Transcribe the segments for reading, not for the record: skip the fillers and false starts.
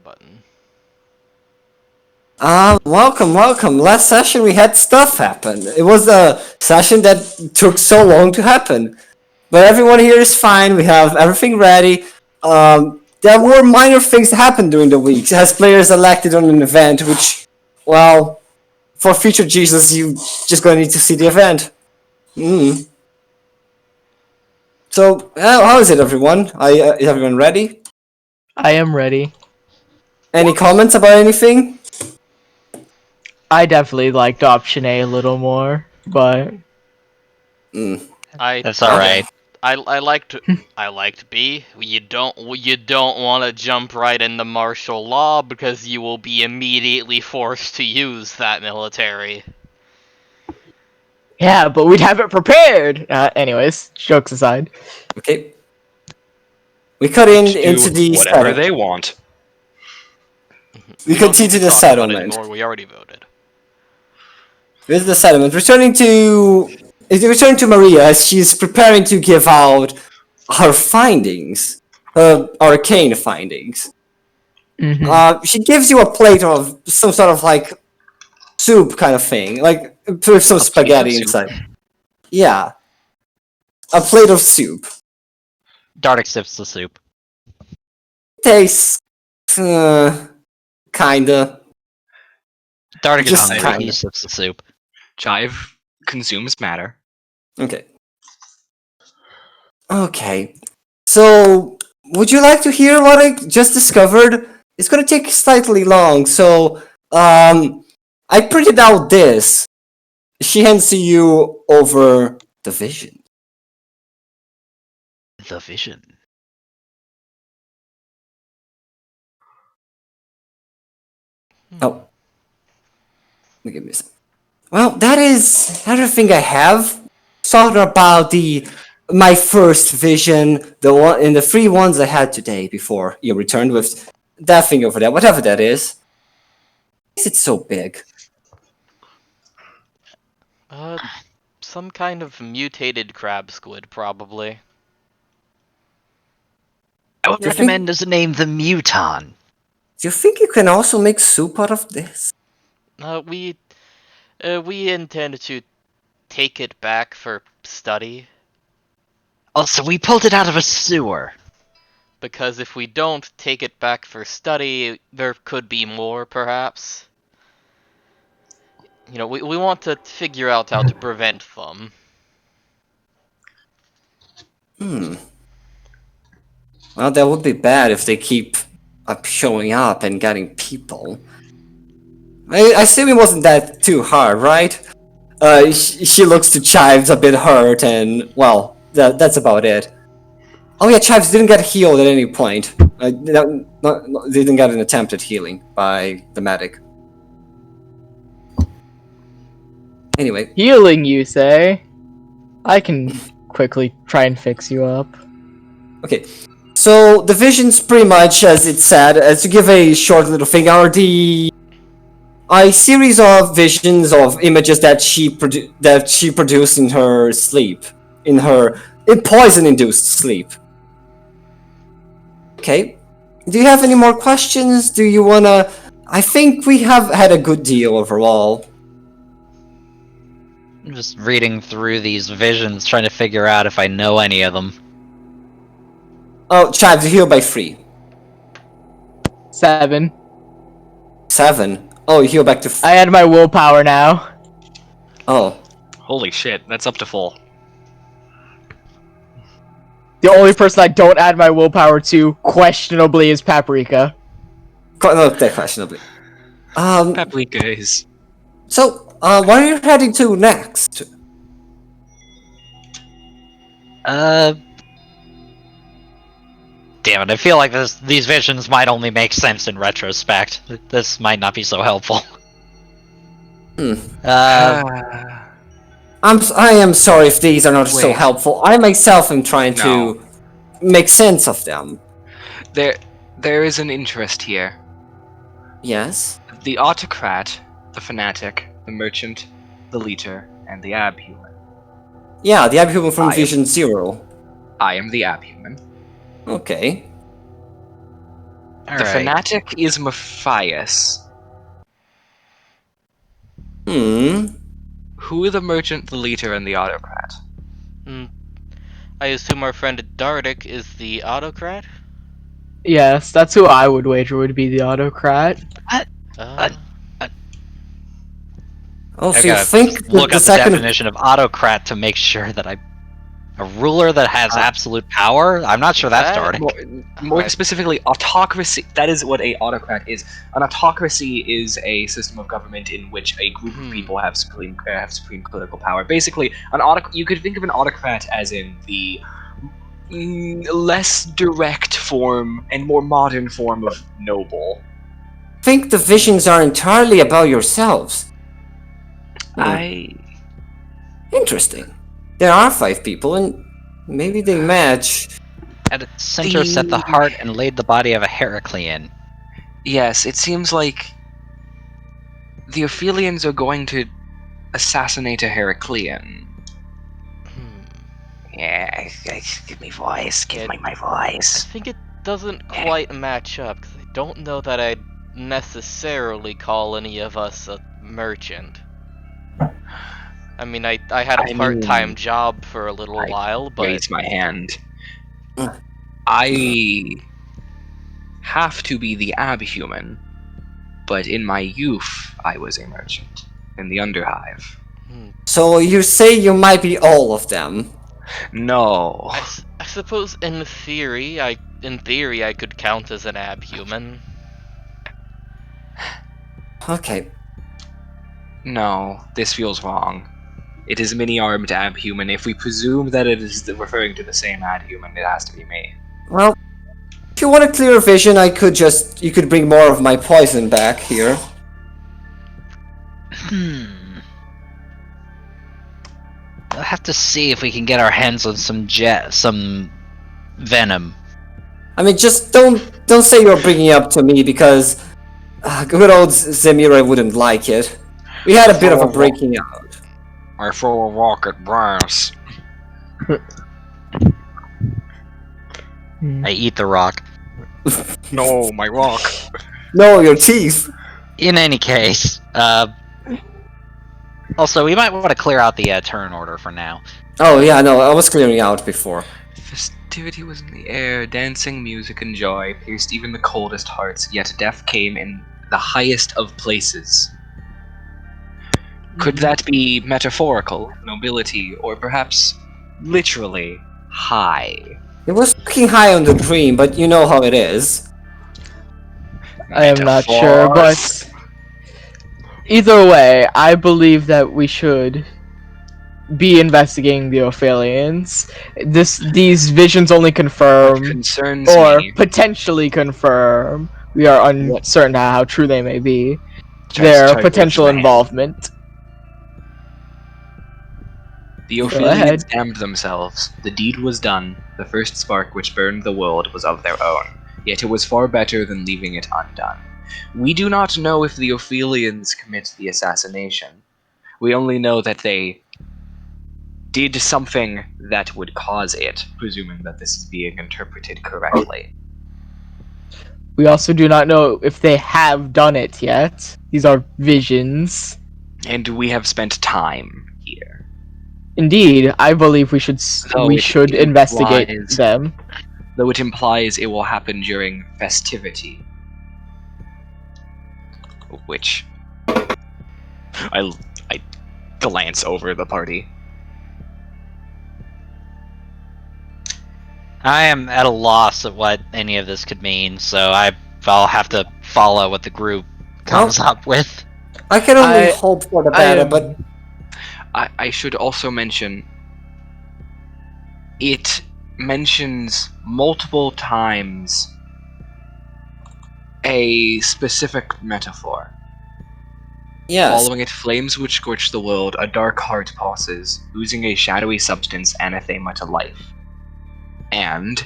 button. Welcome. Last session we had stuff happen. It was a session that took so long to happen. But everyone here is fine, we have everything ready. There were minor things that happened during the week, as players elected on an event, which, well, for future Jesus, you just gonna need to see the event. So, how is it, everyone? Is everyone ready? I am ready. Any comments about anything? I definitely liked option A a little more, but That's alright. I liked B. You don't want to jump right into martial law because you will be immediately forced to use that military. yeah, but we'd have it prepared. Anyways, jokes aside. Okay. We cut into the whatever settlement. they want. We continue to the settlement. We already voted. This is the settlement. Returning to Maria as she's preparing to give out her findings, her arcane findings. She gives you a plate of some sort of like soup kind of thing, like with some spaghetti inside. Yeah, a plate of soup. Dark sips the soup. Tastes kinda. Dark Just is hungry, kinda. he sips the soup. Jive consumes matter. Okay. Okay. So, would you like to hear what I just discovered? It's gonna take slightly long, so, I printed out this. She hands to you over the vision. The vision. Oh. Let me give me a second. Well, that is everything I have. Talking about my first vision, the one and the 3 ones I had today before you returned with that thing over there, whatever that is. Why is it so big? Some kind of mutated crab squid, probably. I would recommend as a name the Muton. Do you think you can also make soup out of this? We intend to take it back for study. Also, we pulled it out of a sewer. Because if we don't take it back for study, there could be more, perhaps. You know, we want to figure out how to prevent them. Well, that would be bad if they keep showing up and getting people. I assume it wasn't that too hard, right? She looks to Chives a bit hurt, and, well, that's about it. Oh yeah, Chives didn't get healed at any point. Didn't get an attempt at healing by the medic. Anyway. Healing, you say? I can quickly try and fix you up. Okay. So, the visions pretty much, as it said, to give a short little thing, are a series of visions of images that she produced in her sleep. In poison-induced sleep. Okay. Do you have any more questions? Do you wanna... I think we have had a good deal overall. I'm just reading through these visions, trying to figure out if I know any of them. Oh, Chives, you heal by 3. 7. 7? Oh, you heal back to... I add my willpower now. Oh. Holy shit, that's up to full. The only person I don't add my willpower to, questionably, is Paprika. Not that questionably. Paprika is... So, where are you heading to next? Damn it, I feel like these visions might only make sense in retrospect. This might not be so helpful. I am sorry if these are not so helpful. I myself am trying to make sense of them. There is an interest here. Yes? The autocrat, the fanatic, the merchant, the leader, and the abhuman. Yeah, the abhuman from Vision 0. I am the abhuman. Okay. The fanatic is Matthias. Hmm. Who are the merchant, the leader, and the autocrat? Hmm. I assume our friend Dardic is the autocrat? Yes, that's who I would wager would be the autocrat. Uh, Oh, I so you gotta think look the up the second... definition of autocrat to make sure that a ruler that has absolute power? I'm not sure that's That- Dardic. More specifically, autocracy. That is what a autocrat is. An autocracy is a system of government in which a group of people have supreme political power. Basically, you could think of an autocrat as in the less direct form and more modern form of noble. think the visions are entirely about yourselves. Interesting. There are 5 people, and maybe they match. At its center set the heart and laid the body of a Heraclean. Yes, it seems like the Ophelians are going to assassinate a Heraclean. Yeah, give me voice. Give me my I voice. think it doesn't quite match up, because I don't know that I'd necessarily call any of us a merchant. I mean, I had a part-time job for a little while, but... Raise my hand. Mm. I have to be the abhuman, but in my youth, I was a merchant in the Underhive. So you say you might be all of them. No. I suppose in theory, I could count as an abhuman. Okay. No, this feels wrong. It is many-armed abhuman. If we presume that it is referring to the same abhuman, it has to be me. Well, if you want a clearer vision, you could bring more of my poison back here. We'll have to see if we can get our hands on some venom. I mean, just don't say you're bringing it up to me, because good old Zemira wouldn't like it. We had a bit of a breaking out. I throw a rock at brass. I eat the rock. No, my rock. No, your teeth. In any case, also we might want to clear out the turn order for now. Oh yeah, no, I was clearing out before. Festivity was in the air, dancing, music, and joy pierced even the coldest hearts, yet death came in the highest of places. Could that be metaphorical, nobility, or perhaps literally high? It was fucking high on the dream, but you know how it is. I am not sure, but either way, I believe that we should be investigating the Ophelians. These visions only confirm, What concerns or me, potentially confirm, we are uncertain how true they may be, Tries their to potential raise my hand. involvement. The Go Ophelians ahead. damned themselves. The deed was done. The first spark which burned the world was of their own. Yet it was far better than leaving it undone. We do not know if the Ophelians commit the assassination. We only know that they did something that would cause it, presuming that this is being interpreted correctly. We also do not know if they have done it yet. These are visions. And we have spent time here. Indeed, I believe we should Though it investigate implies- them. Though it implies it will happen during festivity. Which I glance over the party. I am at a loss at what any of this could mean, so I'll have to follow what the group comes up with. I can only I- hope for the I better, am- but I should also mention it mentions multiple times a specific metaphor. yes. Following it, flames which scorch the world, a dark heart passes, oozing a shadowy substance, anathema to life. And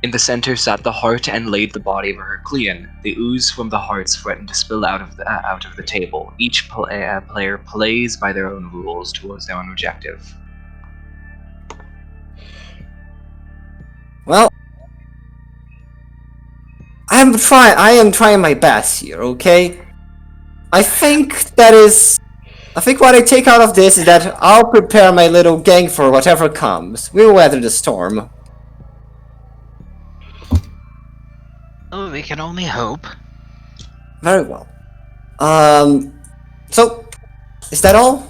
in the center sat the heart and laid the body of a Heraclean. The ooze from the hearts threatened to spill out of the table. Each player plays by their own rules towards their own objective. Well, am trying my best here, okay? I think what I take out of this is that I'll prepare my little gang for whatever comes. We'll weather the storm. Oh, we can only hope. Very well. So, is that all?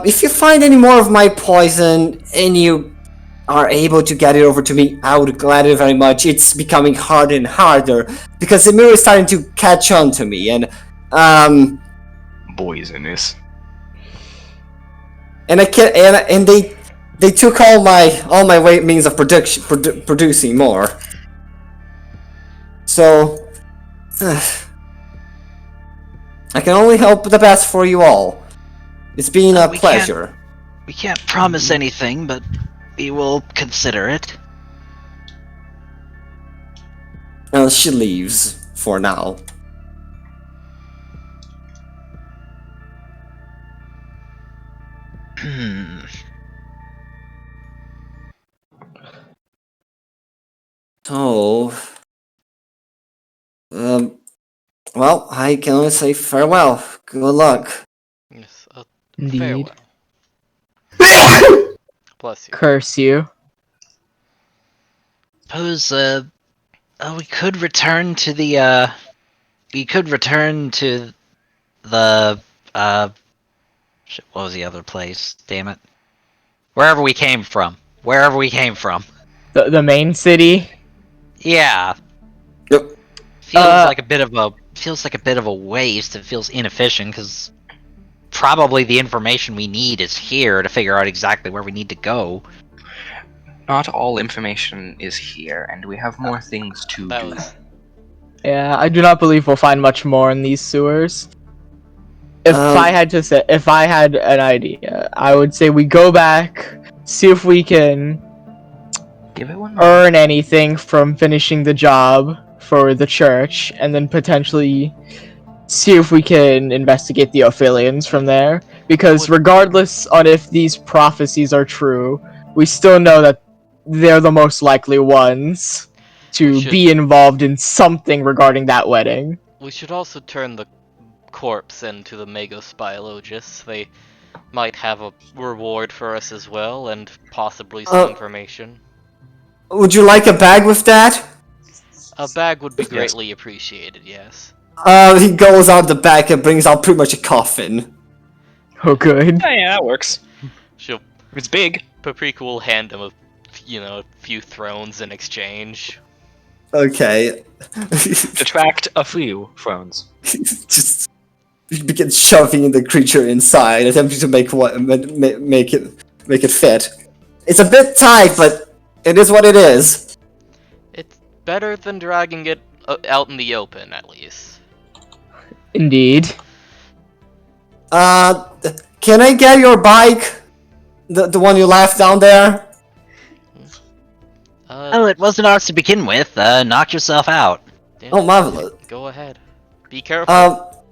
If you find any more of my poison and you are able to get it over to me, I would gladly very much. It's becoming harder and harder because the mirror is starting to catch on to me, and Poisonous. and I can't, and they took all my means of producing more. So, I can only hope the best for you all. It's been a pleasure. We can't promise anything, but we will consider it. And she leaves for now. So, well, I can only say farewell. Good luck. Yes, Indeed. farewell. Bless you. Curse you. Suppose, we could return to the, shit, what was the other place? Damn it. Wherever we came from. The main city. Yeah. Yep. Feels like a bit of a waste. It feels inefficient because probably the information we need is here to figure out exactly where we need to go. Not all information is here, and we have more things to do. Yeah, I do not believe we'll find much more in these sewers. If I had an idea, I would say we go back, see if we can Give it one. earn anything from finishing the job for the church, and then potentially see if we can investigate the Ophelians from there. Because regardless on if these prophecies are true, we still know that they're the most likely ones to be involved in something regarding that wedding. We should also turn the corpse into the Megospiologists. They might have a reward for us as well, and possibly some information. Would you like a bag with that? A bag would be greatly appreciated, yes. He goes out the back and brings out pretty much a coffin. Oh, good. Yeah, that works. She'll It's big. Paprika will hand him a few thrones in exchange. Okay. Detract a few thrones. Just begins shoving the creature inside, attempting to make it fit. It's a bit tight, but it is what it is. It's better than dragging it out in the open, at least. Indeed. Can I get your bike? The one you left down there? Well, it wasn't ours to begin with. Knock yourself out. Yeah, Oh, marvelous. Go ahead. Be careful.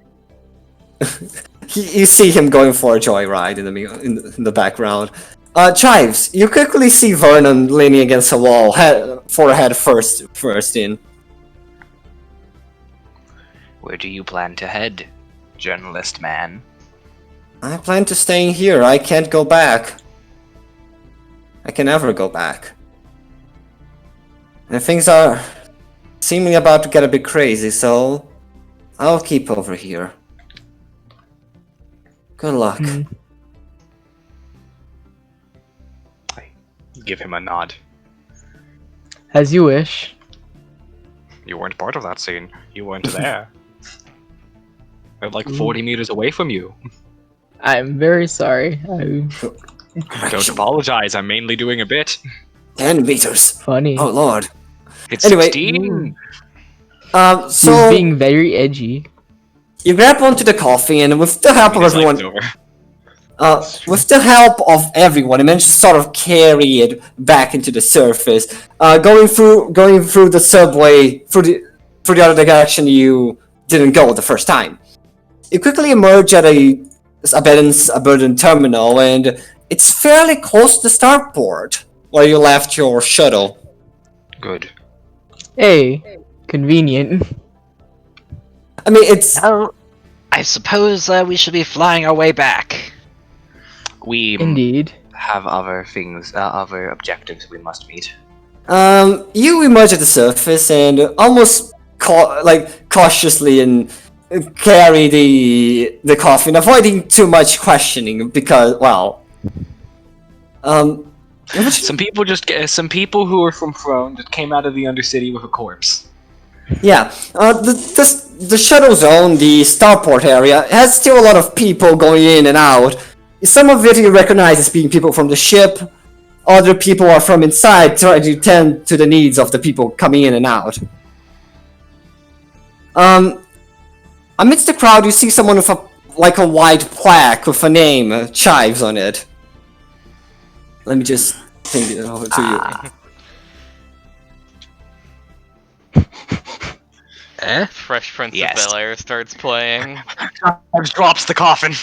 You see him going for a joyride in the background. Chives, you quickly see Vernon leaning against a wall, forehead first in. Where do you plan to head, journalist man? I plan to stay here. I can't go back. I can never go back. And things are seemingly about to get a bit crazy, so I'll keep over here. Good luck. I give him a nod. As you wish. You weren't part of that scene. You weren't there. I'm like 40 meters away from you. I'm very sorry. Don't apologize, I'm mainly doing a bit. 10 meters. Funny. Oh lord. It's Anyway. 16! So He's being very edgy. you grab onto the coffee, and with the help of everyone, you manage to sort of carry it back into the surface. Going through the subway through the other direction you didn't go the first time. You quickly emerge at a abandoned terminal, and it's fairly close to the starport where you left your shuttle. Good. Hey, convenient. I mean, it's Oh, I suppose we should be flying our way back. We Indeed. have other things, other objectives we must meet. you emerge at the surface and almost cautiously and carry the coffin, avoiding too much questioning because, well, Some people who are from Throne just came out of the Undercity with a corpse. yeah, the shuttle zone, the starport area, has still a lot of people going in and out. Some of it you recognize as being people from the ship. Other people are from inside, trying to tend to the needs of the people coming in and out. Amidst the crowd, you see someone with a white plaque with a name, Chives, on it. Let me just think it over to you. Fresh Prince Yes. of Bel-Air starts playing. Drops the coffin.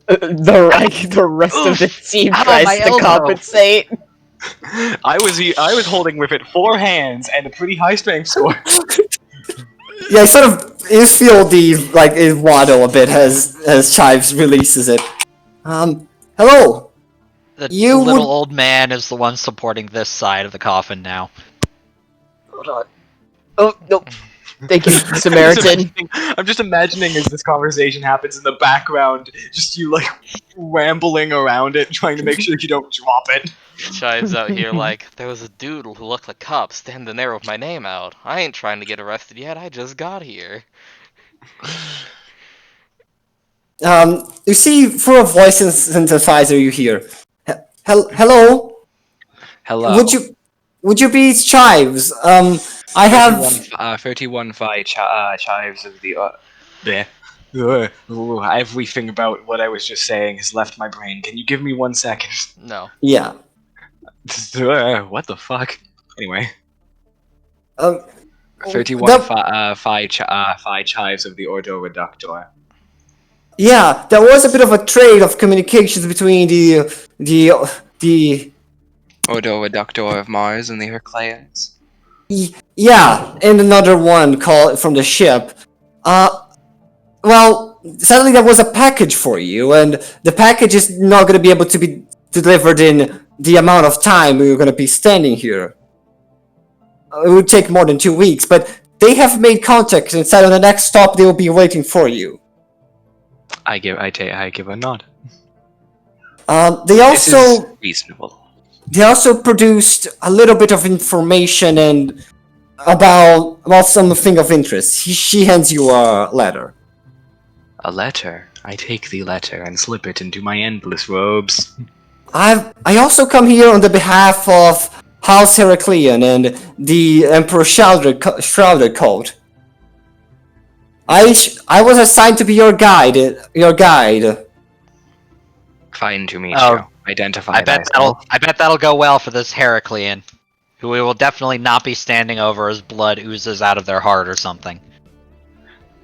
The rest of the team Ow, tries my to elbow. compensate. I was holding with it 4 hands and a pretty high strength score. Yeah, sort of. You feel it waddle a bit as Chives releases it. Hello. The You little would- old man is the one supporting this side of the coffin now. Hold on. Oh, no. Thank you, Samaritan. I'm just imagining as this conversation happens in the background, just you rambling around it, trying to make sure you don't drop it. Chives out here like, there was a dude who looked like a cop standing there with my name out. I ain't trying to get arrested yet, I just got here. You see, for a voice synthesizer, you hear, hello. Hello. Would you be Chives? I have. 31 chives of the. Everything about what I was just saying has left my brain. Can you give me 1 second? No. Yeah. What the fuck? Anyway. Um, 31 that- phi chives of the Ordo Reductor. Yeah, there was a bit of a trade of communications between the Ordo Reductor of Mars and the Herculeans. yeah, and another one called from the ship. Well, sadly there was a package for you, and the package is not going to be able to be delivered in the amount of time you're going to be standing here. It would take more than 2 weeks, but they have made contact and said on the next stop they will be waiting for you. I give a nod. They This is also reasonable. produced a little bit of information and about something of interest. She hands you a letter. A letter. I take the letter and slip it into my endless robes. I also come here on the behalf of House Heraclean and the Emperor Shrouded Cult. I was assigned to be your guide. Fine to meet Oh, you. Identify I bet that'll go well for this Heraclean, who we will definitely not be standing over as blood oozes out of their heart or something.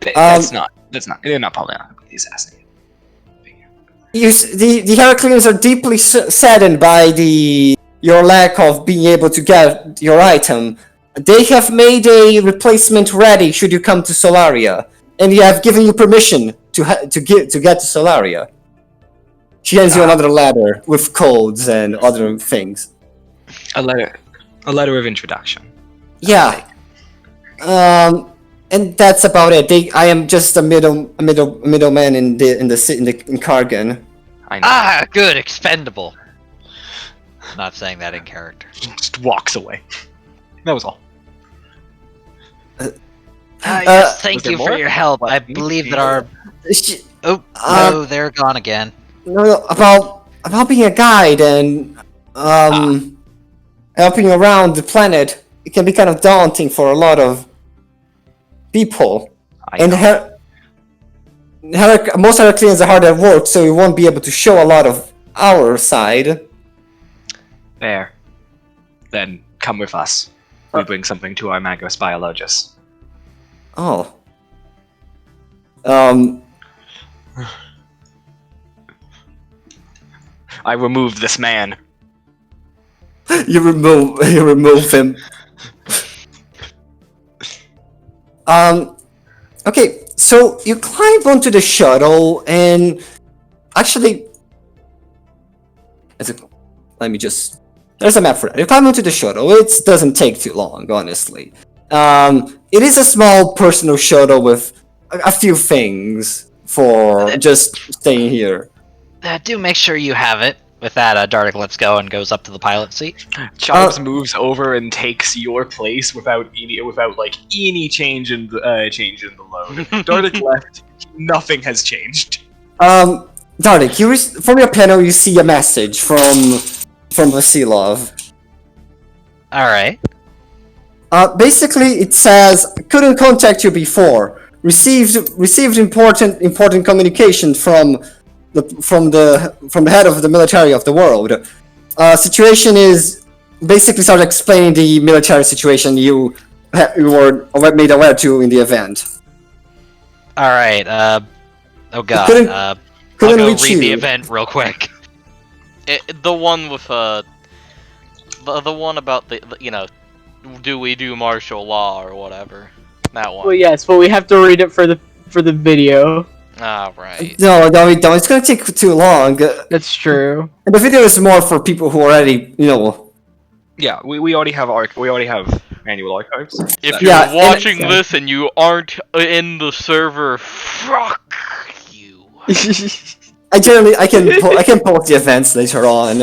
That's not. They're not probably not gonna be the assassin. The Heracleans are deeply saddened by your lack of being able to get your item. They have made a replacement ready should you come to Solaria, and they have given you permission to get to Solaria. She hands you another letter with codes and other things. A letter of introduction. Yeah. And that's about it. I am just a middleman in Kargan. I know. Ah, good, expendable. Not saying that in character. Just walks away. That was all. Yes, thank was there you for more? your help. I What? believe that our no, they're gone again. No, about being a guide and helping around the planet. It can be kind of daunting for a lot of people. And most Heracleans are hard at work, so we won't be able to show a lot of our side. There. Then come with us. We bring something to our Magos Biologus. Oh. I removed this man. You remove him. Okay, so you climb onto the shuttle, and actually, let me just. There's a map for that. You climb onto the shuttle. It doesn't take too long, honestly. It is a small personal shuttle with a few things for just staying here. Do make sure you have it. With that, Dark lets go and goes up to the pilot seat. Chives moves over and takes your place without any change in the load. Dardic left. Nothing has changed. Dardic, from your panel you see a message from Vasilov. All right. Basically, it says couldn't contact you before. Received important communication from the head of the military of the world. Situation is basically start explaining the military situation you were made aware to in the event. All right. Oh god. Couldn't I'll go reach read the you. event real quick. The one with the one about the do we do martial law or whatever. That one. Well, yes, but we have to read it for the video. Ah, right. No, it's gonna take too long. That's true. And the video is more for people who already, Yeah, we already have manual archives. If you're Yeah, watching this and you aren't in the server, fuck you. I can post the events later on.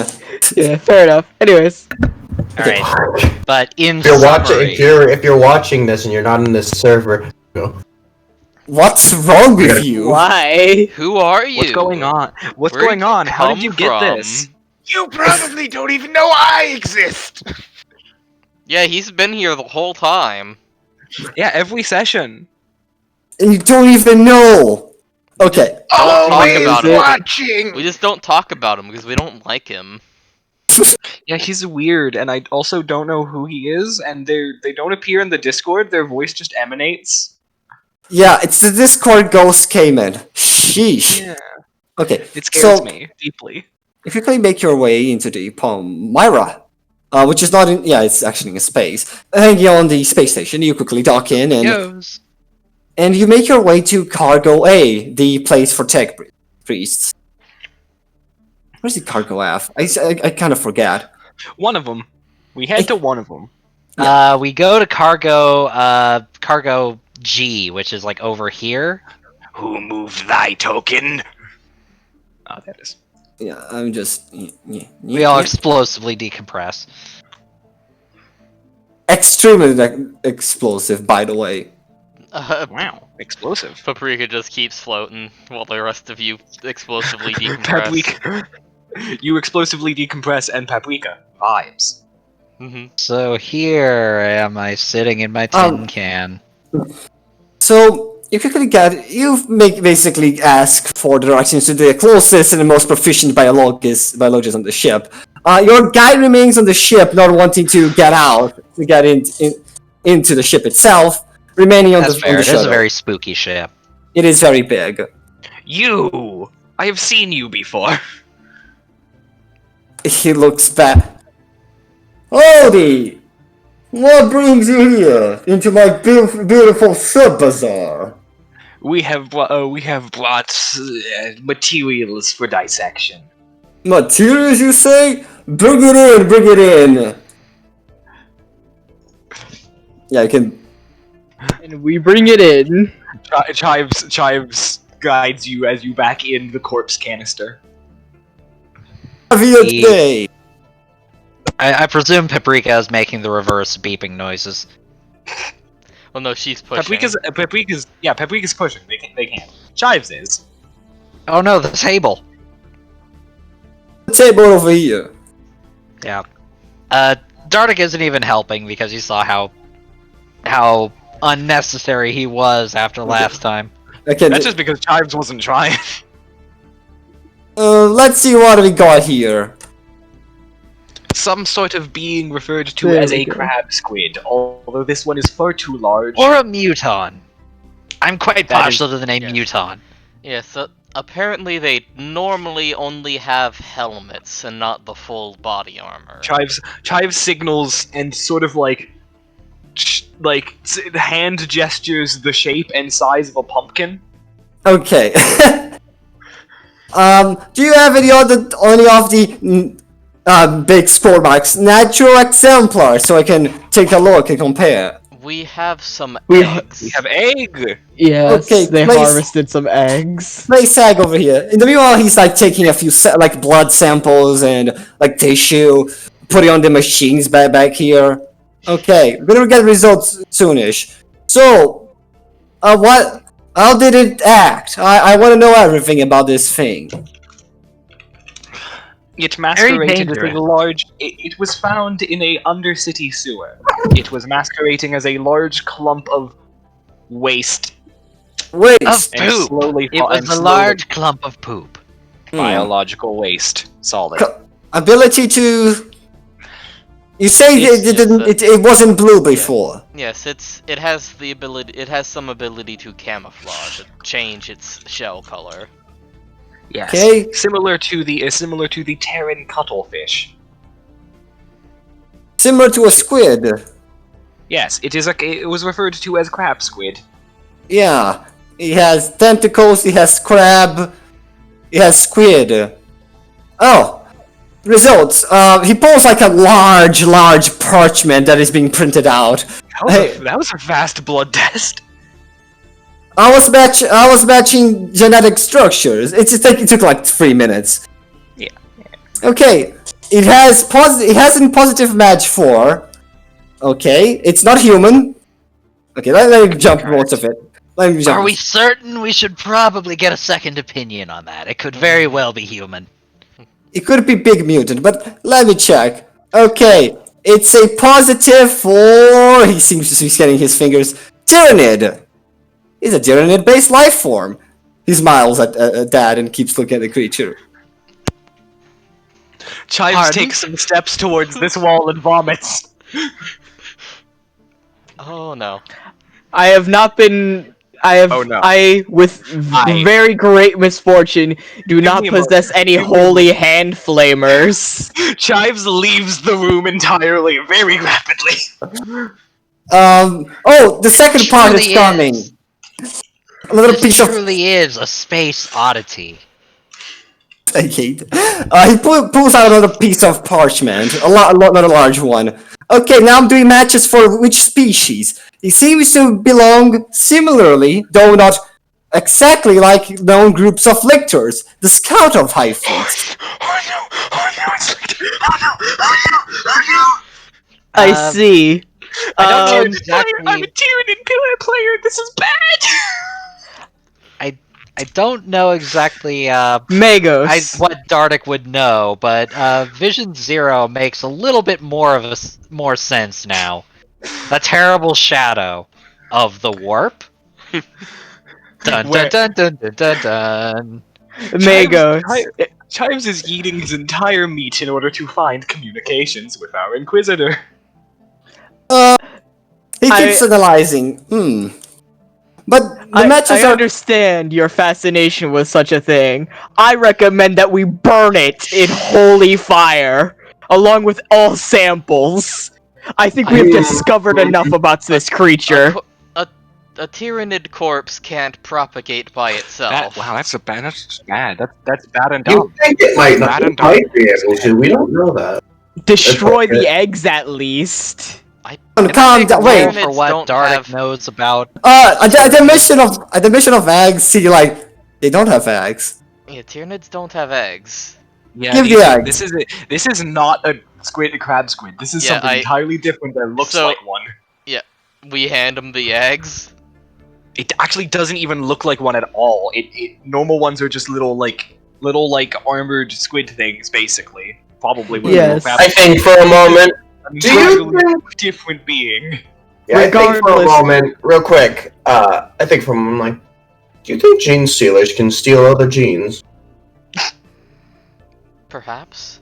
Yeah, fair enough. Anyways. All right. But in If you're watching this and you're not in this server, What's wrong with you? Why? Who are you? What's going on? What's Where'd going on? you How did come you get from? this? You probably don't even know I exist! Yeah, he's been here the whole time. Yeah, every session. And you don't even know. Okay. talk Always about it. watching! We just don't talk about him because we don't like him. Yeah, he's weird, and I also don't know who he is, and they don't appear in the Discord. Their voice just emanates. Yeah, it's the Discord ghost Cayman. Sheesh. Yeah, Okay. it scares So, me deeply. if you can make your way into the Palmyra, which is not in, it's actually in space, hanging on the space station, you quickly dock in and you make your way to Cargo A, the place for tech priests. Where's the Cargo F? I kind of forget. One of them. We head to one of them. we go to cargo G, which is like over here. Who moved thy token? Oh, that is. Yeah, I'm just... We all explosively decompress. Extremely explosive, by the way. Wow, explosive. Paprika just keeps floating while the rest of you explosively decompress. Paprika. You explosively decompress and paprika. Vibes. So here am I sitting in my tin can. So, you quickly basically ask for directions to the closest and the most proficient biologist on the ship. Your guy remains on the ship, not wanting to get out, to get into the ship itself, remaining on That's the fair. on the It shuttle. is a very spooky ship. It is very big. You! I have seen you before. He looks back. Howdy! What brings you here into my beautiful sub-bazaar? We have brought materials for dissection. Materials, you say? Bring it in! Yeah, I can... And we bring it in. Chives guides you as you back in the corpse canister. Have you a day? I presume Paprika is making the reverse beeping noises. Well, no, she's pushing. Paprika's pushing. They can't. Chives is. Oh no, the table! The table over here. Yeah. Dardic isn't even helping because he saw how unnecessary he was after last time. Okay, That's just because Chives wasn't trying. let's see what we got here. Some sort of being referred to There as we a go. crab squid, although this one is far too large. Or a muton. I'm quite That partial to the name yes. muton. Yeah, so apparently they normally only have helmets and not the full body armor. Chives signals and sort of like hand gestures the shape and size of a pumpkin. Okay. Do you have any of the big spore marks natural exemplar so I can take a look and compare? We have some We eggs. We have egg. Yes, Okay, they please. harvested some eggs. Play Sag over here. In the meanwhile, he's like taking a few like blood samples and like tissue, putting on the machines back here. Okay, we're gonna get results soonish. So, what? How did it act? I want to know everything about this thing. It masqueraded as a dangerous. large. It was found in a undercity sewer. It was masquerading as a large clump of waste. Wait. Of And poop. slowly It was a large clump of poop. biological waste. Solid. Ability to. You say It's it just didn't. It wasn't blue before. Yes, it has the ability. It has some ability to camouflage, to change its shell color. Yes. Okay. Similar to the Terran cuttlefish. Similar to a squid. Yes, it was referred to as crab squid. Yeah. He has tentacles. He has crab. He has squid. Oh. Results. He pulls like a large parchment that is being printed out. That was a fast blood test. I was matching genetic structures. It took like 3 minutes. Yeah. Okay. It has in positive match 4. Okay. It's not human. Okay, let me jump most of it. Let me jump. Are we certain we should probably get a second opinion on that? It could very well be human. It could be big mutant, but let me check. Okay. It's a positive 4. He seems to be scanning his fingers. Tyrannid. He's a Tyrannid-based life form. He smiles at Dad and keeps looking at the creature. Chives Pardon? takes some steps towards this wall and vomits. Oh no. I have not been. Oh, no. With very great misfortune, do not me a possess moment. any Give me a holy hand flamers. Chives leaves the room entirely, very rapidly. Oh, the second part is Truly coming. is. A little This piece of. truly is a space oddity. I hate. He pulls out another piece of parchment, not a large one. Okay, now I'm doing matches for which species. He seems to belong similarly, though not exactly like known groups of lictors, the Scout of High Fleets. Oh no, it's like, oh no. I see. I don't know exactly. I'm a Tyranid player, this is bad! I don't know exactly Magos. what Dardic would know, but Vision Zero makes a little bit more sense now. The terrible shadow of the warp. Dun dun dun dun dun dun dun. Magos. Chives is eating his entire meat in order to find communications with our Inquisitor. He keeps analyzing. But the matches I are. understand your fascination with such a thing. I recommend that we burn it in holy fire, along with all samples. I think we have discovered enough about this creature. A Tyrannid corpse can't propagate by itself. That's bad. That's bad and You dumb. think it might Bad not and might be able to? We don't know that. Destroy the eggs at least. Calm down. Wait. For what Dardic knows about. At the mission of eggs, see, like, they don't have eggs. Yeah, Tyranids don't have eggs. Yeah, Give the eggs. This is not a crab squid. This is Yeah, something entirely different that looks like one. Yeah, we hand them the eggs. It actually doesn't even look like one at all. Normal ones are just little armored squid things, basically. Probably. With Yes. I think for a moment. Do you think? Different being? Yeah, I think for a Regardless- moment, real quick. I think for a moment, like, do you think gene stealers can steal other genes? Perhaps.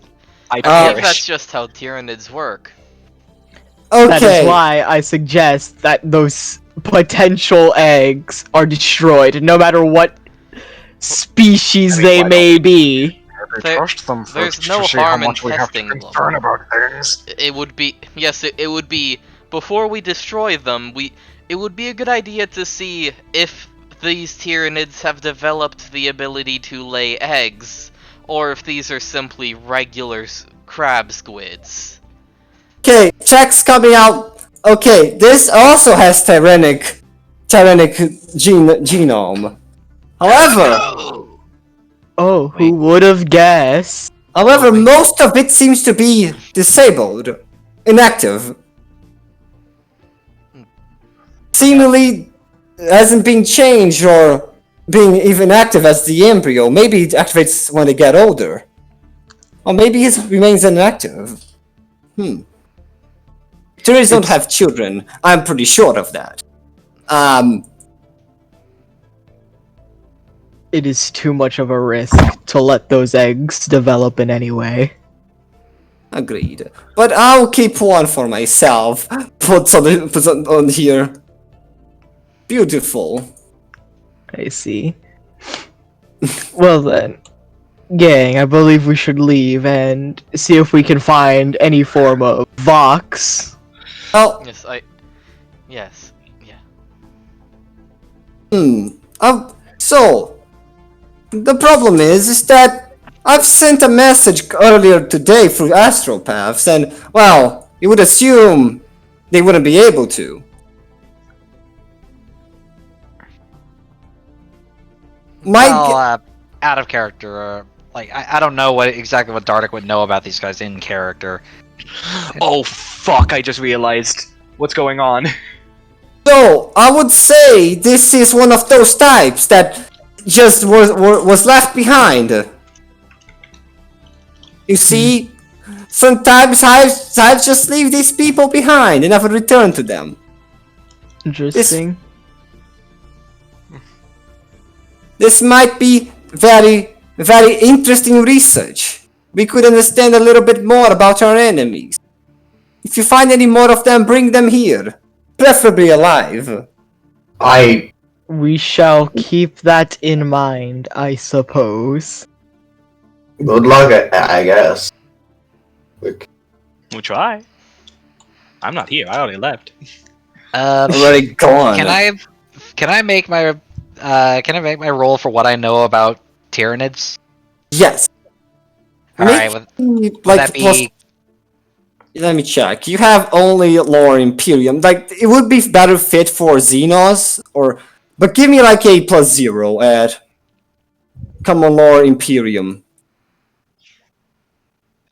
I I think perish. that's just how Tyranids work. That is Okay. why I suggest that those potential eggs are destroyed, no matter what species they why may be. There- Trust them there's first no to see how harm in much we have to testing them. concern about things. It would be, yes, it would be before we destroy them, it would be a good idea to see if these Tyranids have developed the ability to lay eggs, or if these are simply regular crab squids. Okay, checks coming out. Okay, this also has Tyrannic genome. However, Oh, who would have guessed? however, most of it seems to be disabled, inactive. Seemingly hasn't been changed or being even active as the embryo. Maybe it activates when they get older. Or maybe it remains inactive. Tyranids don't have children. I'm pretty sure of that. It is too much of a risk to let those eggs develop in any way. Agreed. But I'll keep one for myself. Put on here. Beautiful. I see. Well then, gang, I believe we should leave and see if we can find any form of Vox. Oh, Yes, yeah. So, the problem is that I've sent a message earlier today through astropaths, and, well, you would assume they wouldn't be able to. Well, out of character, I don't know exactly what Dardic would know about these guys in character. Oh fuck! I just realized what's going on. So, I would say this is one of those types that just was left behind. You see, sometimes hives just leave these people behind and never return to them. Interesting. This might be very, very interesting research. We could understand a little bit more about our enemies. If you find any more of them, bring them here. Preferably alive. We shall keep that in mind, I suppose. Good luck, I guess. We'll try. I'm not here. I already left. Already gone. Can I make my roll for what I know about Tyranids? Yes. Alright, would that be... Let me check. You have only lore Imperium. Like, it would be better fit for Xenos, but give me like a +0 at common lore Imperium.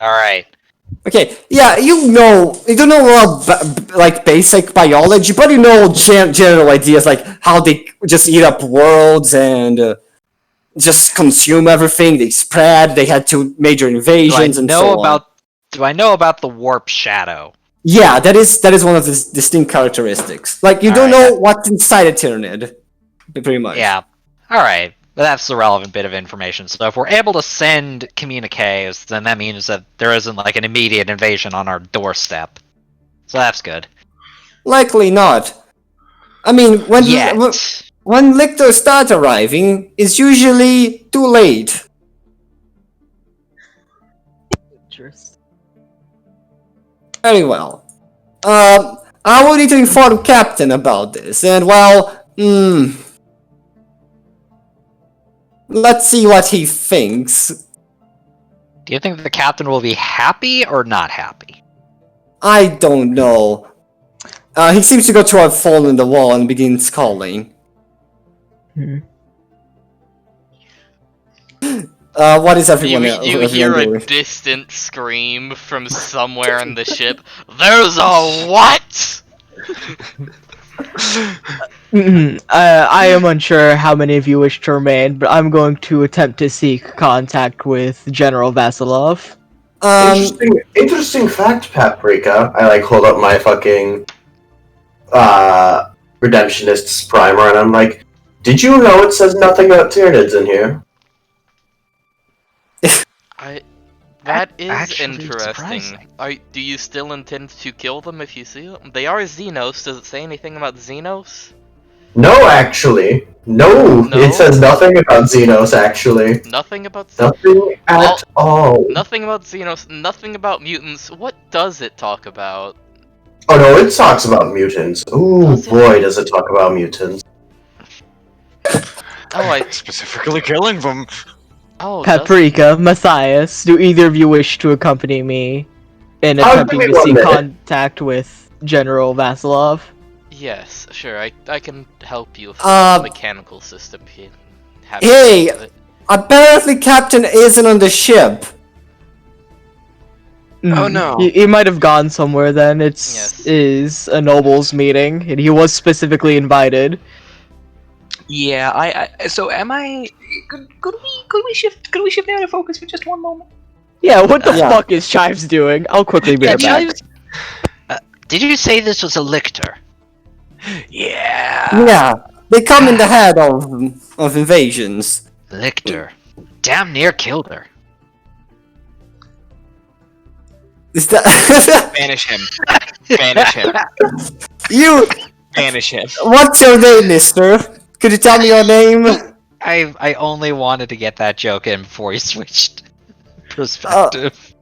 Alright. Okay, yeah, you don't know about like basic biology, but you know general ideas like how they just eat up worlds and just consume everything. They spread. They had 2 major invasions and so on. Do I know about the warp shadow? Yeah, that is one of the distinct characteristics. Like, you don't know what's inside a Tyranid, pretty much. Yeah. Alright. But that's the relevant bit of information. So if we're able to send communiques, then that means that there isn't like an immediate invasion on our doorstep. So that's good. Likely not. I mean, when lictors start arriving, it's usually too late. Interesting. Very well. I will need to inform Captain about this, and well, let's see what he thinks. Do you think the captain will be happy or not happy? I don't know. He seems to go to a hole in the wall and begins calling. What is everyone else? You hear a distant scream from somewhere in the ship. There's a what? I am unsure how many of you wish to remain, but I'm going to attempt to seek contact with General Vasilov. Interesting fact, Paprika. I hold up my fucking Redemptionist's primer, and I'm like, did you know it says nothing about Tyranids in here? That is Actually, interesting. Do you still intend to kill them if you see them? They are Xenos. Does it say anything about Xenos? No, actually. No, it says nothing about Xenos, actually. Nothing about Nothing at all. Nothing about Xenos, nothing about mutants. What does it talk about? Oh no, it talks about mutants. Ooh, Does it? boy, does it talk about mutants. Oh, Specifically killing them. Oh, does it? Paprika, Matthias, do either of you wish to accompany me in I'll attempting give to you 1 seek minute. contact with General Vasilov? Yes, sure. I can help you with Uh, the mechanical system. Hey! Apparently Captain isn't on the ship. Oh, no. He might have gone somewhere then. It's Yes. is a nobles meeting, and he was specifically invited. Yeah, so am I? Could we shift our focus for just one moment? Yeah, what the Yeah. fuck is Chives doing? I'll quickly be Yeah, right back. Chives. Did you say this was a lictor? Yeah. Yeah, they come in the head of invasions. Lictor. Damn near killed her. Is that Banish him. Banish him. you? Banish him. What's your name, Mister? Could you tell me your name? I only wanted to get that joke in before he switched perspective.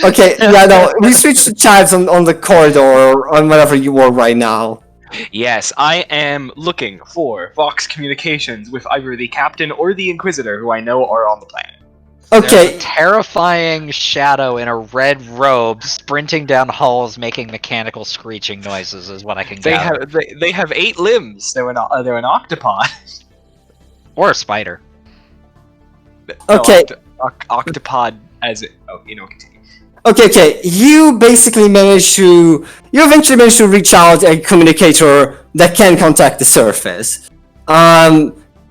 Okay, yeah, no, we switched to Chives on the corridor or on whatever you are right now. Yes, I am looking for Vox communications with either the captain or the Inquisitor, who I know are on the planet. There's Okay, a terrifying shadow in a red robe sprinting down halls making mechanical screeching noises is what I can gather. They have 8 limbs. They're an octopod. Or a spider. Okay. Octopod as it. Oh, continue. okay. You basically you eventually manage to reach out a communicator that can contact the surface.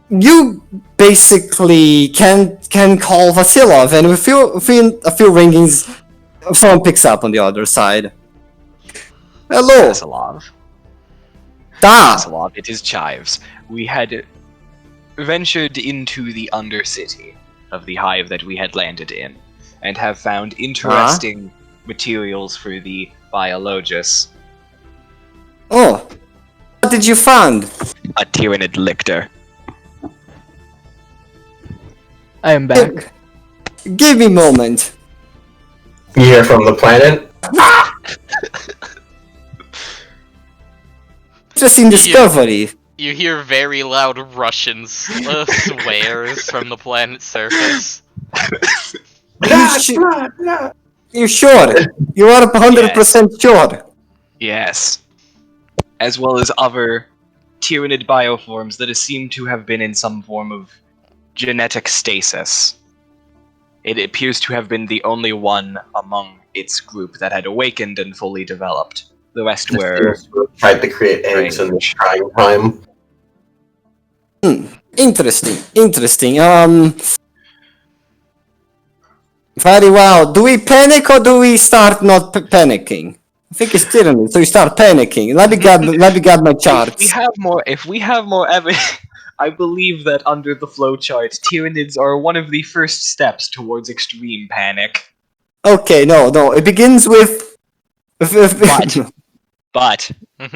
You basically can call Vasilov, and within a few ringings, someone picks up on the other side. Hello, Vasilov. Da. Vasilov, it is Chives. We had ventured into the undercity of the hive that we had landed in, and have found interesting materials for the biologus. Oh, what did you find? A Tyrannid lictor. I am back. Give me a moment. You hear from the planet? Interesting discovery. You hear very loud Russian swears from the planet's surface. You sure? You are 100% sure? Yes. As well as other Tyrannid bioforms that seem to have been in some form of genetic stasis. It appears to have been the only one among its group that had awakened and fully developed. The rest were Tried to create eggs in the trying time. Interesting. Very well. Do we panic or do we start not panicking? I think it's tyranny, so we start panicking. Let me grab my charts. If we have more evidence, I believe that under the flowchart, Tyrannids are one of the first steps towards extreme panic. Okay, no. It begins with. But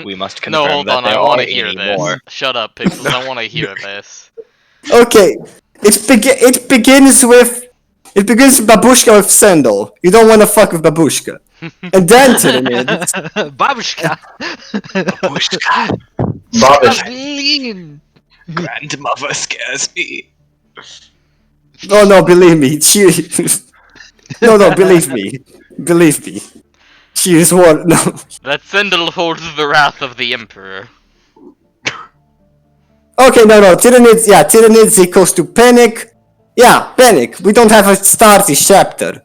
we must confirm No, hold that on, there I want are to hear any this. more. Shut up, Pixels, I want to hear this. Okay, it begins with Babushka with Sandal. You don't want to fuck with Babushka. And then Tyranids. Babushka! Babushka. Babish. Lean! Grandmother scares me. Oh no, believe me. No, believe me. Believe me. She is one. No. That Sindel holds the wrath of the Emperor. Okay, no. Tyranids, Tyranids equals to panic. Yeah, panic. We don't have a start this chapter.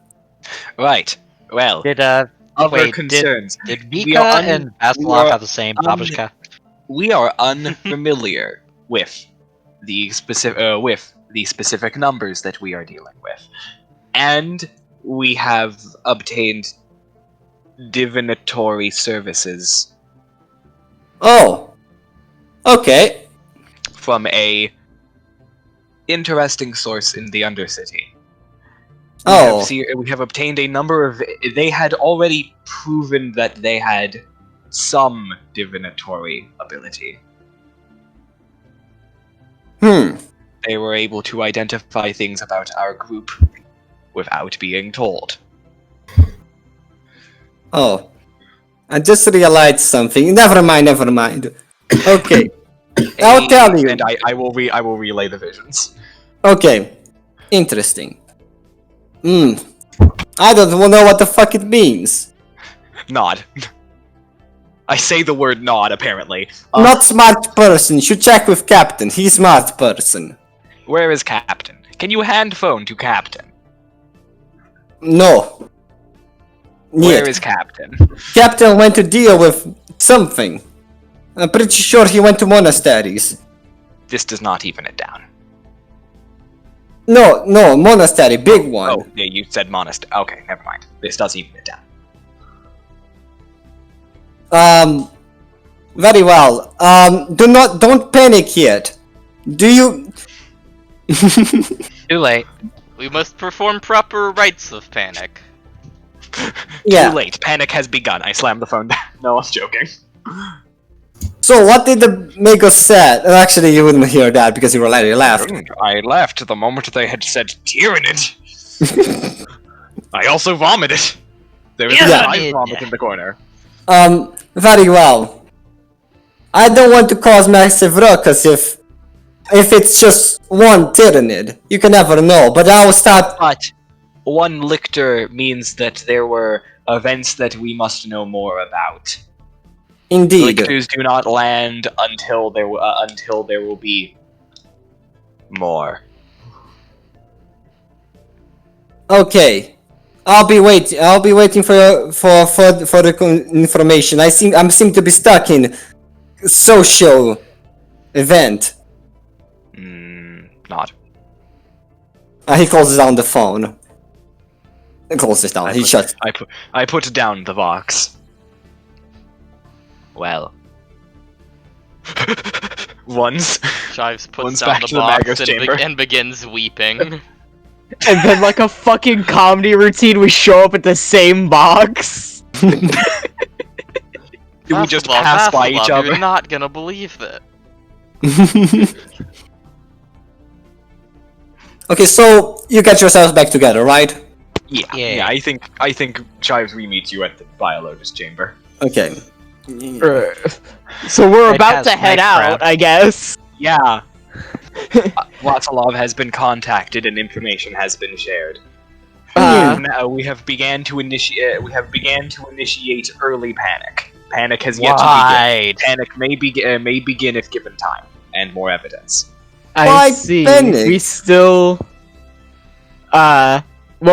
Right. Well, Did, other wait, concerns. did We Mika are and we Vasilov are have the same Babushka? We are unfamiliar with the specific numbers that we are dealing with, and we have obtained divinatory services Oh. Okay. from a interesting source in the Undercity. Oh. We have obtained a number of. They had already proven that they had some divinatory ability. They were able to identify things about our group without being told. Oh. I just realized something. Never mind. Okay, I'll tell you. And I will relay the visions. Okay, interesting. I don't know what the fuck it means. Nod. I say the word nod, apparently. Not smart person. Should check with Captain. He's smart person. Where is Captain? Can you hand phone to Captain? No. Where is Captain? Captain went to deal with something. I'm pretty sure he went to monasteries. This does not even it down. No, monastery, big one. Oh, yeah, you said monastery. Okay, never mind. This does even it down. Very well. Don't panic yet. Do you? Too late. We must perform proper rites of panic. Yeah. Too late. Panic has begun. I slammed the phone down. No, I'm joking. So what did the Mago say? Actually, you wouldn't hear that because you already left. I left the moment they had said Tyrannid. I also vomited. There was a live vomit in the corner. Very well. I don't want to cause massive ruckus if it's just one Tyrannid. You can never know, but I will start... But one lictor means that there were events that we must know more about. Indeed. Lictors do not land until there will be more. Okay. I'll be waiting for the information. I seem to be stuck in social event. Not. He closes down the phone. He closes down. He shuts. I put down the box. Well. Shives puts One's down back the to the box Magos chamber. and begins weeping. And then, like a fucking comedy routine, we show up at the same box. Do we just pass by each other? You're not gonna believe that. Okay, so you get yourselves back together, right? Yeah. I think Chives, we meet you at the Biologus chamber. Okay. So we're I about to passed head my out, crap. I guess. Yeah. Wasilov has been contacted and information has been shared. Now we have began to initiate early panic. Panic has yet to begin. Panic may begin if given time and more evidence. I Why see. panic? We still, well,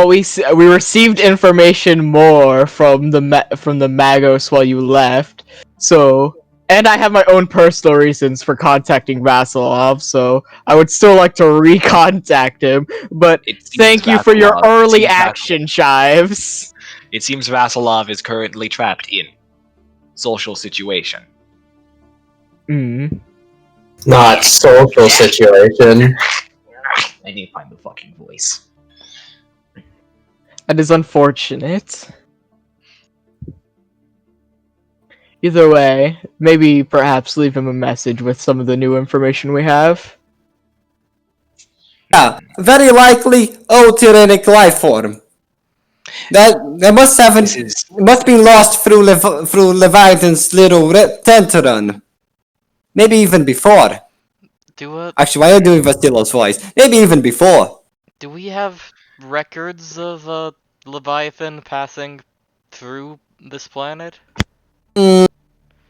we received information more from the Magos while you left. So, and I have my own personal reasons for contacting Vasilov. So I would still like to recontact him. But thank you for your early action, Chives. It seems Vasilov is currently trapped in social situation. Not social situation. I need to find the fucking voice. That is unfortunate. Either way, maybe perhaps leave him a message with some of the new information we have. Yeah, very likely tyrannic life form. That must be lost through Leviathan's little tent run. Maybe even before. Actually, why are you doing Vastilo's voice? Maybe even before. Do we have records of Leviathan passing through this planet?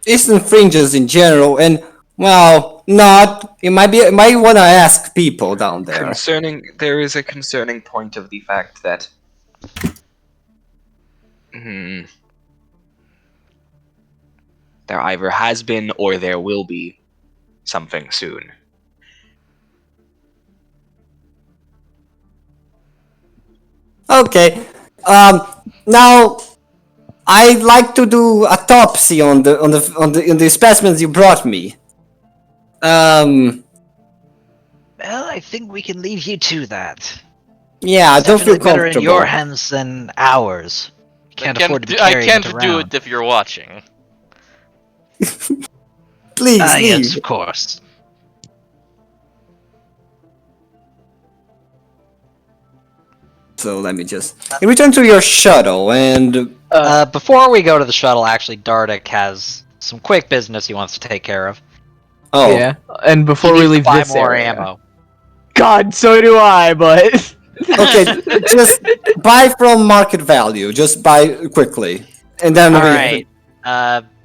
Eastern fringes in general, and well, not. You might want to ask people down there. There is a concerning point of the fact that. There either has been or there will be something soon. Okay. Now I'd like to do autopsy on the specimens you brought me. Well, I think we can leave you to that. Yeah, I don't feel Definitely better in comfortable. your hands than ours. Can't afford to be I carrying can't it do around. it if you're watching. Please leave. Yes, of course. So let me just return to your shuttle and Before we go to the shuttle, actually, Dardic has some quick business he wants to take care of. Oh, Yeah, and He before we needs to leave buy this more area, ammo. God, so do I. But okay. Just buy from market value. Just buy quickly, and then Alright.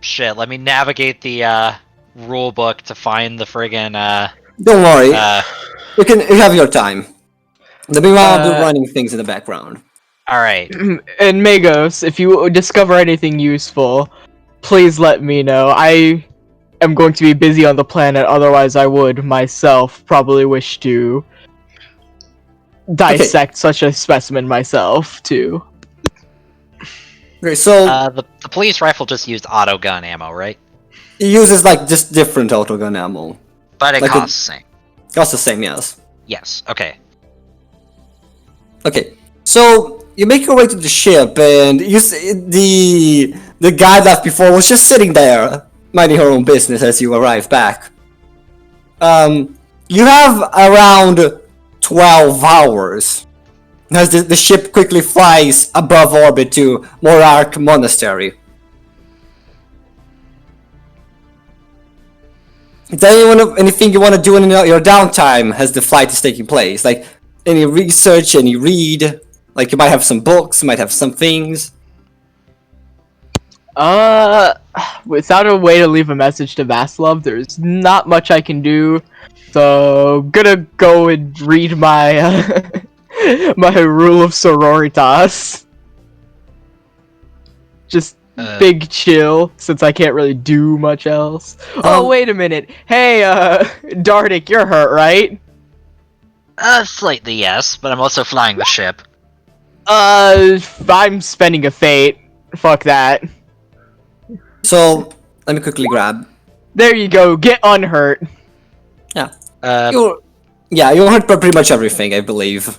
Shit, let me navigate the rule book to find the friggin' Don't worry. uh You have your time. The meanwhile, I'll be Uh, running things in the background. alright. and Magos, if you discover anything useful, please let me know. I am going to be busy on the planet, otherwise I would myself probably wish to dissect such a specimen myself too. Okay, so The police rifle just used auto gun ammo, right? it uses like just different autogun ammo. But it Like costs the same. Costs the same, yes. Yes, okay. Okay, so you make your way to the ship, and you see the guy left before was just sitting there, minding her own business as you arrive back. You have around 12 hours as the ship quickly flies above orbit to Morkargan Monastery. Is there anything you want to do in your downtime as the flight is taking place? Like any research, any read? Like you might have some books, you might have some things. Without a way to leave a message to Vaslov, there's not much I can do. So, gonna go and read my my rule of sororitas. Just big chill, since I can't really do much else. Oh, wait a minute. Hey, Dardic, you're hurt, right? Slightly yes, but I'm also flying the ship. I'm spending a fate. Fuck that. So let me quickly grab. There you go. Get unhurt. Yeah. Uh, You'll hurt pretty much everything, I believe.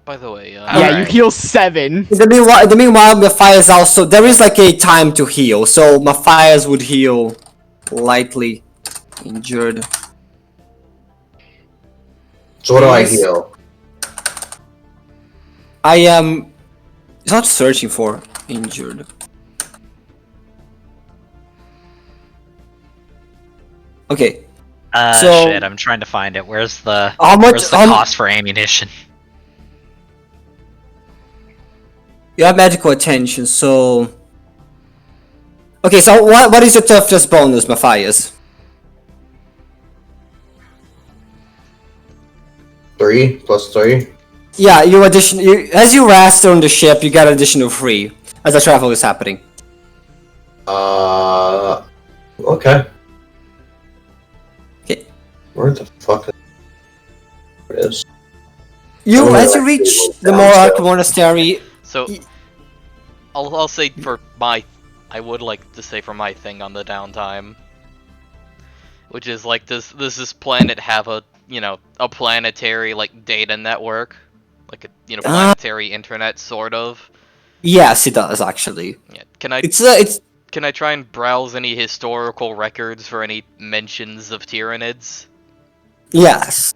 By the way, Yeah, you heal 7. In the meanwhile, Matthias also there is like a time to heal, so Matthias would heal lightly injured. So what do I heal? I am not searching for injured. Okay. So shit, I'm trying to find it. Where's the where's the cost for ammunition? You have magical attention, so okay. So what is your toughness bonus, Matthias? 3 plus 3. Yeah, as you rest on the ship, you get additional 3 as the travel is happening. Okay. Okay. Where the fuck it is? As you reach the Morkargan Monastery. So, I'll say for my, I would like to say for my thing on the downtime, which is like, does this planet have a planetary like data network, like a planetary internet sort of? Yes, it does actually. Yeah. Can I? Can I try and browse any historical records for any mentions of Tyranids? Yes.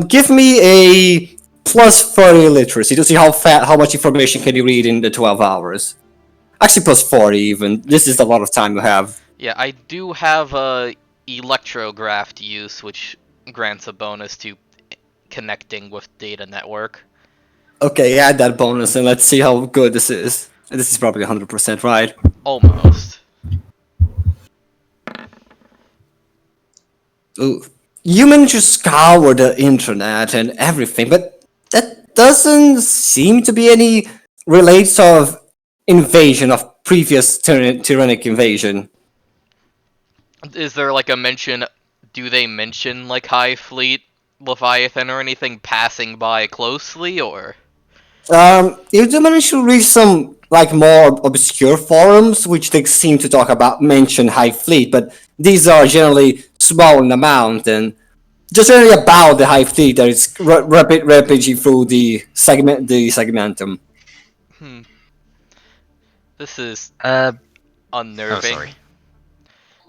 Give me a plus 40 literacy to see how much information can you read in the 12 hours. Actually, plus 40 even. This is a lot of time you have. Yeah, I do have a electrograph use, which grants a bonus to connecting with data network. Okay, add that bonus and let's see how good this is. This is probably 100% right. Almost. Ooh. You managed to scour the internet and everything, but that doesn't seem to be any relates of invasion of previous tyrannic invasion. Is there like a mention? Do they mention like High Fleet, Leviathan, or anything passing by closely, or? You do manage to reach some like more obscure forums, which they seem to mention High Fleet, but these are generally small in amount and just really about the High Fleet that is rapidly through the segmentum. This is Oh, unnerving. sorry.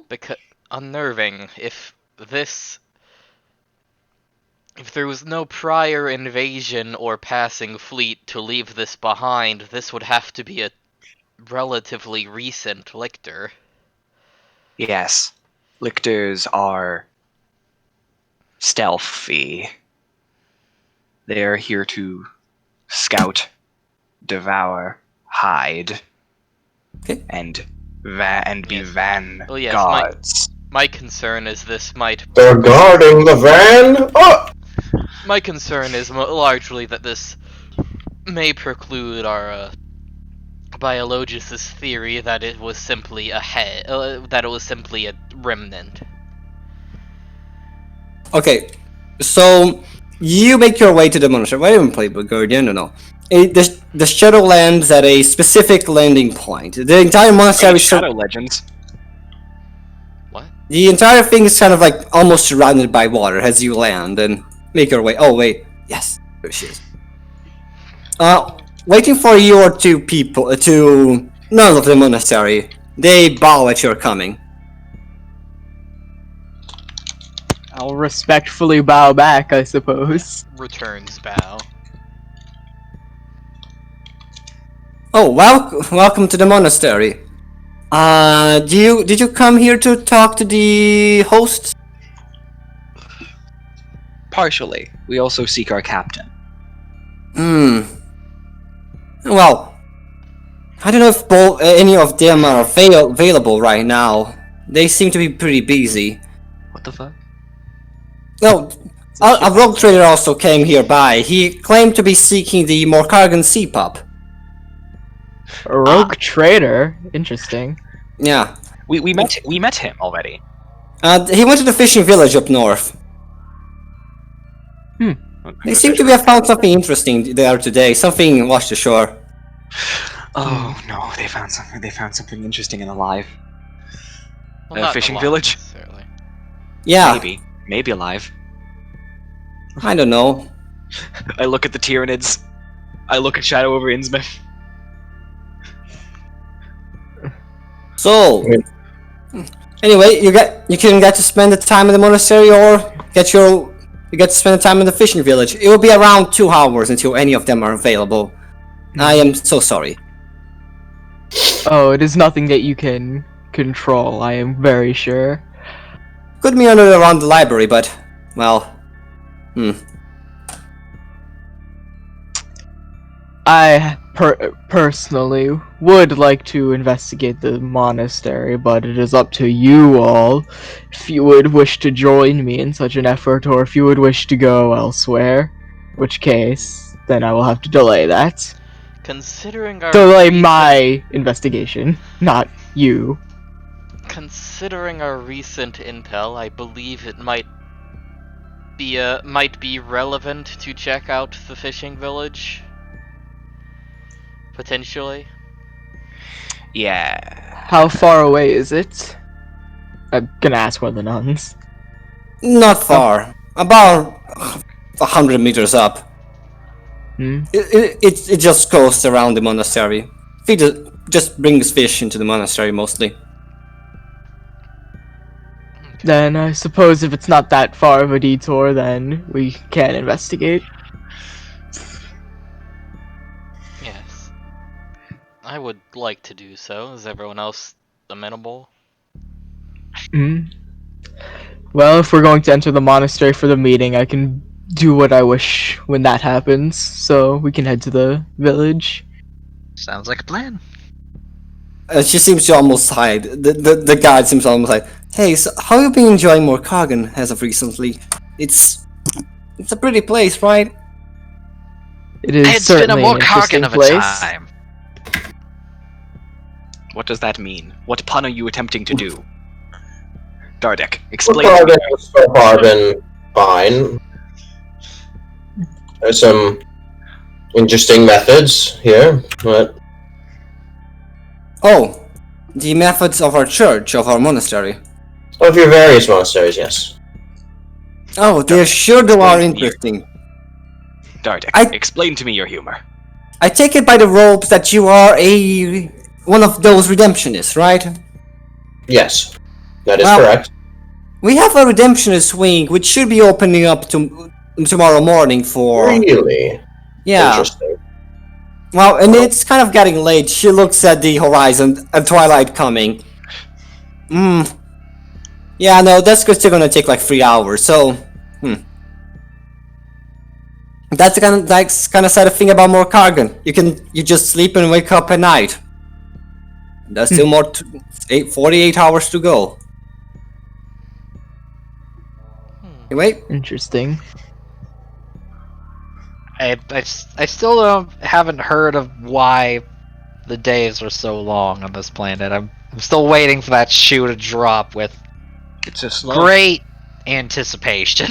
Because unnerving. If there was no prior invasion or passing fleet to leave this behind, this would have to be a relatively recent lictor. Yes. Lictors are stealthy. They are here to scout, devour, hide, Okay. and be Yes. van Well, yes, guards. My concern is this might... They're guarding the van? Oh! My concern is largely that this may preclude our biologist's theory that it was simply a that it was simply a remnant. Okay, so you make your way to the monastery. Why even play Guardian? No. The shadow lands at a specific landing point. The entire monastery Shadow Legends. What? The entire thing is kind of like almost surrounded by water as you land and make your way. Oh wait, yes, there she is. Waiting for your two people to none of the monastery. They bow at your coming. I'll respectfully bow back, I suppose. Returns bow. Oh, welcome to the monastery. Did you come here to talk to the hosts? Partially. We also seek our captain. Well, I don't know if any of them are available right now. They seem to be pretty busy. What the fuck? No, a rogue trader also came here by. He claimed to be seeking the Morkargan sea pup. A rogue trader? Interesting. Yeah. We met him already. He went to the fishing village up north. They seem to have found something interesting there today. Something washed ashore. Oh no, they found something. They found something interesting and alive. Well, not fishing alive, village? necessarily. Yeah. Maybe alive. I don't know. I look at the Tyranids. I look at Shadow over Innsmouth. So, anyway, you can get to spend the time in the monastery, or you get to spend the time in the fishing village. It will be around 2 hours until any of them are available. I am so sorry. Oh, it is nothing that you can control, I am very sure. Could be around the library, but well, I personally would like to investigate the monastery, but it is up to you all if you would wish to join me in such an effort, or if you would wish to go elsewhere. In which case, then I will have to delay that. Considering our Delay my investigation, not you. Considering our recent intel, I believe it might be relevant to check out the fishing village. Potentially. Yeah. How far away is it? I'm gonna ask one of the nuns. not far. About 100 meters up. It just goes around the monastery. Just brings fish into the monastery mostly. Then I suppose if it's not that far of a detour, then we can investigate. Yes. I would like to do so. Is everyone else amenable? Well, if we're going to enter the monastery for the meeting, I can do what I wish when that happens, so we can head to the village. Sounds like a plan. She seems to almost hide. The guard seems to almost like, hey, so how have you been enjoying Morkargan as of recently? It's a pretty place, right? It is It's been a certainly an interesting Morkargan of a place. time. What does that mean? What pun are you attempting to do? Dardek, explain. Morkargan has so far been fine. There's some interesting methods here, but Oh, the methods of our church, of our monastery. of your various monasteries, yes. Oh, they sure do are interesting. Dardek, explain to me your humor. I take it by the ropes that you are one of those redemptionists, right? Yes, that is Well, correct. We have a redemptionist wing which should be opening up tomorrow morning for... Really? Yeah. Interesting. Well, and it's kind of getting late. She looks at the horizon, and twilight coming. Yeah, no, that's still gonna take like 3 hours. So, that's the kind of sad thing about Morkargan. You just sleep and wake up at night. There's still 48 hours to go. Anyway, Interesting. I still haven't heard of why the days are so long on this planet. I'm still waiting for that shoe to drop with It's just slow. great anticipation.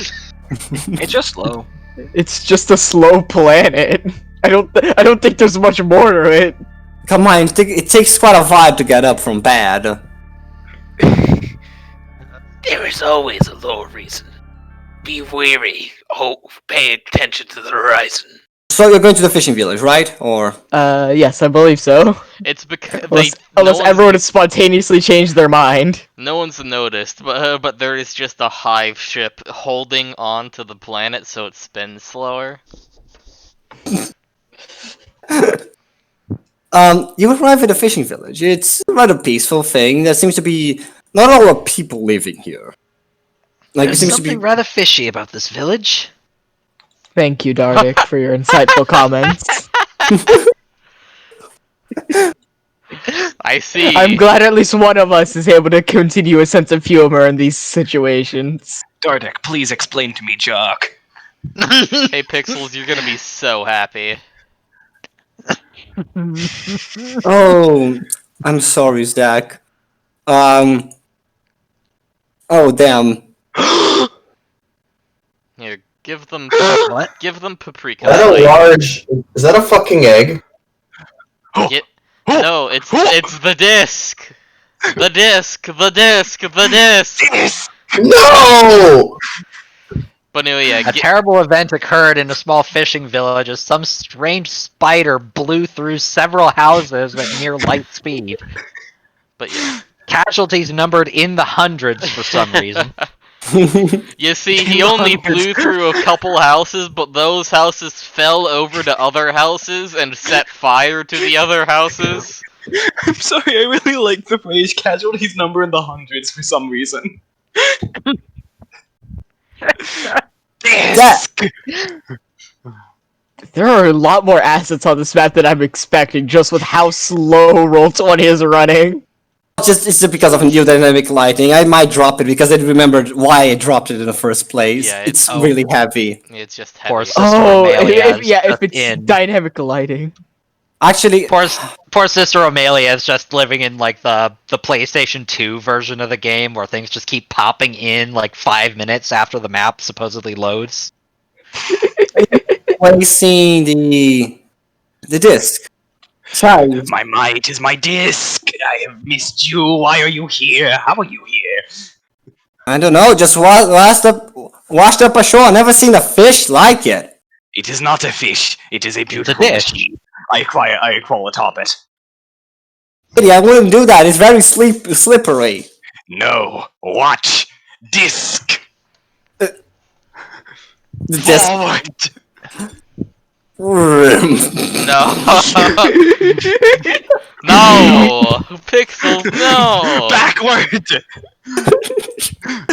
It's just slow. It's just a slow planet. I don't think there's much more to it. come on, it takes quite a while to get up from bed. There is always a lower reason. Be wary. Oh, pay attention to the horizon. So you're going to the fishing village, right? Or Yes, I believe so. It's because Unless everyone has spontaneously changed their mind. no one's noticed, but there is just a hive ship holding on to the planet so it spins slower. You arrive at the fishing village. It's a rather peaceful thing. There seems to be not a lot of people living here. Like, it There's seems to something be. rather fishy about this village. Thank you, Dardic, for your insightful comments. I see. I'm glad at least one of us is able to continue a sense of humor in these situations. Dardic, please explain to me, Jock. Hey, Pixels, you're gonna be so happy. Oh, I'm sorry, Zach. Oh, damn. Here, give them What? Give them paprika. Is that a Like, large? Is that a fucking egg? no, it's the disc. The disc. The disc. The disc. No! But anyway, yeah. A terrible event occurred in a small fishing village as some strange spider blew through several houses at near light speed. But yeah. Casualties numbered in the hundreds for some reason. You see, he only blew through a couple houses, but those houses fell over to other houses and set fire to the other houses. I'm sorry, I really like the phrase casualties number in the hundreds for some reason. Zach! There are a lot more assets on this map than I'm expecting, just with how slow Roll20 is running. It's just because of new dynamic lighting. I might drop it because I remembered why I dropped it in the first place. Yeah, it's really heavy. It's just Poor heavy. Sister Oh, Amelia is if just it's in. dynamic lighting. Actually, Poor Sister Amelia is just living in like the PlayStation 2 version of the game where things just keep popping in like 5 minutes after the map supposedly loads. placing the disc. Sorry. My might is my disc. I have missed you. Why are you here? How are you here? I don't know, just washed up ashore. Never seen a fish like it. It is not a fish. It is a beautiful dish. machine. I crawl atop it. I wouldn't do that. It's very slippery. No. Watch. Disc. The disc. Forward. No. No. Pixels, no. Backward.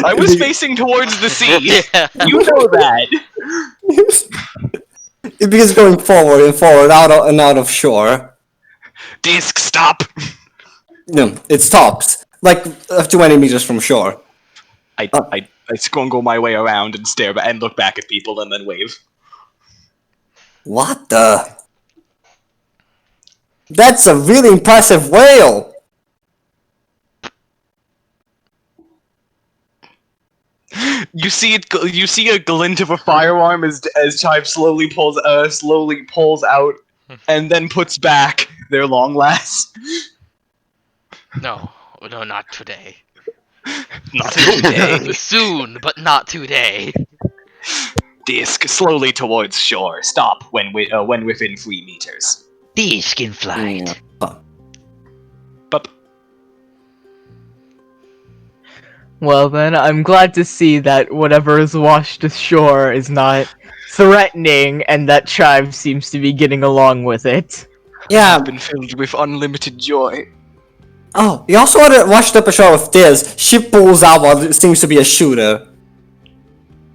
I was facing towards the sea. Yeah. You know that. It begins going forward and forward, out of shore. Disc, stop. No, it stops. Like 20 meters from shore. I scrungle my way around and stare and look back at people and then wave. What the? That's a really impressive whale! You see it. You see a glint of a firearm as Chive slowly pulls out, and then puts back their long last. No, not today. Not today. Soon, but not today. Disc slowly towards shore. Stop when within 3 meters. Disc in flight. Bup. Well then, I'm glad to see that whatever is washed ashore is not threatening, and that Chive seems to be getting along with it. Yeah. I've been filled with unlimited joy. Oh, you also watched up a show of this. She pulls out what seems to be a shooter.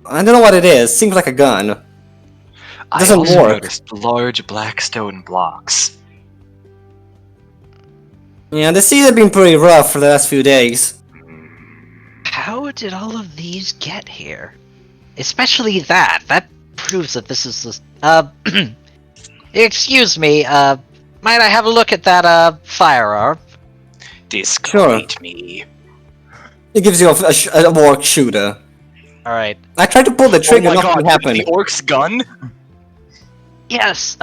I don't know what it is. Seems like a gun. I Doesn't also work. noticed large black stone blocks. Yeah, the seas have been pretty rough for the last few days. How did all of these get here? Especially that. That proves that this is excuse me, might I have a look at that, firearm? Disc, Sure. await me. It gives you a work shooter. Alright. I tried to pull the trigger, Oh my nothing god, happened. the orc's gun? Yes,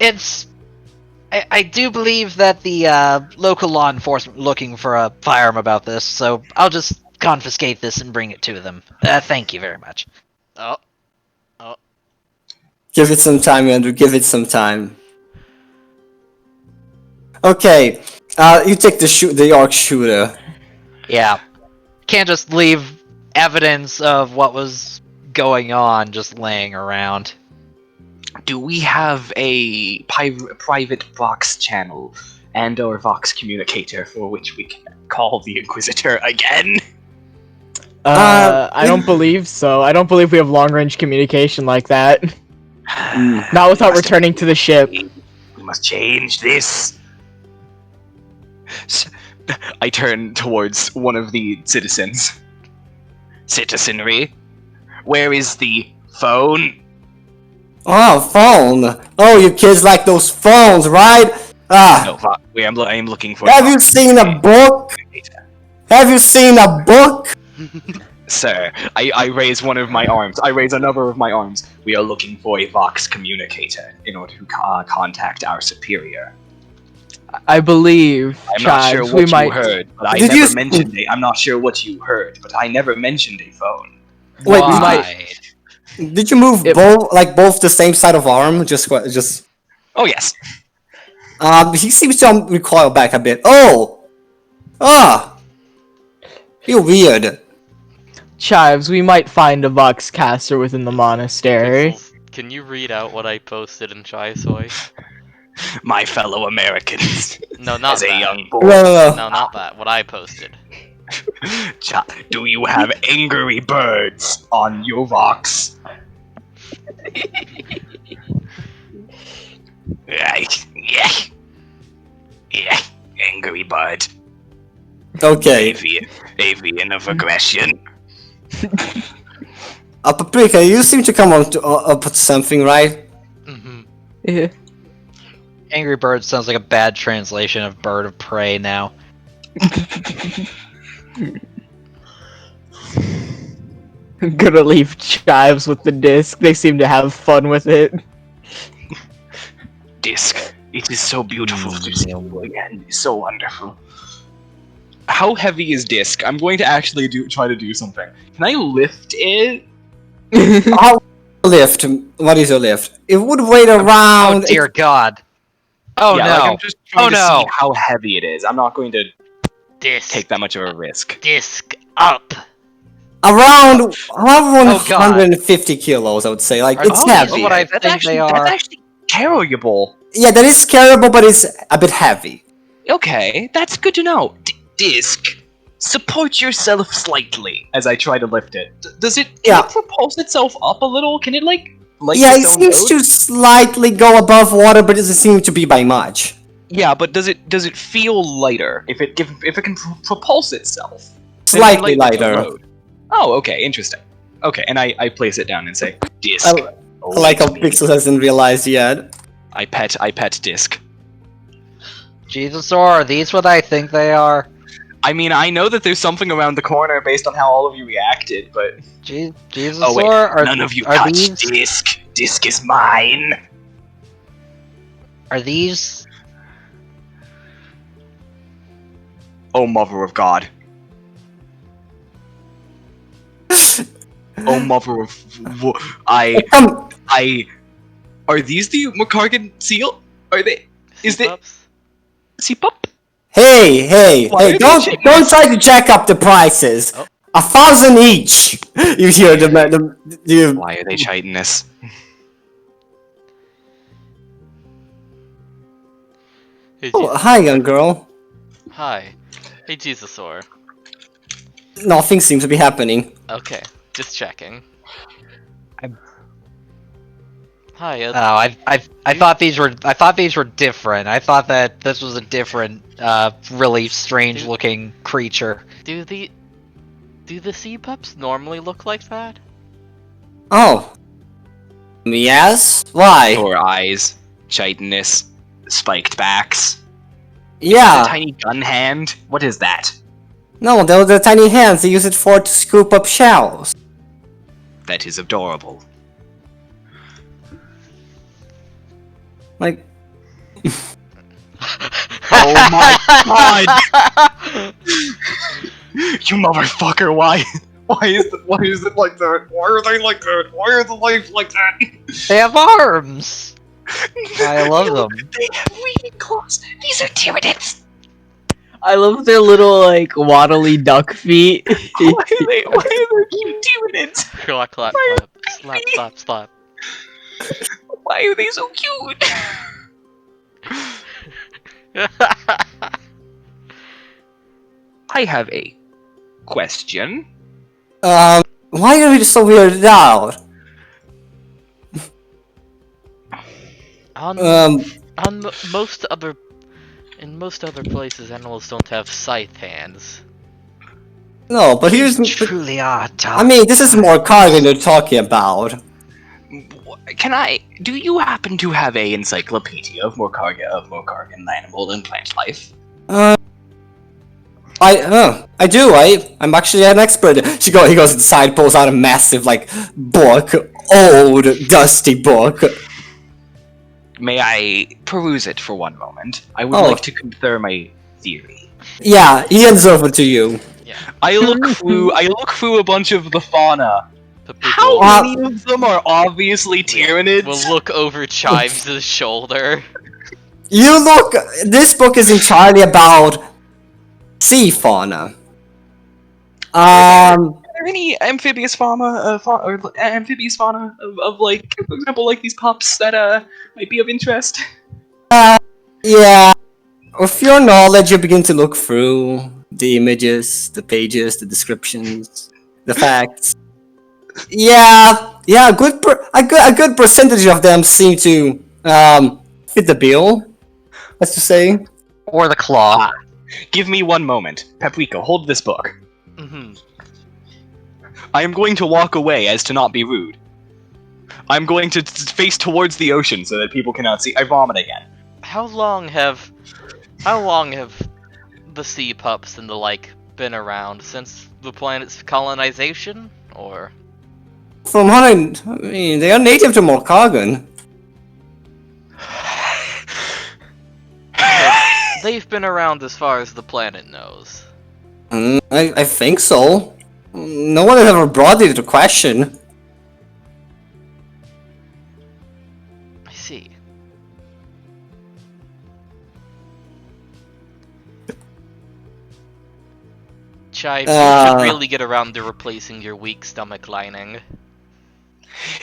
it's... I do believe that the, local law enforcement looking for a firearm about this, so I'll just confiscate this and bring it to them. Thank you very much. Oh, Give it some time, Andrew. Give it some time. Okay, you take the arc shooter. Yeah. Can't just leave evidence of what was going on just laying around. Do we have a private Vox channel and or Vox communicator for which we can call the Inquisitor again? I don't believe so. I don't believe we have long-range communication like that. Not without returning to the ship. We must change this. I turn towards one of the citizens. Citizenry, where is the phone? Oh, phone. Oh, you kids like those phones, right? No, I am looking for. Have you seen a book? Have you seen a book? Sir, I raise one of my arms. I raise another of my arms. We are looking for a Vox communicator in order to contact our superior. I believe, I'm not sure Chives, what we might... you heard, but I Did you never mentioned a. I'm not sure what you heard, but I never mentioned a phone. Wait, Why? did you move both the same side of arm? Just. Oh yes. He seems to recoil back a bit. Oh! Ah! You're weird. Chives, we might find a Vox caster within the monastery. Pixels, can you read out what I posted in Chaisoy? My fellow Americans. No, not As a that. young boy. No. No, not that. What I posted. Do you have angry birds on your Vox? Right. Yeah. Yeah. Angry bird. Okay. Avian of aggression. Paprika, you seem to come up with something, right? Mm-hmm. Yeah. Angry Bird sounds like a bad translation of Bird of Prey now. I'm gonna leave Chives with the disc. They seem to have fun with it. Disc. It is so beautiful to see you again. It's so wonderful. How heavy is Disc? I'm going to actually try to do something. Can I lift it? How lift? What is your lift? It would weigh around. Oh dear God! Oh yeah, no! Like I'm just trying to no! see how heavy it is. I'm not going to Disc. take that much of a risk. Disc up. Around Oh, God. 150 kilos, I would say. Like, it's these heavy. what I That's think actually, they are? That's actually carryable. Yeah, that is carryable, but it's a bit heavy. Okay, that's good to know. Disc, support yourself slightly as I try to lift it. Does it? Can it propulse itself up a little? Can it like? Yeah, it seems to slightly go above water, but it doesn't seem to be by much. Yeah, but does it feel lighter if it can propulse itself? Slightly Then it can lighter. load. Oh, okay, interesting. Okay, and I place it down and say, Disc. Like how Pixel hasn't realized yet. I pet Disc. Jesus, or are these what I think they are? I mean, I know that there's something around the corner based on how all of you reacted, but Jesus, oh wait, or none of you are touch these? Disc. Disc is mine. Are these? Oh, Mother of God. Oh, Mother of... Are these the Morkargan seal? Are they... Is it... Seapup? Hey, Why are they don't chickens? try to jack up the prices. Oh. 1,000 each. You hear the. Why are they chitinous? Oh, hi, young girl. Hi. Hey, Jesusaur. Nothing seems to be happening. Okay, just checking. I'm- Hi. I thought these were different. I thought that this was a different, really strange-looking creature. Do the sea pups normally look like that? Oh. Yes? Why? Sore eyes, chitinous, spiked backs. A Yeah. tiny gun hand. What is that? No, they're the tiny hands. They use it to scoop up shells. That is adorable. Like, Oh my god! You motherfucker! Why is it like that? Why are they like that? Why are the life like that? They have arms! I love them. They have weaving claws. These are Tyranids. I love their little like waddly duck feet. Why are they cute Tyranids? Clap, clap, clap. Slap, slap. Why are they so cute? I have a question. why are you so weirded out? In most other places, animals don't have scythe hands. No, but here's... Truly are tough. I mean, this is Morkargan you're talking about. Do you happen to have a encyclopedia of Morkargan animal and plant life? I do. I'm actually an expert. He goes inside, pulls out a massive, like, book. Old, dusty book. May I peruse it for one moment? I would Oh. like to confirm my theory. Yeah, he hands over to you. Yeah. I look through a bunch of the fauna. The How people many of them are obviously Tyranids? will look over Chives' shoulder. This book is entirely about sea fauna. Are there any amphibious fauna, amphibious fauna of like, for example, like these pups that might be of interest? Yeah. With your knowledge, you begin to look through the images, the pages, the descriptions, the facts. Yeah, a good percentage of them seem to fit the bill. Let's just say. Or the claw. Give me one moment. Paprika, hold this book. Mm-hmm. I am going to walk away as to not be rude. I'm going to face towards the ocean so that people cannot see. I vomit again. How long have the sea pups and the like been around? Since the planet's colonization, or? From what I mean, they are native to Morkargan. They've been around as far as the planet knows. I think so. No one has ever brought it into question. I see. Chives, you should really get around to replacing your weak stomach lining.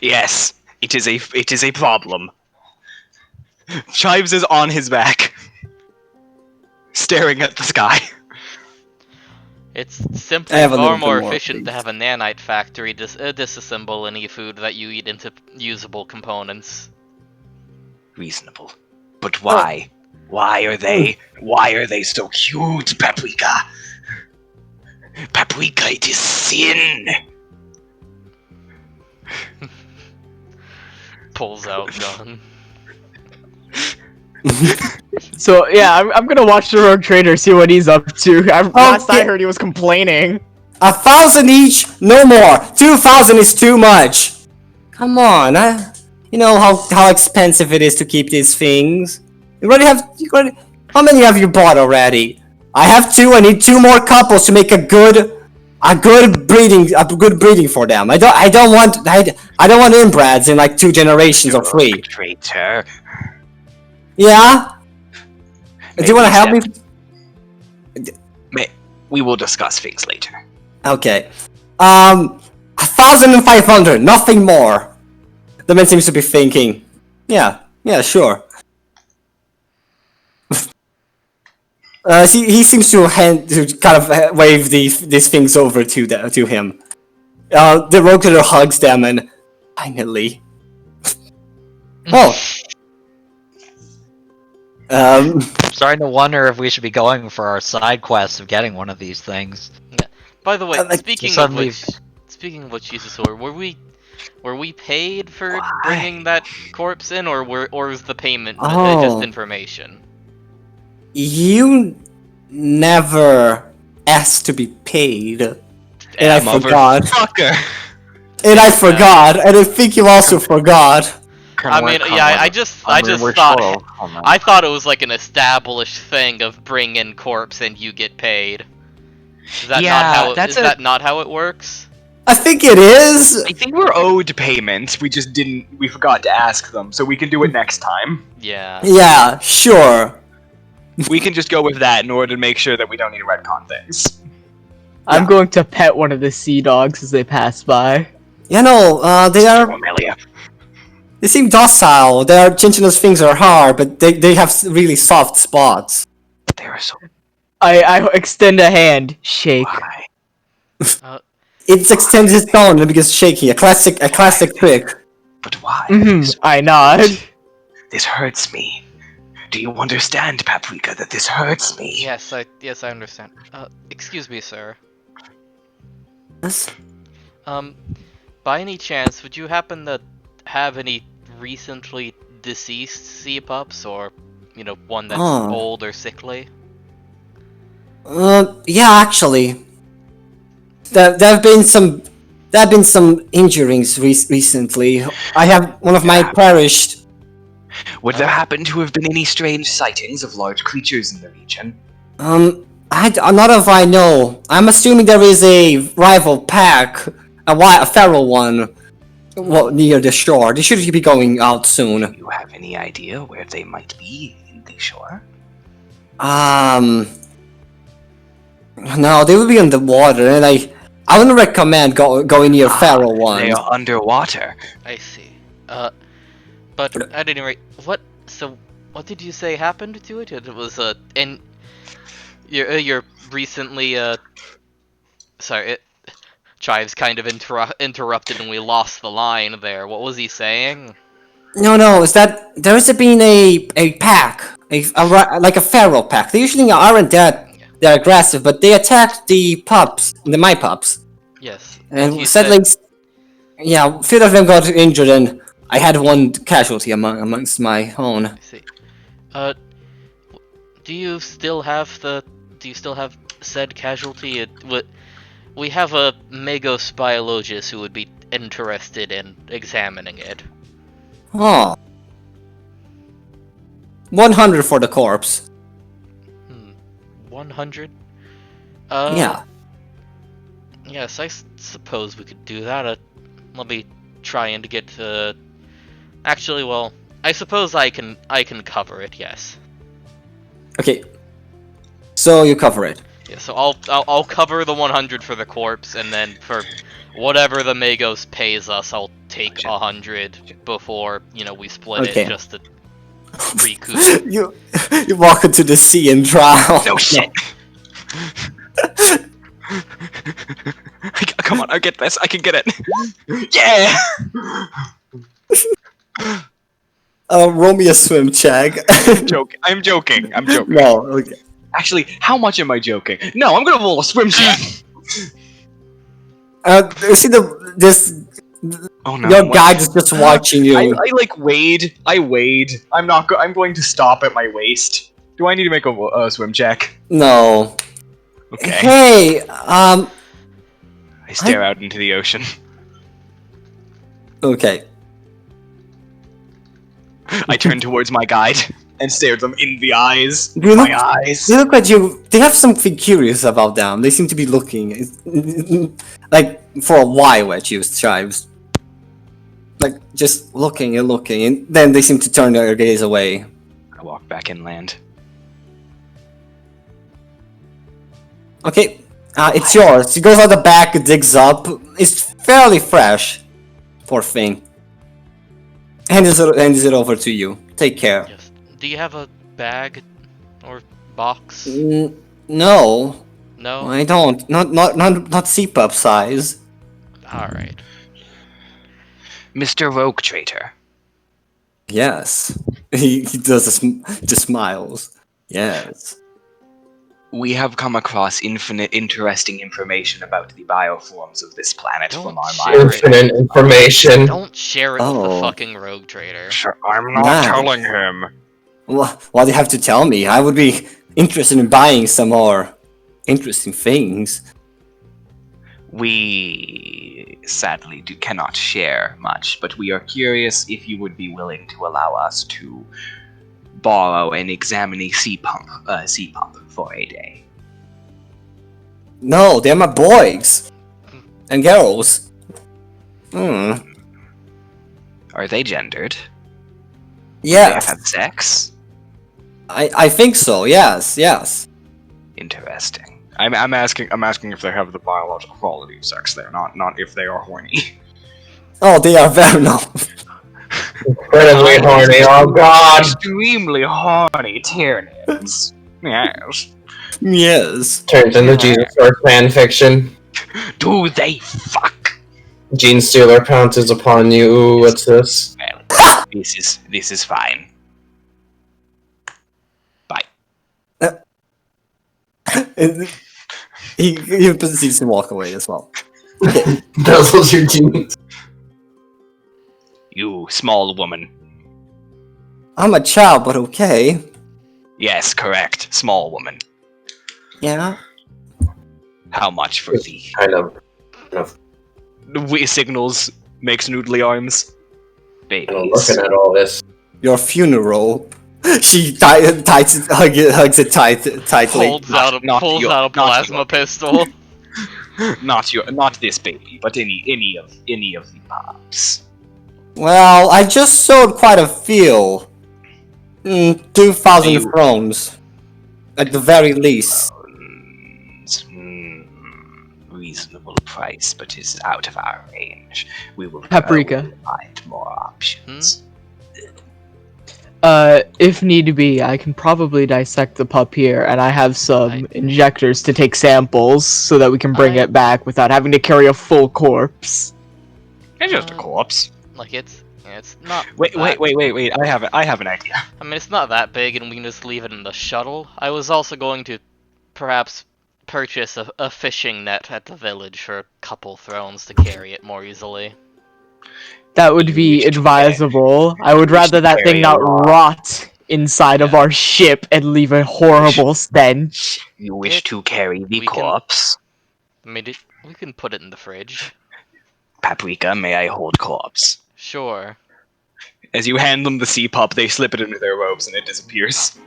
Yes, it is a problem. Chives is on his back, staring at the sky. It's simply far more efficient to have a nanite factory disassemble any food that you eat into usable components. Reasonable. But why? Why are they so cute, Paprika? Paprika, it is sin! Pulls out gun. So yeah, I'm gonna watch the Rogue Trader, see what he's up to. Last I heard, he was complaining. 1,000 each, no more. 2,000 is too much. Come on, you know how expensive it is to keep these things. How many have you bought already? I have 2. I need 2 more couples to make a good breeding for them. I don't want inbreds in like 2 generations or 3. Traitor. Yeah. Do you want to help me? We will discuss things later. Okay. 1,500, nothing more. The man seems to be thinking. Yeah, sure. He seems to kind of wave these things over to him. The rogue hugs them and finally. Oh. I'm starting to wonder if we should be going for our side quest of getting one of these things. By the way, speaking of suddenly- which, Sesison, were we paid for bringing that corpse in, or was the payment just information? You never asked to be paid, and I forgot. Motherfucker. And I forgot, and I think you also forgot. I mean, yeah, I just thought it was like an established thing of bring in corpse and you get paid. Is that not how it works? I think it is. I think we're owed payment. We just didn't. We forgot to ask them, so we can do it next time. Yeah. Yeah, sure. We can just go with that in order to make sure that we don't need to retcon things. I'm going to pet one of the sea dogs as they pass by. You know, they seem docile. Their chinchill's things are hard, but they have really soft spots. They are so. I extend a hand, shake. Why? It extends its own and begins shaking. A classic trick. But why? I nod. This hurts me. Do you understand, Paprika, that this hurts me? Yes, I understand. Excuse me, sir. Yes? By any chance, would you happen to have any recently deceased sea pups, or, one that's old or sickly? Yeah, actually. There have been some injuries recently. I have one of my perished. Would there happen to have been any strange sightings of large creatures in the region? Not if I know. I'm assuming there is a rival pack, a feral one, near the shore. They should be going out soon. Do you have any idea where they might be in the shore? No, they will be in the water, and I wouldn't recommend going near feral ones. They are underwater. I see. But at any rate, what did you say happened to it? It was and you're recently sorry, Chives kind of interrupted and we lost the line there. What was he saying? No, is that there has been a pack, like a feral pack. They usually aren't that aggressive, but they attacked my pups. Yes. And sadly, yeah, a few of them got injured, and I had one casualty amongst my own. I see. Do you still have said casualty? We have a Magos biologist who would be interested in examining it. Oh. 100 for the corpse. 100? Yeah. Yes, I suppose we could do that. Let me try and get to... Actually, well, I suppose I can cover it, yes. Okay. So you cover it. Yeah, so I'll cover the 100 for the corpse, and then for whatever the Magos pays us, I'll take 100 before, we split it just to recoup. You walk into the sea and drown. No shit. Come on, I get this. I can get it. Yeah. Roll me a swim check. I'm joking. No, okay. Actually, how much am I joking? No, I'm gonna roll a swim check. See Oh no. Your guide is just watching you. I wade. I'm going to stop at my waist. Do I need to make a swim check? No. Okay. Hey, I stare out into the ocean. Okay. I turn towards my guide and stare them in the eyes. They look at you. They have something curious about them. They seem to be looking, like, for a while at you, Chives. Like, just looking, and then they seem to turn their gaze away. I walk back inland. Okay, it's yours. He goes out the back, digs up. It's fairly fresh. Poor thing. Hands it over to you. Take care. Yes. Do you have a bag or box? No, No? I don't. Not C-pub size. Alright. Mr. Rogue Traitor. Yes. He does just smiles. Yes. We have come across infinite interesting information about the bioforms of this planet Don't from our share minds. it. Infinite information. Don't share it with the Oh. fucking rogue trader. I'm not telling him. What do you have to tell me? I would be interested in buying some more interesting things. We sadly cannot share much, but we are curious if you would be willing to allow us to borrow and examine a sea pump for a day. No, they're my boys and girls. Hmm. Are they gendered? Yes, They have sex? I think so. Yes. Interesting. I'm asking if they have the biological quality of sex there, not if they are horny. Oh, they are very no. Incredibly horny. Oh god. Extremely horny Tyranids. Yes. Yes. Turns into Jesus Christ fan fiction. Do they fuck? Gene Stealer pounces upon you. Ooh, what's this? Well, this is fine. Bye. He proceeds to walk away as well. Nuzzles your jeans. You small woman. I'm a child, but okay. Yes, correct. Small woman. Yeah. How much for the Kind of signals makes noodly arms? Babies. looking at all this. Your funeral. She hugs it tightly. Pulls out a plasma pistol. Not this baby, but any of the pops. Well, I just sold quite a few. 2,000 thrones. At the very least. Reasonable price, but is out of our range. We will Paprika. find more options. If need be, I can probably dissect the pup here, and I have some I- injectors to take samples so that we can bring it back without having to carry a full corpse. It's just a corpse. Like it's not. Wait! that- I have an idea. I mean, it's not that big, and we can just leave it in the shuttle. I was also going to perhaps purchase a fishing net at the village for a couple thrones to carry it more easily. That would be advisable. I would rather that thing not rot inside of our ship and leave a horrible stench. You wish to carry the we can- corpse? I mean, we can put it in the fridge. Paprika, may I hold corpse? Sure. As you hand them the sea pup, they slip it into their robes and it disappears.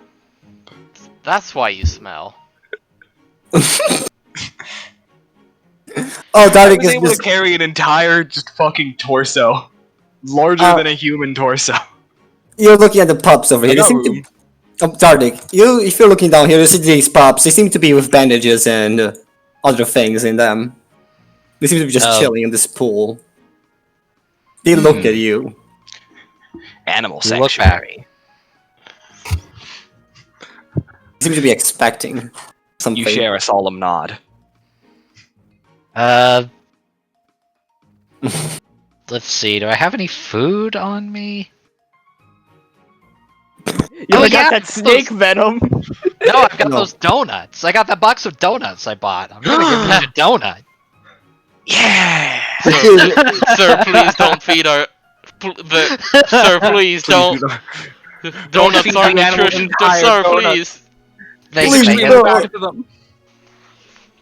That's why you smell. Oh, I Dark was is able just... to carry an entire just fucking torso. Larger than a human torso. You're looking at the pups over here. They got seem room. to... Dardik, if you're looking down here, you see these pups. They seem to be with bandages and other things in them. They seem to be just chilling in this pool. They look at you. Animal You look sanctuary. They seem to be expecting something. You share a solemn nod. Let's see. Do I have any food on me? You Oh, got yeah, that snake venom. No, I've got No. those donuts. I got that box of donuts I bought. I'm gonna give that a donut. Yeah! Sir, please don't feed our. Sir, please don't. Donuts feed aren't the animal nutritious. entire Sir, donut. please. Please Thanks, don't.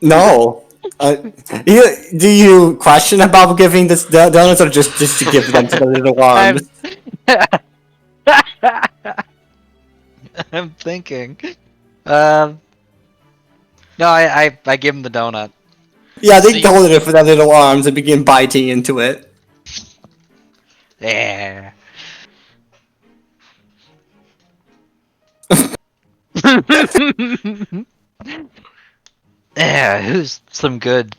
No. Do you question about giving the donuts or just to give them to the little arms? I'm thinking. No, I give him the donut. Yeah, they See- hold it for their little arms and begin biting into it. Yeah. Yeah, who's some good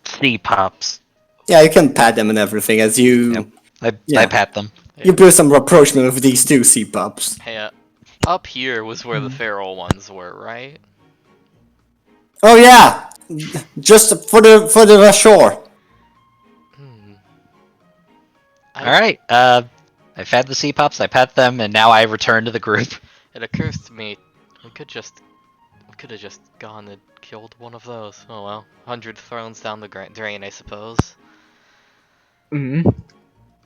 sea pops? Yeah, you can pat them and everything as you Yep. I Yeah. pat them. you build some rapprochement with these two sea pups. Hey, up here was where the feral ones were, right? Oh yeah, just for the shore. Alright, I've had the sea pups, I pet them, and now I return to the group. It occurs to me, we could have just gone and killed one of those. Oh well, 100 thrones down the drain, I suppose. Mm.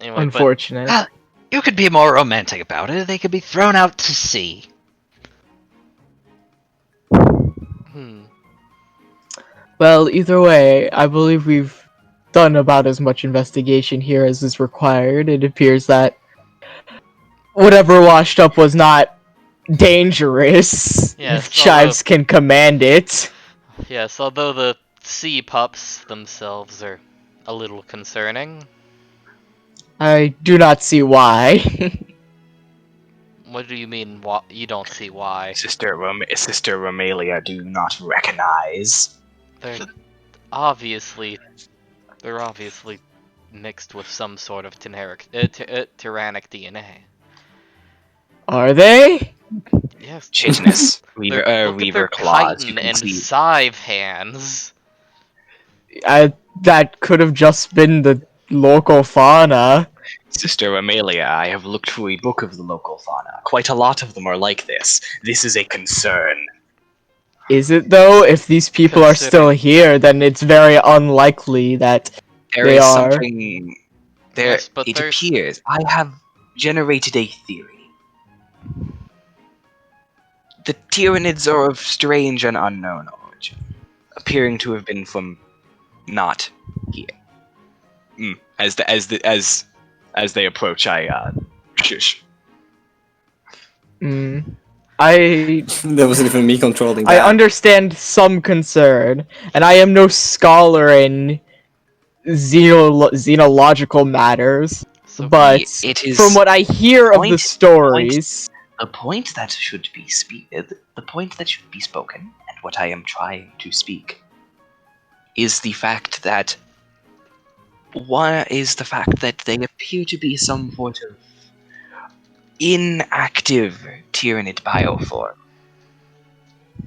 Anyway, Unfortunate. But, you could be more romantic about it. They could be thrown out to sea. Well, either way, I believe we've done about as much investigation here as is required. It appears that whatever washed up was not dangerous. Yes, if Chives can command it. Yes, although the sea pups themselves are a little concerning. I do not see why. What do you mean, you don't see why? Sister Romelia do not recognize. They're obviously mixed with some sort of tyrannic DNA. Are they? Yes. Chitinous. Look at their Weaver claws. You chitin can and see. scythe hands. That could have just been the local fauna. Sister Amelia, I have looked through a book of the local fauna. Quite a lot of them are like this. This is a concern. Is it though? If these people are still here, then it's very unlikely that There they is are. something. There, Yes, but it there's- appears. I have generated a theory. The Tyranids are of strange and unknown origin, appearing to have been from not here. As they approach, I shush. That wasn't even me controlling I that. understand some concern, and I am no scholar in xenological matters, So but it is from what I hear of the point- stories, the point that should be spoken, and what I am trying to speak, is the fact that they appear to be some sort of inactive Tyranid bioform.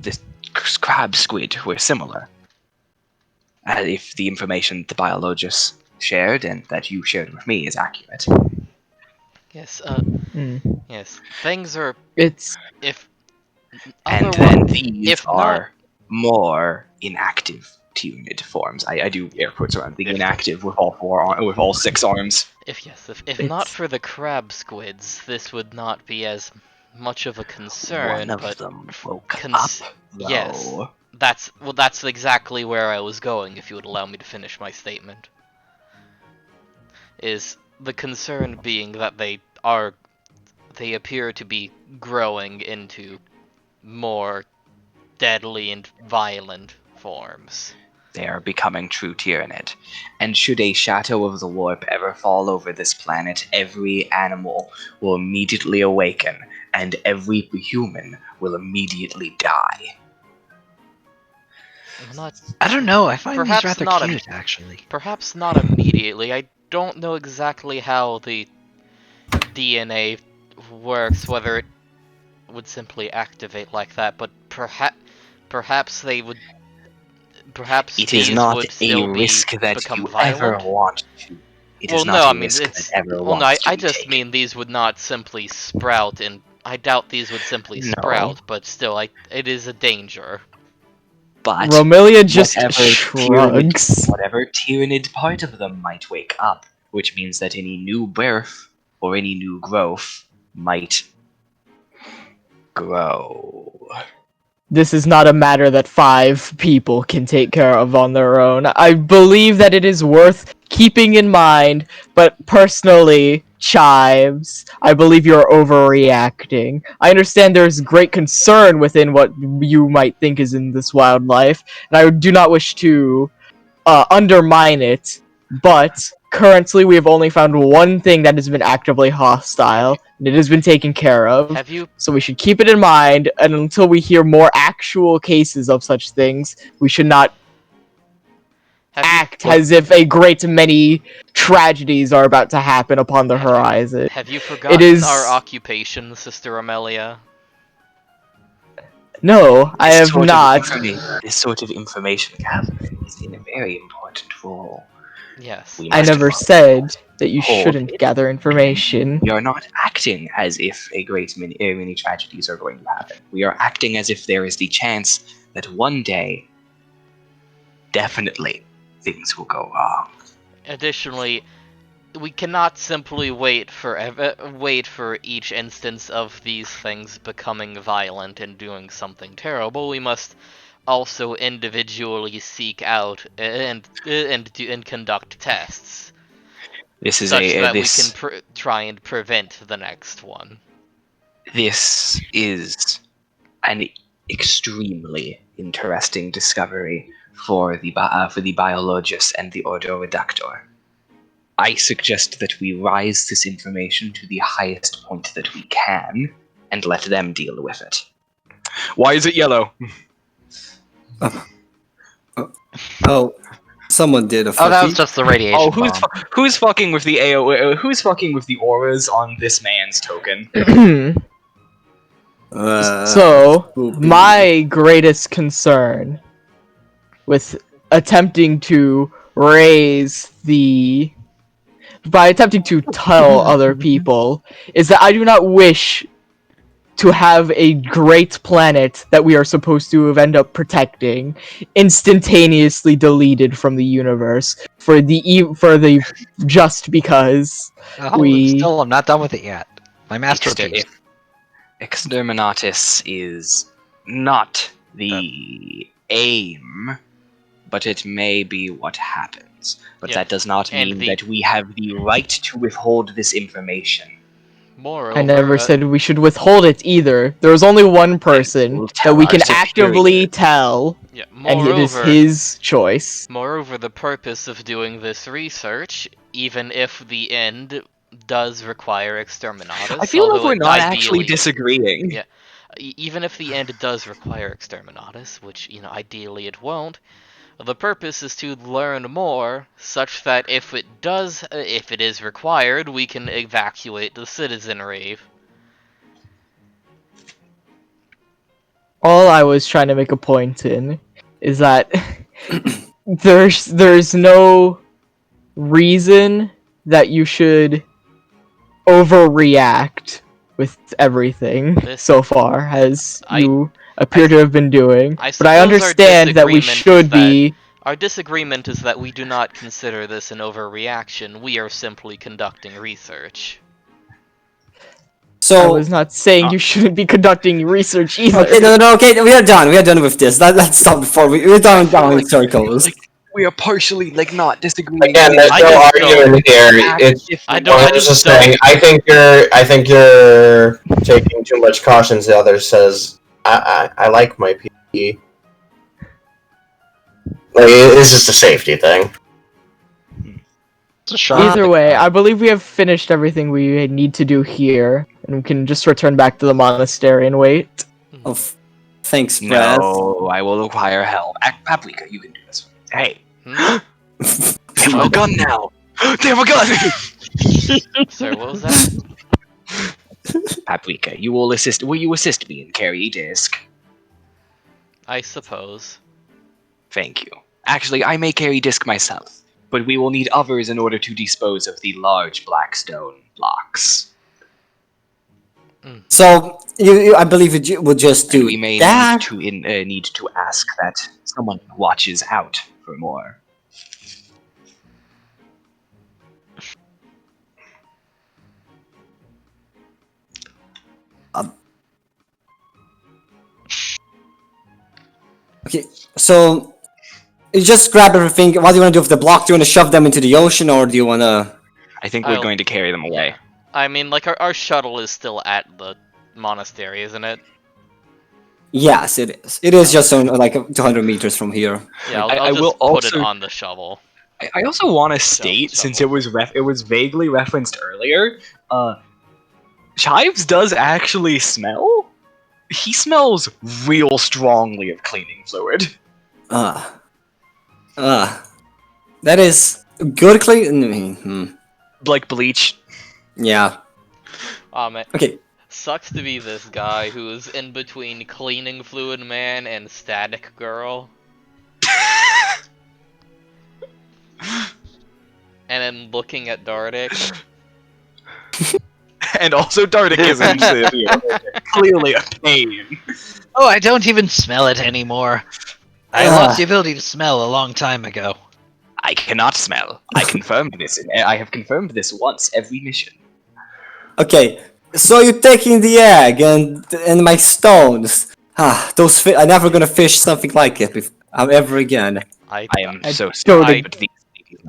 The crab squid were similar. If the information the biologists shared and that you shared with me is accurate. yes, yes, things are. it's And then these are more inactive Tyranid forms. I do air quotes around the inactive with all 6 arms. If not for the crab squids, this would not be as much of a concern. One of but them woke up, though. Yes, that's exactly where I was going. If you would allow me to finish my statement, is the concern being that they appear to be growing into more deadly and violent forms. They are becoming true Tyranid. And should a shadow of the warp ever fall over this planet, every animal will immediately awaken, and every human will immediately die. I don't know, I find these Perhaps rather not cute, actually. Perhaps not immediately. I don't know exactly how the DNA works, whether it would simply activate like that, but perhaps they would. Perhaps It is these not would a still risk that become you violent. ever want to. It well, is no, not I a mean risk it's. that ever Well, no, wants to I be just taken. mean these would not simply sprout, and I doubt these would simply No. sprout. But still, it is a danger. But Romelia just whatever shrugs. whatever Tyranid part of them might wake up, which means that any new birth or any new growth might grow. This is not a matter that 5 people can take care of on their own. I believe that it is worth keeping in mind, but personally, Chives, I believe you're overreacting. I understand there's great concern within what you might think is in this wildlife, and I do not wish to undermine it, but currently we have only found one thing that has been actively hostile, and it has been taken care of. Have you? So we should keep it in mind, and until we hear more actual cases of such things, we should not act as if a great many tragedies are about to happen upon the horizon. Have you forgotten our occupation, Sister Amelia? No, I have not. This sort of information gathering is in a very important role. Yes. We I must never said that you shouldn't gather information. We are not acting as if many tragedies are going to happen. We are acting as if there is the chance that one day, definitely, things will go wrong. Additionally, we cannot simply wait for each instance of these things becoming violent and doing something terrible. We must also individually seek out and conduct tests. This is such that we can try and prevent the next one. This is an extremely interesting discovery for the biologist and the Ordo Reductor. I suggest that we rise this information to the highest point that we can, and let them deal with it. Why is it yellow? Oh, someone did a Oh, that was flippy. just the radiation bomb. Who's fucking with the who's fucking with the auras on this man's token? So, my greatest concern with attempting to by attempting to tell other people is that I do not wish to have a great planet that we are supposed to end up protecting instantaneously deleted from the universe just because Still, I'm not done with it yet. My masterpiece. Exterminatus is not the aim, but it may be what happens. But that does not mean that we have the right to withhold this information. Moreover, I never said we should withhold it either. There is only one person that we can actively tell, and it is his choice. Moreover, the purpose of doing this research, even if the end does require exterminatus, I feel like we're not actually disagreeing. Yeah, even if the end does require exterminatus, which ideally it won't. The purpose is to learn more, such that if it is required, we can evacuate the citizenry. All I was trying to make a point in is that there's no reason that you should overreact with everything so far, as you appear to have been doing. But I understand that we should be. Our disagreement is that we do not consider this an overreaction. We are simply conducting research. So I was not saying you shouldn't be conducting research either. Okay, no, okay, we are done. We are done with this. Let's stop before we're down in circles. We are partially not disagreeing. Again, there's no argument here. I was just saying. I think you're taking too much caution. The other says, I like my PE. Like, it's just a safety thing. Either way, I believe we have finished everything we need to do here, and we can just return back to the monastery and wait. Oh, thanks, Brad. No, I will require help. Paprika, you can do this. Hey. They have a gun now. They have a gun. Sorry, what was that? Paprika, will you assist me in carry disc? I suppose. Thank you. Actually, I may carry disc myself, but we will need others in order to dispose of the large black stone blocks. So, I believe you will just do we may that. need to ask that someone watches out for more. Okay, so you just grab everything. What do you want to do with the block? Do you want to shove them into the ocean, or do you want to? I think we're going to carry them away. I mean, like, our shuttle is still at the monastery, isn't it? Yes, it is. It is just like 200 meters from here. Yeah, I'll just put it on the shovel. I also want to state, since it was vaguely referenced earlier, Chives does actually smell. He smells real strongly of cleaning fluid. That is good clean. Like bleach. Yeah. Man. Okay. sucks to be this guy who's in between Cleaning Fluid Man and Static Girl. And then looking at Dardic. And also Dardic isn't clearly a pain. Oh, I don't even smell it anymore. I lost the ability to smell a long time ago. I cannot smell. I confirmed this. I have confirmed this once every mission. Okay, so you're taking the egg and my stones. Those I'm never gonna fish something like it ever again. I am so sorry. sorry.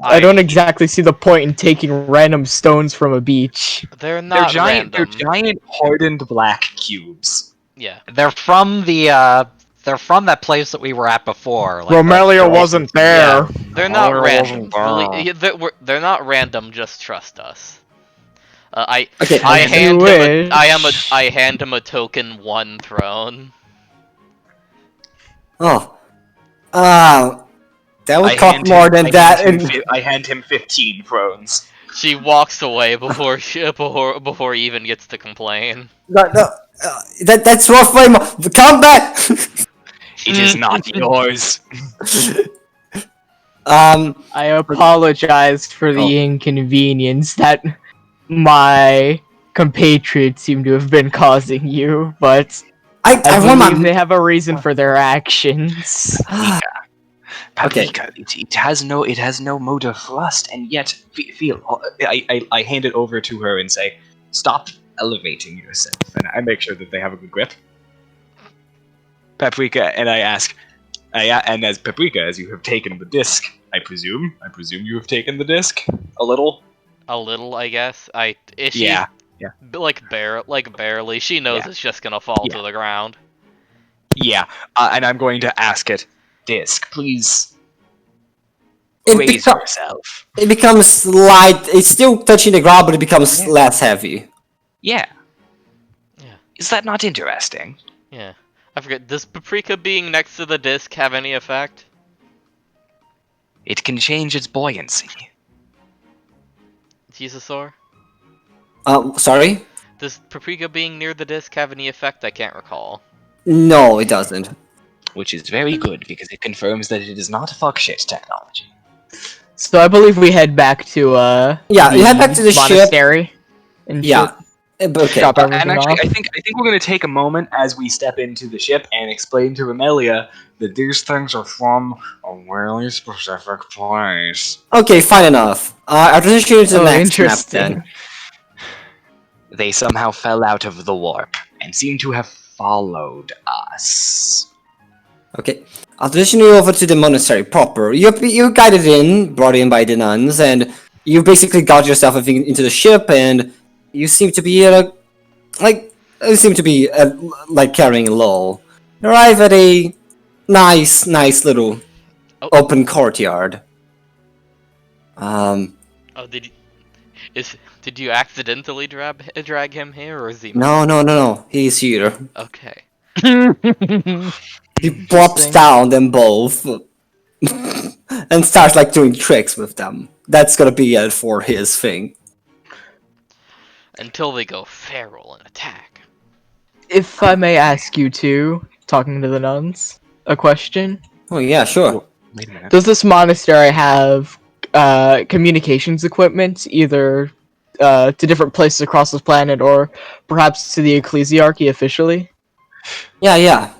I don't exactly see the point in taking random stones from a beach. They're not giant. random. They're giant hardened black cubes. Yeah. They're from the they're from that place that we were at before. Like Romelia wasn't there. Yeah, they're not random. Really, they're not random. Just trust us. I hand him a token 1 throne. Oh, that would cost more than that. I hand him 15 thrones. She walks away before before he even gets to complain. No, that's rough. Come back. It is not yours. I apologize for the inconvenience that my compatriots seem to have been causing you, but I believe they have a reason for their actions. Paprika, it has no motive thrust, and yet feel. I hand it over to her and say, "Stop elevating yourself," and I make sure that they have a good grip. Paprika, and I ask, and as Paprika, as you have taken the disc, I presume you have taken the disc a little. A little, I guess. Yeah. Like barely. She knows it's just gonna fall to the ground. Yeah, and I'm going to ask it, disc, please raise yourself. It becomes light. It's still touching the ground, but it becomes less heavy. Yeah. Yeah. Is that not interesting? Yeah. I forget. Does Paprika being next to the disc have any effect? It can change its buoyancy. Teasasaur? Sorry? Does Paprika being near the disc have any effect? I can't recall. No, it doesn't. Which is very good, because it confirms that it is not fuckshit technology. So I believe we head back to you head back to the monastery. Yeah. Okay. And actually, I think we're going to take a moment as we step into the ship and explain to Romelia that these things are from a really specific place. Okay, fine enough. I'll transition to the next map then. They somehow fell out of the warp and seem to have followed us. Okay, I'll transition you over to the monastery proper. You're guided in, brought in by the nuns, and you basically got yourself into the ship, and you seem to be carrying a low. You arrive at a nice little open courtyard. Did you accidentally drag him here, or is he? No. He's here. Okay. He plops down them both and starts doing tricks with them. That's gonna be it for his thing. Until they go feral and attack. If I may ask you two, talking to the nuns, a question. Oh yeah, sure. Wait a minute. Does this monastery have communications equipment, either to different places across this planet, or perhaps to the ecclesiarchy officially? Yeah.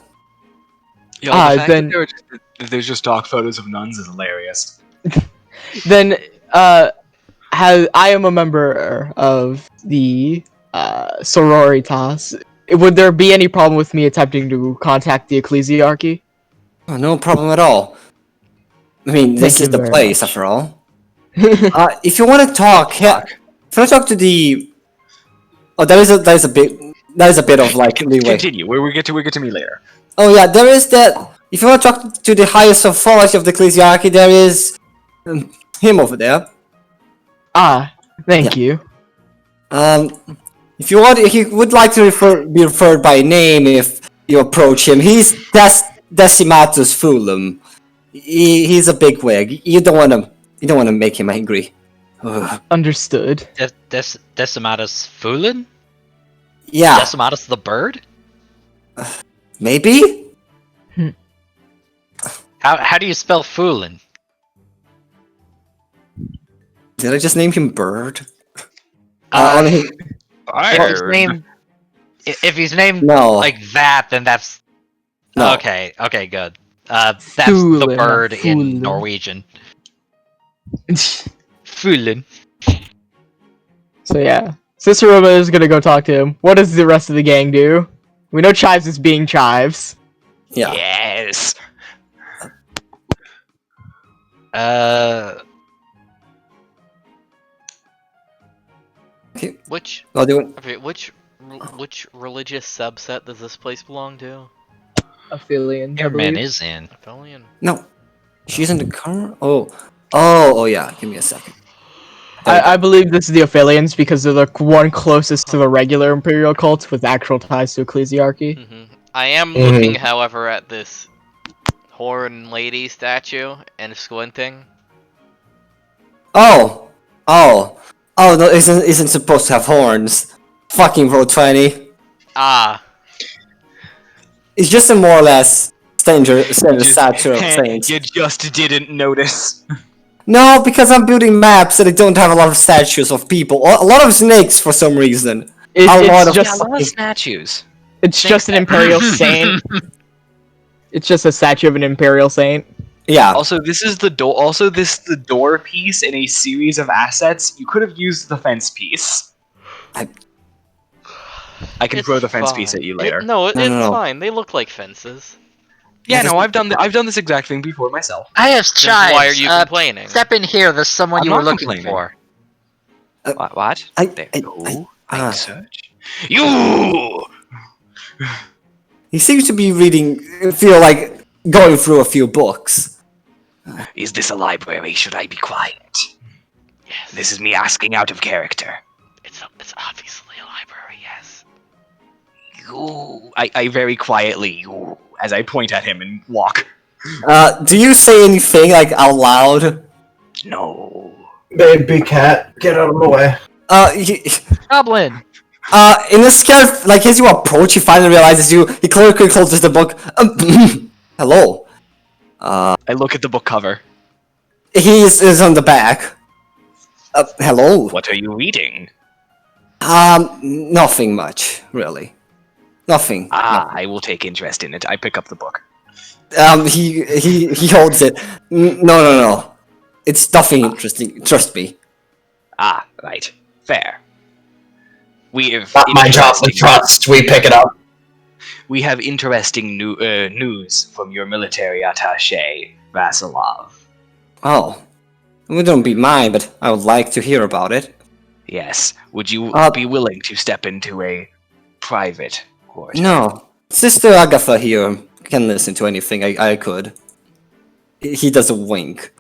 The fact that there's just stock photos of nuns is hilarious. Then, I am a member of the sororitas. Would there be any problem with me attempting to contact the ecclesiarchy? Oh, no problem at all. I mean, this is the place, after all. If you want to talk, to the... Oh, that is a bit of leeway. Continue. We get to me later. Oh yeah, there is that. If you want to talk to the highest authority of the ecclesiarchy, there is him over there. Thank you. If you want, he would like to be referred by name if you approach him. He's Decimatus Fulum. He's a bigwig. You don't want to make him angry. Understood. Decimatus Fulin? Yeah, Decimatus the bird? maybe? How do you spell foolin? Did I just name him Bird? If he's Bird. named, if he's named No. like that, then that's No. okay. Okay, good. That's the Foolin, not bird in foolin. Norwegian. Foolin. So yeah, Ciceroma is gonna go talk to him. What does the rest of the gang do? We know Chives is being Chives. Yeah. Yes. Which I'll do it. okay, which religious subset does this place belong to? Aphelion, I Airman believe. is in. Aphelion? No. She's in the car? Oh, yeah. Give me a second. I believe this is the Aphelions because they're the one closest to the regular Imperial cult with actual ties to ecclesiarchy. I am looking, however, at this horn lady statue and squinting. Oh, no, isn't supposed to have horns. Fucking roll 20. Ah, It's just a more or less standard statue of saints. You just didn't notice. No, because I'm building maps and I don't have a lot of statues of people. A lot of snakes for some reason. It's Yeah, just a lot of statues. it's just an Imperial saint. It's just a statue of an Imperial saint. Yeah. Also, this is the door. Also, this the door piece in a series of assets. You could have used the fence piece. I can it's throw the fence piece fine. at you later. No, it's No. fine. They look like fences. Yeah, no, I've done this exact thing before myself. I have Then Chives. why are you complaining? Step in here. There's someone I'm you not were looking complaining. for. What? I- search. You. He seems to be feel like going through a few books. Is this a library? Should I be quiet? Yes. This is me asking out of character. It's obviously a library. Yes. You. I very quietly, you, as I point at him and walk. Do you say anything like out loud? No. Baby cat, get out of my way. Goblin. In a scared, like as you approach, he finally realizes you. He quickly closes the book. Hello. I look at the book cover. He is on the back. Hello. What are you reading? Nothing much, really. Nothing. I will take interest in it. I pick up the book. He holds it. No. It's nothing interesting. Trust me. Right. Fair. We have Not my job to trust. We pick it up. We have interesting news from your military attaché, Vasilov. Oh, it wouldn't be mine, but I would like to hear about it. Yes. Would you be willing to step into a private quarter? No, Sister Agatha here can listen to anything I could. He does a wink.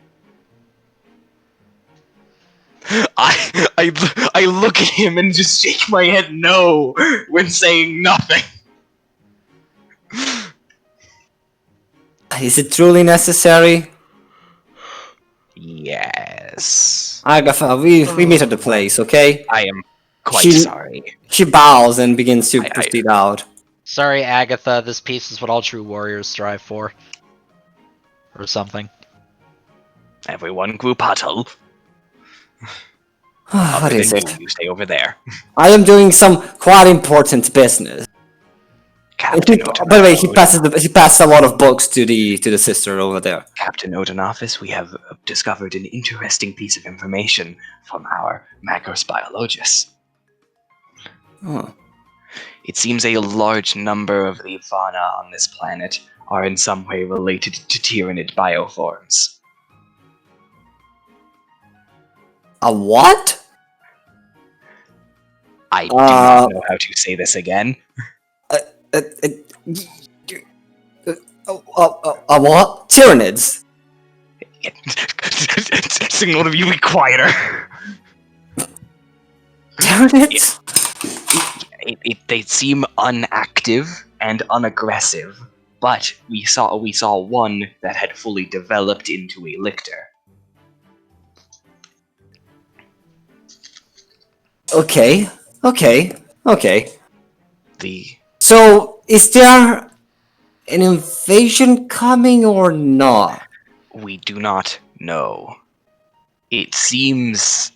I look at him and just shake my head no when saying nothing. Is it truly necessary? Yes. Agatha, we meet at the place, okay? I am quite She- sorry. She bows and begins to proceed out. Sorry, Agatha. This piece is what all true warriors strive for. Or something. Everyone group huddle. What is Then it? You stay over there. I am doing some quite important business. Captain By the way, he passes a lot of books to the sister over there. Captain Odonophis, we have discovered an interesting piece of information from our macrobiologist. Oh. It seems a large number of the fauna on this planet are in some way related to Tyranid bioforms. A what? I do not know how to say this again. A what? Tyranids. Signal to you be quieter. Tyranids? They seem unactive and unaggressive, but we saw one that had fully developed into a lictor. Okay. So, is there an invasion coming or not? We do not know. It seems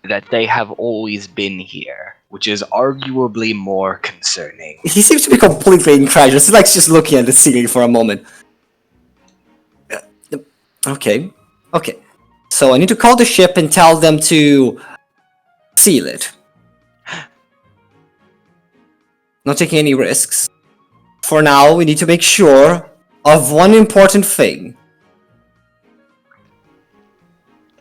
that they have always been here, which is arguably more concerning. He seems to be completely incredulous. He's like just looking at the ceiling for a moment. Okay. So I need to call the ship and tell them to seal it. Not taking any risks. For now, we need to make sure of one important thing.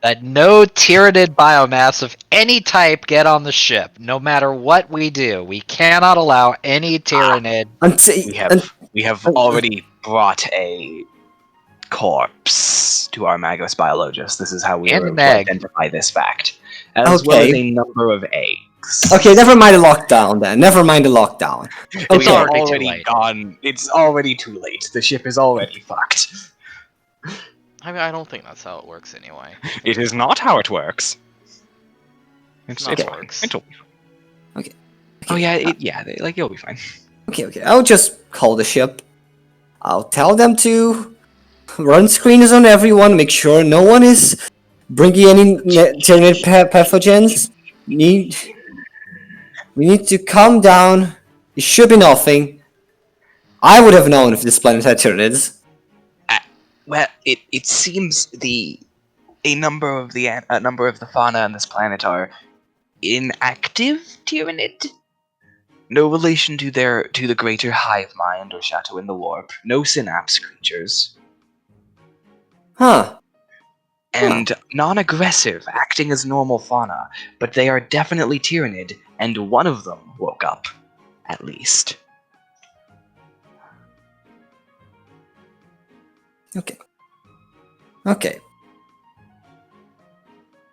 That no Tyranid biomass of any type get on the ship, no matter what we do. We cannot allow any Tyranid. We have already brought a corpse to our Magos biologist. This is how we were able to identify this fact. As well as a number of eggs. Okay, never mind the lockdown then. Never mind the lockdown. It's Okay. already gone. It's already too late. The ship is already fucked. I mean, I don't think that's how it works anyway. It is not how it works. It's not how it works. It'll be fine. Okay. Oh yeah, you'll be fine. Okay. I'll just call the ship. I'll tell them to run screeners on everyone, make sure no one is bringing any Tyranid pathogens. We need to calm down. It should be nothing. I would have known if this planet had Tyranids. Well, it seems a number of the fauna on this planet are inactive Tyranid. No relation to the greater hive mind or Shadow in the Warp. No synapse creatures. Huh. And non-aggressive, acting as normal fauna, but they are definitely Tyranid, and one of them woke up, at least. Okay.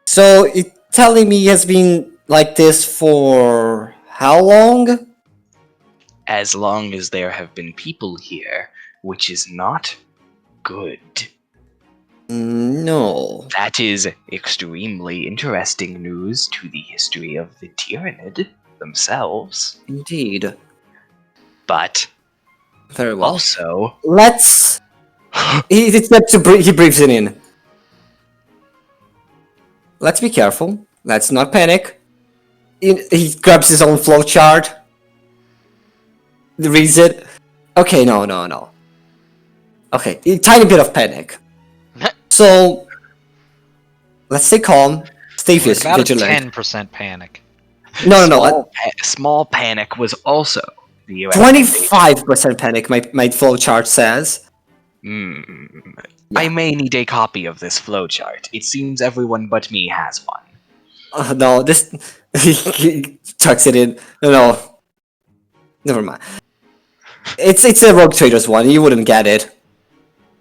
So, it's telling me he has been like this for how long? As long as there have been people here, which is not good. No. That is extremely interesting news to the history of the Tyranid themselves. Indeed. But very well. Also, let's. He breathes it in. Let's be careful. Let's not panic. He grabs his own flowchart. Reads it. Okay, no. Okay, a tiny bit of panic. So, let's stay calm. Stay vigilant. 10% panic. No. Small panic was also the US. 25% panic, my flowchart says. Yeah. I may need a copy of this flowchart. It seems everyone but me has one. No, this... he tucks it in. No. Never mind. It's a Rogue Traders one. You wouldn't get it.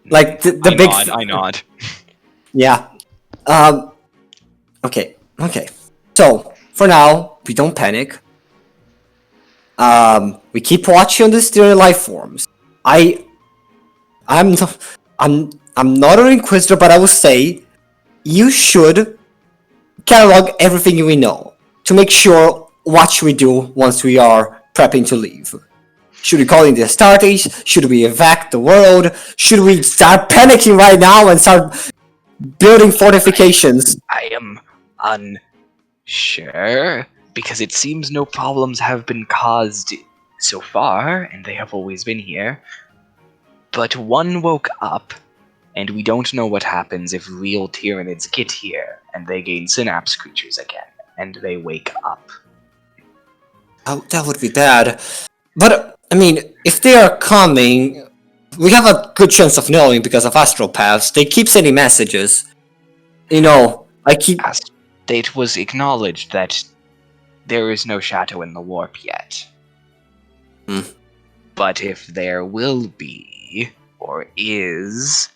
Like, the big... I nod. Yeah. Okay. So, for now, we don't panic. We keep watching on the stereo life forms. I'm not an Inquisitor, but I will say you should catalog everything we know to make sure what should we do once we are prepping to leave. Should we call in the Astartes? Should we evac the world? Should we start panicking right now and start building fortifications? I am unsure, because it seems no problems have been caused so far, and they have always been here. But one woke up, and we don't know what happens if real Tyranids get here, and they gain synapse creatures again, and they wake up. Oh, that would be bad. But, I mean, if they are coming, we have a good chance of knowing because of astropaths. They keep sending messages. You know, It was acknowledged that there is no Shadow in the Warp yet. But if there will be, or is,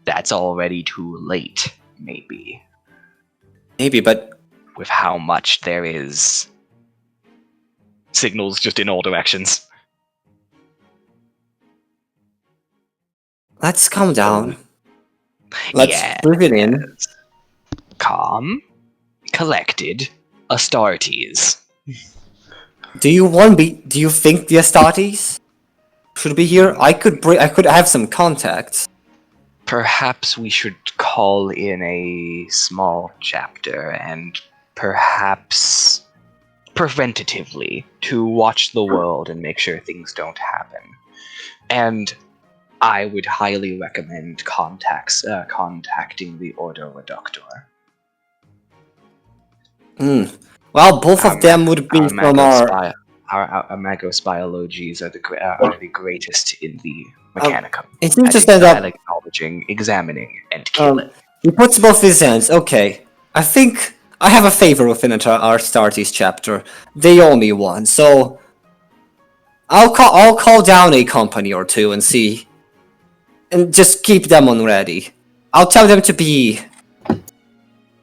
that's already too late, maybe. Maybe, but... with how much there is... signals just in all directions. Let's calm down. Let's breathe it in. Calm. Collected. Astartes. Do you think the Astartes should be here? I could have some contacts. Perhaps we should call in a small chapter and perhaps preventatively to watch the world and make sure things don't happen. And I would highly recommend contacting the Ordo Reductor. Well, both of them would be from our... Our Magos biologies are the greatest in the Mechanicum. It seems to stand up... Acknowledging, examining, and killing. He puts both his hands. Okay. I think I have a favor within our Astartes chapter. They owe me one, so... I'll call down a company or two and see... And just keep them on ready. I'll tell them to be...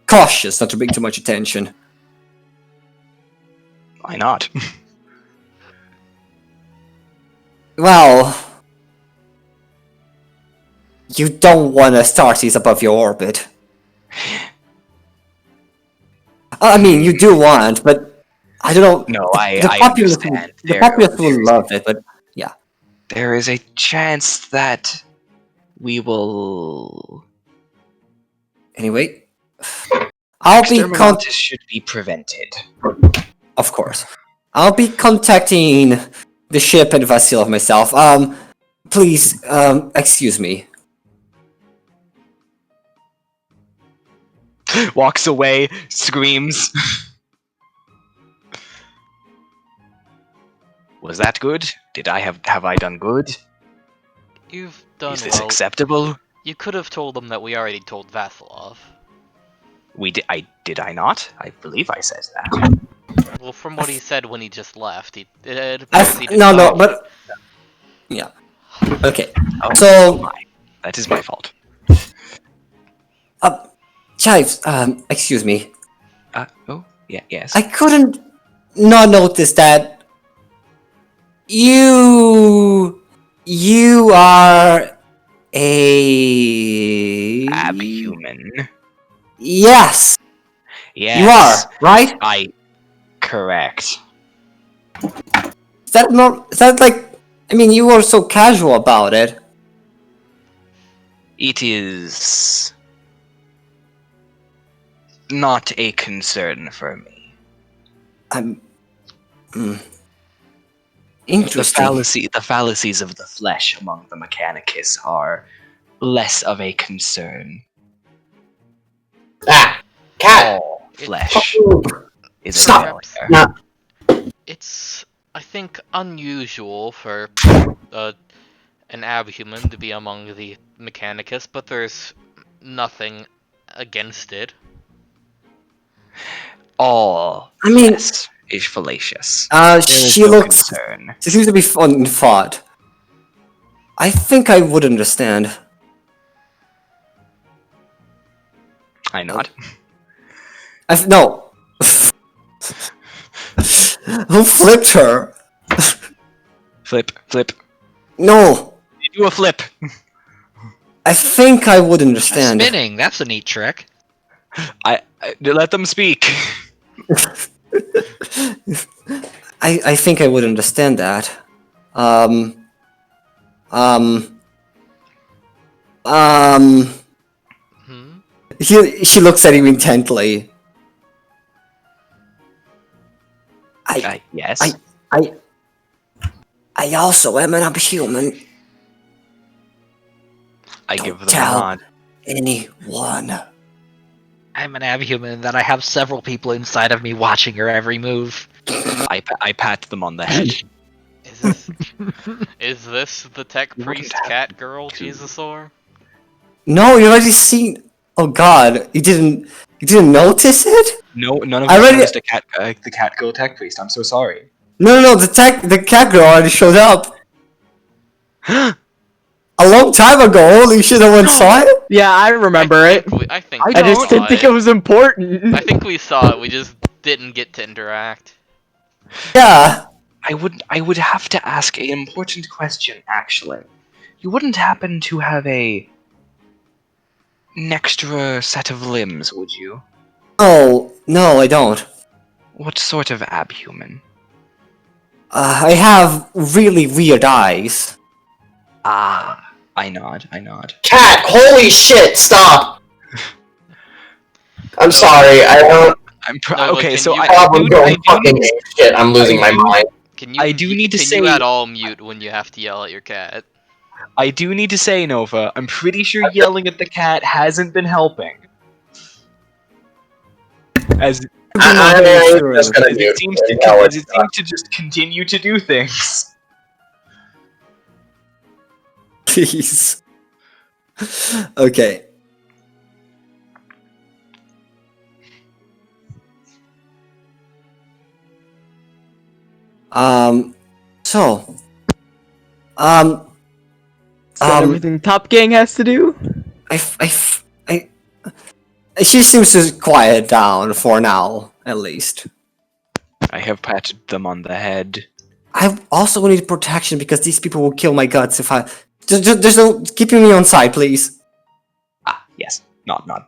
cautious, not to bring too much attention. Why not? Well... You don't want Astartes above your orbit. I mean, you do want, but... I don't know... No, I understand. The populace will love it, but... Yeah. There is a chance that... we will... Anyway... I'll be should be prevented. Of course. I'll be contacting the ship and Vasilov myself. Please, excuse me. Walks away, screams. Was that good? Have I done good? You've done Is this well. acceptable? You could have told them that we already told Vasilov. Did I not? I believe I said that. Well, from what he said when he just left, he did no, but... Yeah. Okay. Oh, so... That is my fault. Chives, excuse me. Oh, yeah, yes. I couldn't not notice that... You are... a... Abhuman. Yes! Yes. You are, right? Correct. Is that like... I mean, you were so casual about it. It is... not a concern for me. Interesting. The fallacies of the flesh among the Mechanicus are less of a concern. Cat! All flesh is Stop! a No. It's, I think, unusual for an abhuman to be among the Mechanicus, but there's nothing against it. All I mean... flesh is fallacious. She looks... concern. She seems to be fun in thought. I think I would understand. I nod. No. Who flipped her? Flip. No. Do a flip. I think I would understand. Spinning, that's a neat trick. I let them speak. I think I would understand that. She looks at him intently. Yes. I also am an abhuman. I give them a tell nod. anyone. I'm an abhuman that I have several people inside of me watching your every move. I pat them on the head. Is this the tech priest cat girl, Jesusaur? No, you already seen. Oh God, you didn't notice it? No, none of us noticed the cat girl tech priest. I'm so sorry. No, the cat girl already showed up. A long time ago. Holy shit, no one saw it. Yeah, I remember it. I just didn't think it was important. I think we saw it. We just didn't get to interact. Yeah. I would have to ask an important question, actually. You wouldn't happen to have an extra set of limbs, would you? Oh, no, I don't. What sort of abhuman? I have really weird eyes. Ah, I nod. Cat, holy shit, stop! I'm sorry, I don't Okay, so problem going fucking shit, I'm losing my mind. I do need to say- Can you at all mute when you have to yell at your cat? I do need to say, Nova, I'm pretty sure yelling at the cat hasn't been helping. As I'm just gonna it mute. seems to just continue to do things. Please. Okay. So. Is that everything Top Gang has to do? She seems to quiet down for now, at least. I have patted them on the head. I also need protection because these people will kill my guts if I. Just don't keep me on side, please. Ah, yes. Nod.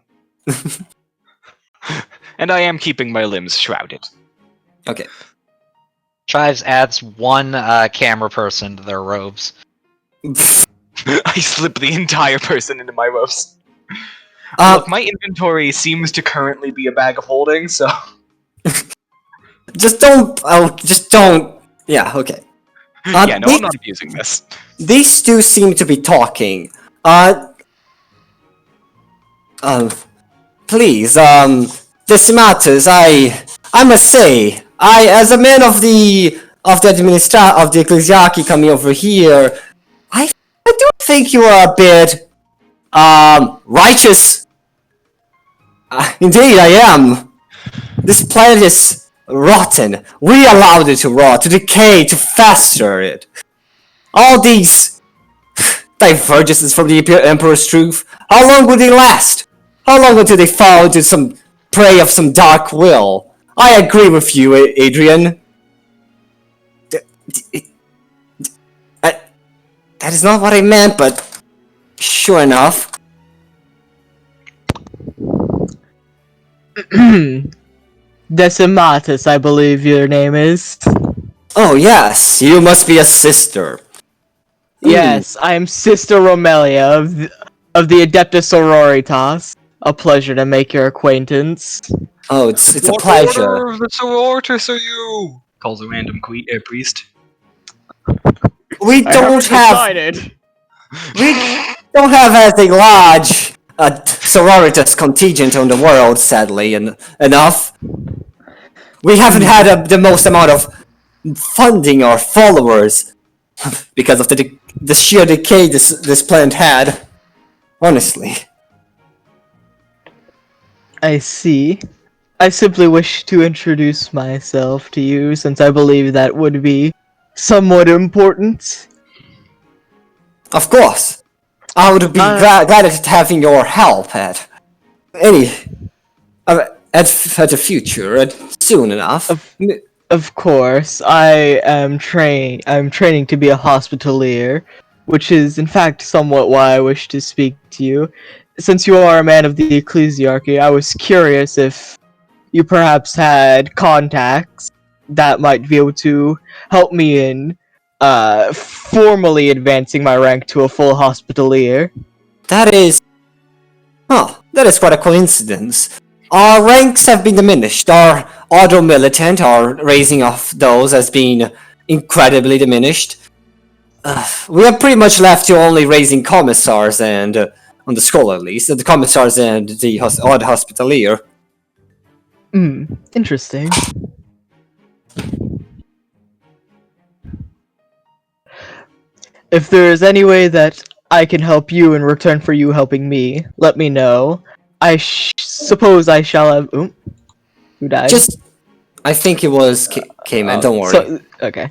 And I am keeping my limbs shrouded. Okay. Chives adds one camera person to their robes. I slip the entire person into my robes. Look, my inventory seems to currently be a bag of holding, so... Just don't... just don't... Yeah, okay. Yeah, no, I'm not abusing this. These two seem to be talking. Please, Decimatus, I must say, as a man of the Ecclesiarchy coming over here, I do think you are a bit, righteous. Indeed, I am. This planet is rotten. We allowed it to rot, to decay, to fester it. All these divergences from the Emperor's truth, how long will they last? How long until they fall into some prey of some dark will? I agree with you, Adrian. That is not what I meant, but sure enough. Decimatus, I believe your name is. Oh yes, you must be a sister. Yes, I am Sister Romelia of the Adeptus Sororitas. A pleasure to make your acquaintance. Oh, it's a pleasure. What order of the sororitas are you? Calls a random priest. We don't have a large sororitas contingent on the world, sadly, enough. We haven't had the most amount of funding or followers because of the sheer decay this planet had. Honestly. I see. I simply wish to introduce myself to you, since I believe that would be somewhat important. Of course. I would be glad at having your help at the future, soon enough. Of course, I'm training to be a hospitalier, which is in fact somewhat why I wish to speak to you. Since you are a man of the Ecclesiarchy, I was curious if you perhaps had contacts that might be able to help me in formally advancing my rank to a full hospitalier. That is quite a coincidence. Our ranks have been diminished. Our auto militant, our raising of those, has been incredibly diminished. We are pretty much left to only raising commissars and, on the scroll at least, the commissars and the odd hospitalier. Interesting. If there is any way that I can help you in return for you helping me, let me know. I suppose I shall have... Ooh. Who died? I think it was K-Man, don't worry. Okay.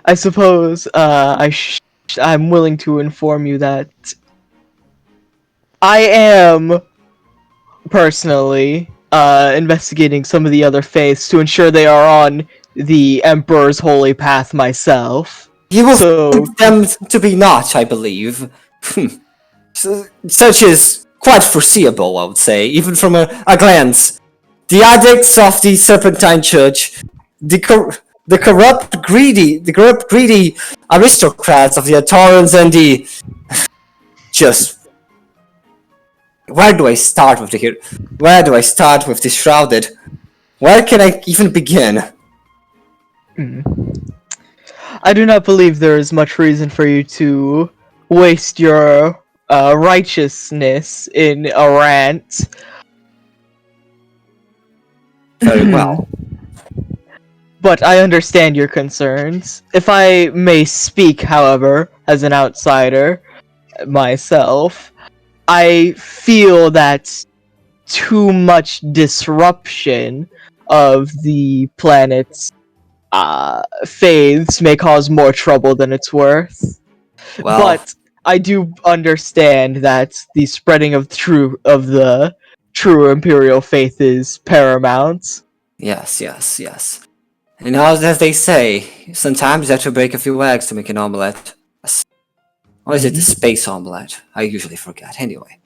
I suppose I'm willing to inform you that I am personally investigating some of the other faiths to ensure they are on the Emperor's holy path myself. You will find them to be not, I believe. Such is quite foreseeable, I would say, even from a glance. The addicts of the Serpentine Church, the the corrupt, greedy aristocrats of the Atarans and the just. Where do I start with Where do I start with the Shrouded? Where can I even begin? I do not believe there is much reason for you to waste your righteousness in a rant. Very well. But I understand your concerns. If I may speak, however, as an outsider myself, I feel that too much disruption of the planet's faiths may cause more trouble than it's worth. Well, But I do understand that the spreading of the true imperial faith is paramount. yes. And as they say, sometimes you have to break a few eggs to make an omelette. Or is it a space omelette? I usually forget. Anyway.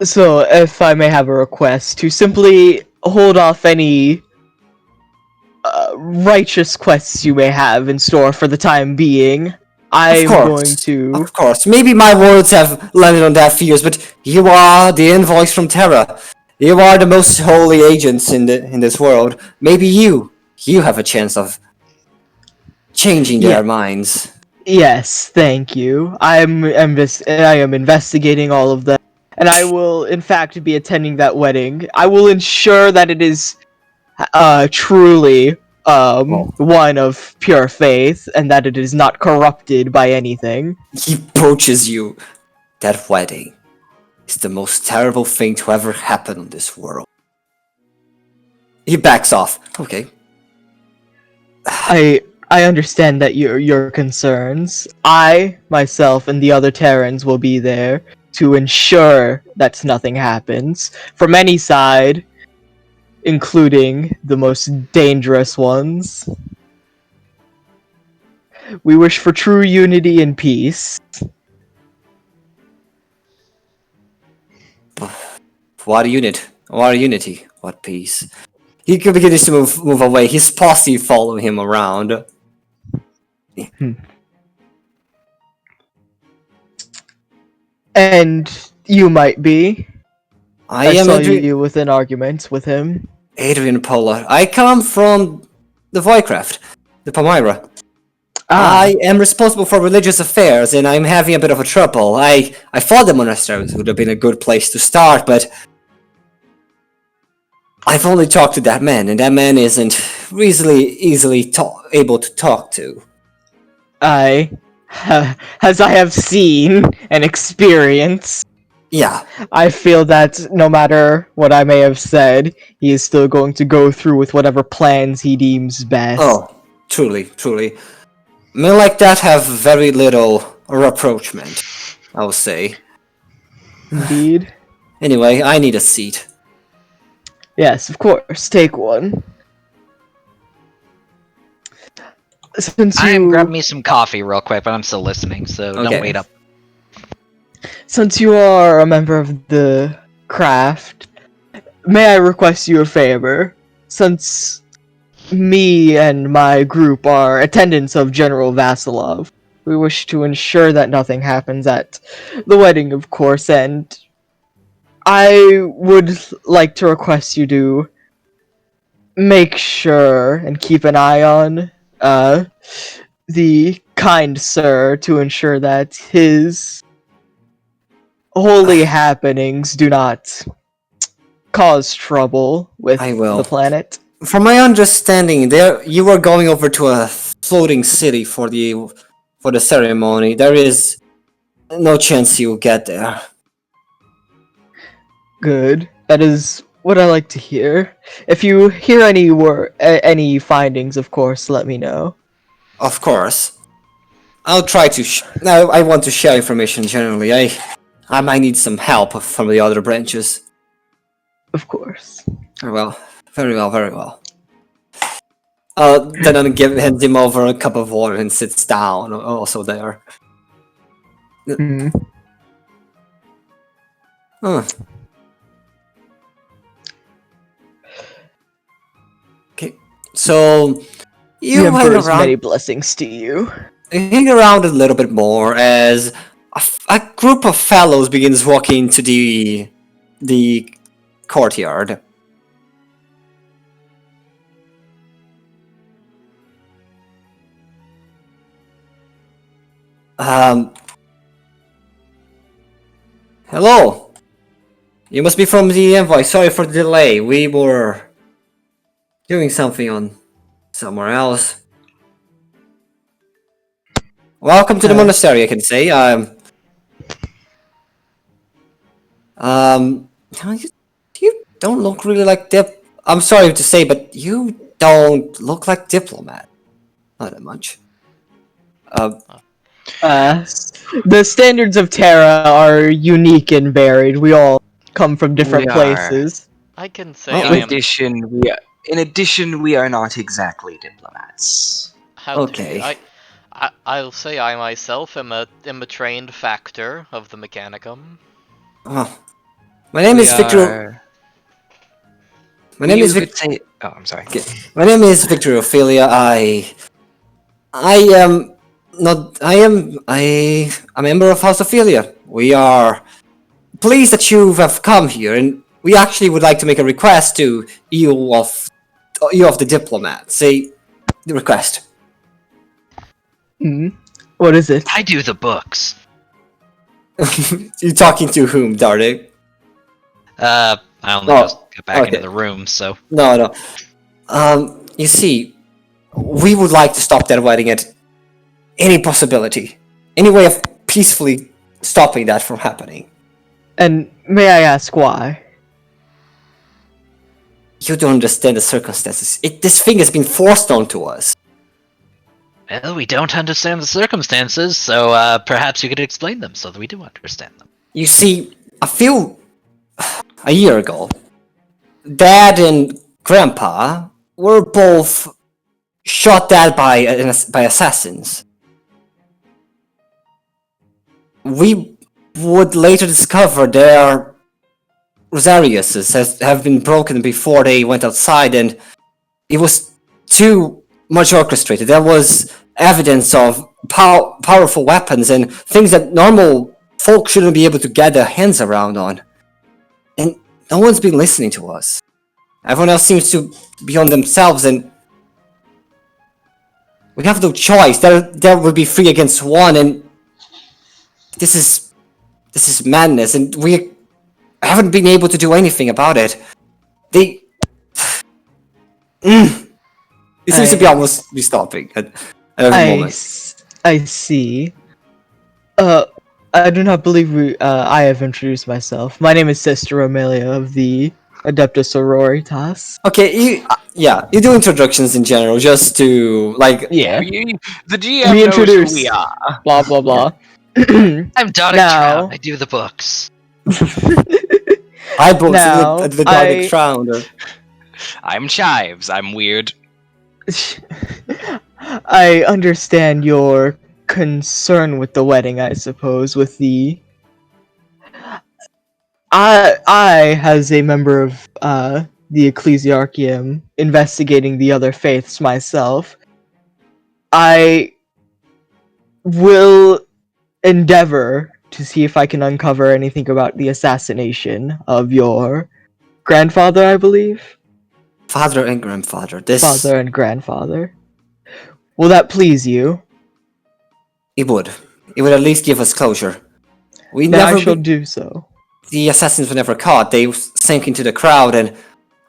So, if I may have a request to simply hold off any righteous quests you may have in store for the time being, I'm going to... Of course. Maybe my words have landed on deaf ears, but you are the invoice from Terra. You are the most holy agents in this world. Maybe you have a chance of changing their minds. Yes, thank you. I am investigating all of them, and I will, in fact, be attending that wedding. I will ensure that it is truly one of pure faith, and that it is not corrupted by anything. He approaches you. That wedding is the most terrible thing to ever happen on this world. He backs off. Okay. I understand that your concerns. I, myself, and the other Terrans will be there to ensure that nothing happens from any side, including the most dangerous ones. We wish for true unity and peace. What unity? What peace? He begins to move away. His posse follow him around. And you might be. I saw am you with an argument with him. Adrian Polar. I come from the Voidcraft, the Palmyra. I am responsible for religious affairs, and I'm having a bit of a trouble. I thought the monastery would have been a good place to start, but I've only talked to that man, and that man isn't easily able to talk to. As I have seen and experienced, yeah, I feel that no matter what I may have said, he is still going to go through with whatever plans he deems best. Oh, truly. Men like that have very little rapprochement, I will say. Indeed. Anyway, I need a seat. Yes, of course. Take one. Grab me some coffee real quick, but I'm still listening, so don't wait up. Since you are a member of the craft, may I request you a favor? Since me and my group are attendants of General Vasilov, we wish to ensure that nothing happens at the wedding, of course, and I would like to request you to make sure and keep an eye on the kind sir to ensure that his holy happenings do not cause trouble with the planet. From my understanding, you are going over to a floating city for the ceremony. There is no chance you'll get there. Good. That is what I like to hear. If you hear any findings, of course, let me know. Of course. I'll try to. I want to share information generally. I might need some help from the other branches. Of course. Very well. Then I hand him over a cup of water and sits down, also there. Okay. So The you hang Emperor's around, many blessings to you. hang around a little bit more as a group of fellows begins walking to the courtyard. Hello. You must be from the envoy. Sorry for the delay. We were doing something on somewhere else. Welcome to the monastery, I can say. You don't look really like I'm sorry to say, but you don't look like diplomat. Not that much. The standards of Terra are unique and varied. We all come from different We are. places. I can say Oh, I In am. addition, we are not exactly diplomats. How Okay. I'll say I myself am a trained factor of the Mechanicum. Oh. My name is Victor. My name is Victor. Oh, I'm sorry. Okay. My name is Victor Ophelia. I am not. I am a member of House Ophelia. We are pleased that you have come here, and we actually would like to make a request to you of the diplomat. Say the request. What is it? I do the books. You talking to whom, Dardik? I only just got back into the room, so. No. You see, we would like to stop that wedding at any possibility. Any way of peacefully stopping that from happening. And may I ask why? You don't understand the circumstances. This thing has been forced onto us. Well, we don't understand the circumstances, so perhaps you could explain them so that we do understand them. You see, a year ago, Dad and Grandpa were both shot dead by assassins. We would later discover their Rosariuses have been broken before they went outside, and it was too much orchestrated. There was evidence of powerful weapons and things that normal folk shouldn't be able to get their hands around on. And no one's been listening to us. Everyone else seems to be on themselves, and we have no choice. There will be 3 against 1, and this is madness, and we haven't been able to do anything about it. They it seems to be almost be stopping at every moment. I see. I do not believe I have introduced myself. My name is Sister Amelia of the Adeptus Sororitas. Okay, you do introductions in general, just to, like... Yeah. The GM knows who we are. Blah, blah, blah. I'm Dark Now- Trout. I do the books. I books Now, the Dark Founder. I'm Chives. I'm weird. I understand your concern with the wedding, I suppose, with the... I, as a member of the Ecclesiarchium, investigating the other faiths myself, I will endeavor to see if I can uncover anything about the assassination of your grandfather, I believe? Father and grandfather. Father and grandfather. Will that please you? It would. It would at least give us closure. Then I shall do so. The assassins were never caught. They sank into the crowd, and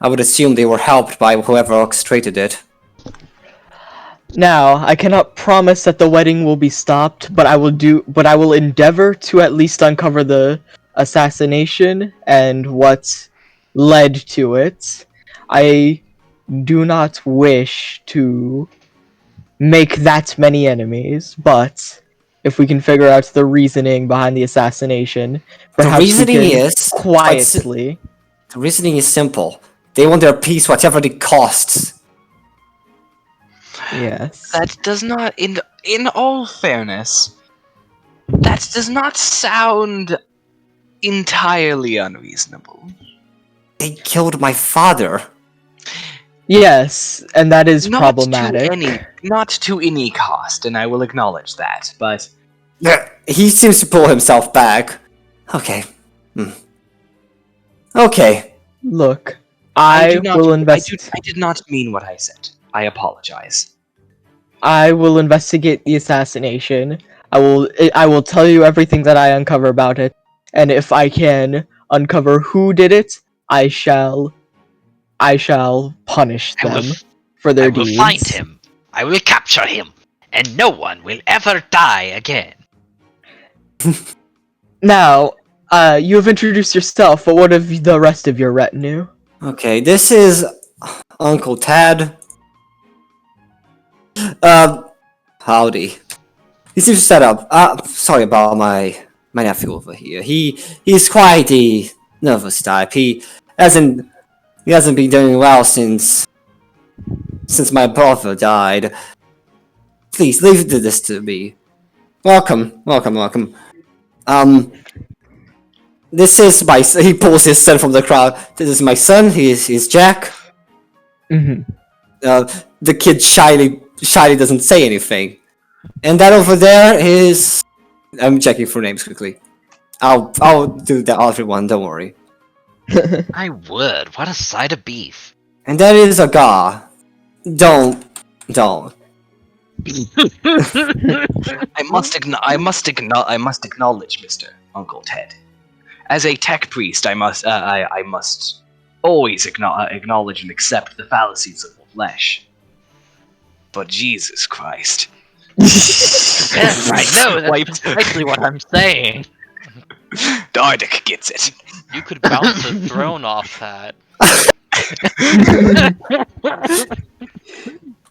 I would assume they were helped by whoever orchestrated it. Now, I cannot promise that the wedding will be stopped, but I will endeavor to at least uncover the assassination and what led to it. I do not wish to make that many enemies, but if we can figure out the reasoning behind the assassination, perhaps The reasoning is simple. They want their peace, whatever it costs. Yes. That does not, in all fairness, that does not sound entirely unreasonable. They killed my father. Yes, and that is Not problematic. not to any cost, and I will acknowledge that. But He seems to pull himself back. Okay. Okay. Look, I will I did not mean what I said. I apologize. I will investigate the assassination. I will tell you everything that I uncover about it, and if I can uncover who did it, I shall punish them for their I will deeds. find him. I will capture him, and no one will ever die again. Now, you have introduced yourself, but what of the rest of your retinue? Okay, this is Uncle Tad. Howdy. He seems to set up. Sorry about my nephew over here. He's quite the nervous type. He hasn't been doing well since my brother died. Please leave this to me. Welcome. This is my. He pulls his son from the crowd. This is my son. He's Jack. Mm-hmm. The kid shyly doesn't say anything. And that over there is. I'm checking for names quickly. I'll do the other one. Don't worry. My word, what a side of beef. And that is a Gar. Don't. I must acknowledge, Mr. Uncle Ted. As a tech priest, I must always acknowledge and accept the fallacies of the flesh. But Jesus Christ. Yes, I know, that's precisely what I'm saying. Dardic gets it. You could bounce a throne off that.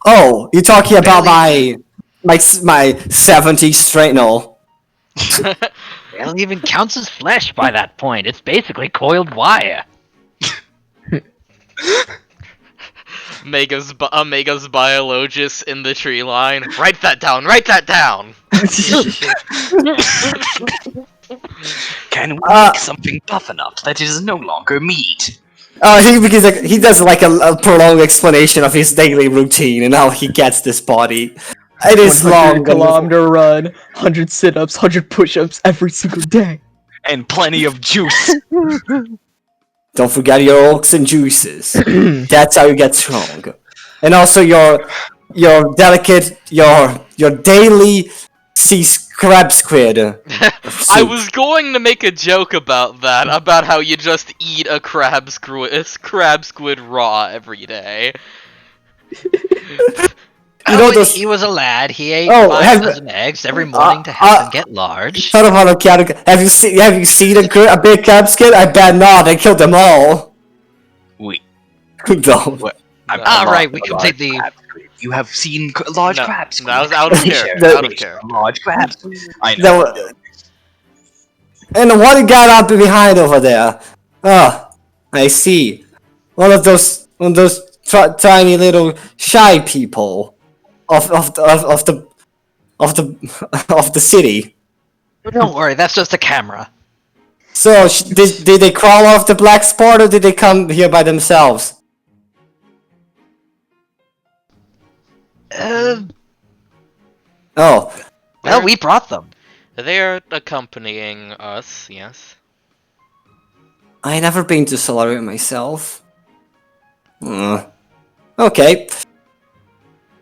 Oh, you're talking about my 70 straight? No. It even counts as flesh by that point. It's basically coiled wire. Mega's biologist in the tree line. Write that down. Can we make something tough enough that is no longer meat? He does like a prolonged explanation of his daily routine and how he gets this body. It is long. 100-kilometer run, 100 sit-ups, 100 push-ups every single day. And plenty of juice. Don't forget your oaks and juices. That's how you get strong. And also your delicate, your daily crab squid. I was going to make a joke about that, about how you just eat a crab squid raw every day. He was a lad. He ate 5 dozen eggs every morning to help him get large. Son of a have you seen a big crab squid? I bet not. I killed them all. Wait. No. Alright, we can take the... You have seen large crabs. That was out of character. Large crabs. I know. And what you got up behind over there? Oh, I see. One of those tiny little shy people of the city. Don't worry, that's just a camera. So did they crawl off the black spot or did they come here by themselves? Oh. Well, we brought them. They're accompanying us, yes. I never been to Solaria myself. Okay.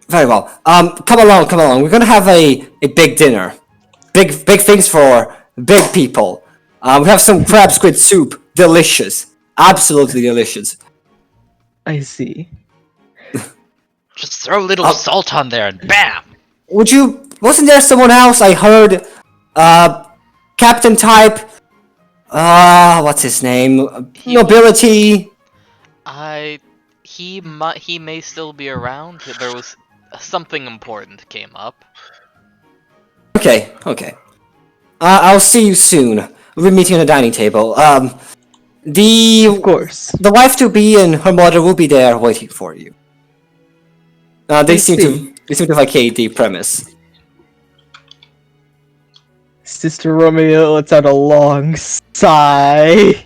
Very well. Come along. We're gonna have a big dinner. Big things for big people. We have some crab squid soup. Delicious. Absolutely delicious. I see. Just throw a little salt on there and bam! Wasn't there someone else I heard? Captain type? What's his name? Nobility? He may still be around. There was something important came up. Okay. I'll see you soon. We'll be meeting at the dining table. Of course. The wife-to-be and her mother will be there waiting for you. They seem to vacate the premise. Sister Romeo lets out a long sigh.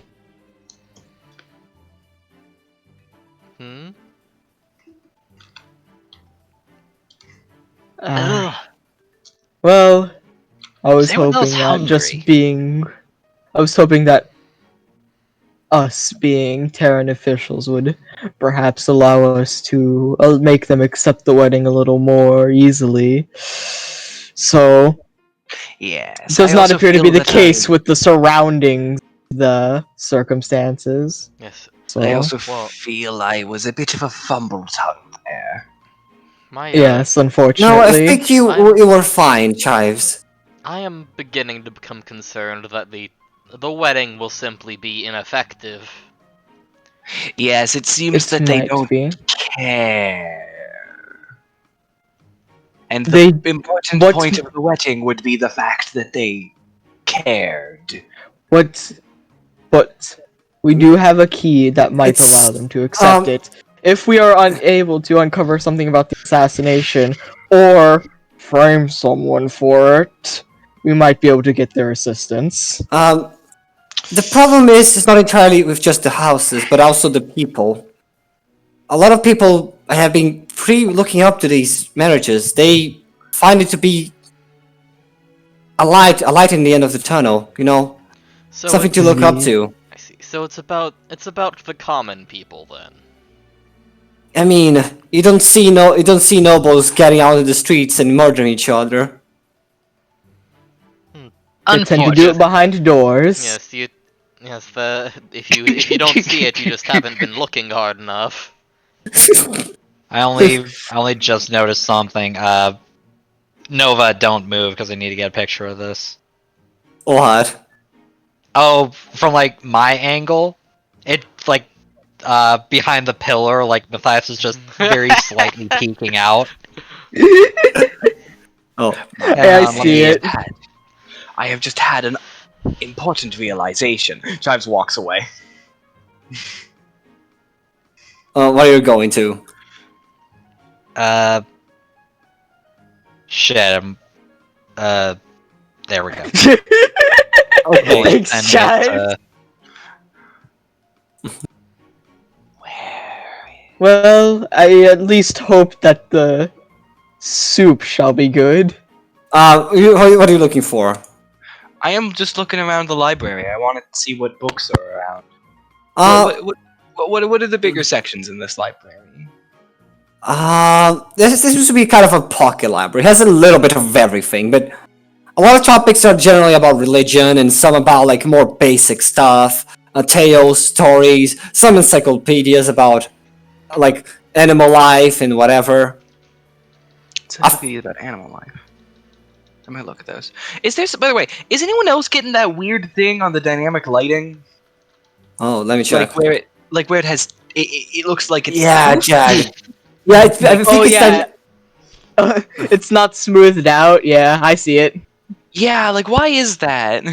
Well, I was Is anyone else hoping hungry? I was hoping that us being Terran officials would perhaps allow us to make them accept the wedding a little more easily. So, Yes, does I not also appear to feel be the that case with the surroundings, the circumstances. Yes. I So, also Well, feel I was a bit of a fumble tongue there. my yes, No, I unfortunately. think you were fine, Chives. I am beginning to become concerned that the wedding will simply be ineffective. Yes, it seems It that they might don't be. care. And They the important what point of the wedding would be the fact that they cared. what but we do have a key that might allow It's them to accept it. If we are unable to uncover something about the assassination or frame someone for it, we might be able to get their assistance. the problem is it's not entirely with just the houses, but also the people. A lot of people have been looking up to these marriages. They find it to be a light in the end of the tunnel. You know, So something to it's look up Indeed. to. I see. So it's about the common people then. I mean, you don't see nobles getting out of the streets and murdering each other. They tend to do it Unfortunately. behind doors. If you don't see it, you just haven't been looking hard enough. I only just noticed something. Nova, don't move because I need to get a picture of this. What? Oh, from like my angle, it like behind the pillar, like Matthias is just very slightly peeking out. Oh, Hey, I Let see me. it. I have just had an important realization. Chives walks away. what are you going to? Shit. There we go. Okay. Thanks, And Chive. Where? Well, I at least hope that the soup shall be good. What are you looking for? I am just looking around the library. I want to see what books are around. Uh, What are the bigger sections in this library? this used to be kind of a pocket library. It has a little bit of everything, but a lot of topics are generally about religion and some about like more basic stuff, tales, stories, some encyclopedias about like animal life and whatever. Encyclopedia about animal life. I might look at those. Is there? By the way, is anyone else getting that weird thing on the dynamic lighting? Oh, let me check. Like where it has. It looks like it's. Yeah, Jag. Yeah, I think Oh it's yeah, it's not smoothed out. Yeah, I see it. Yeah, like why is that?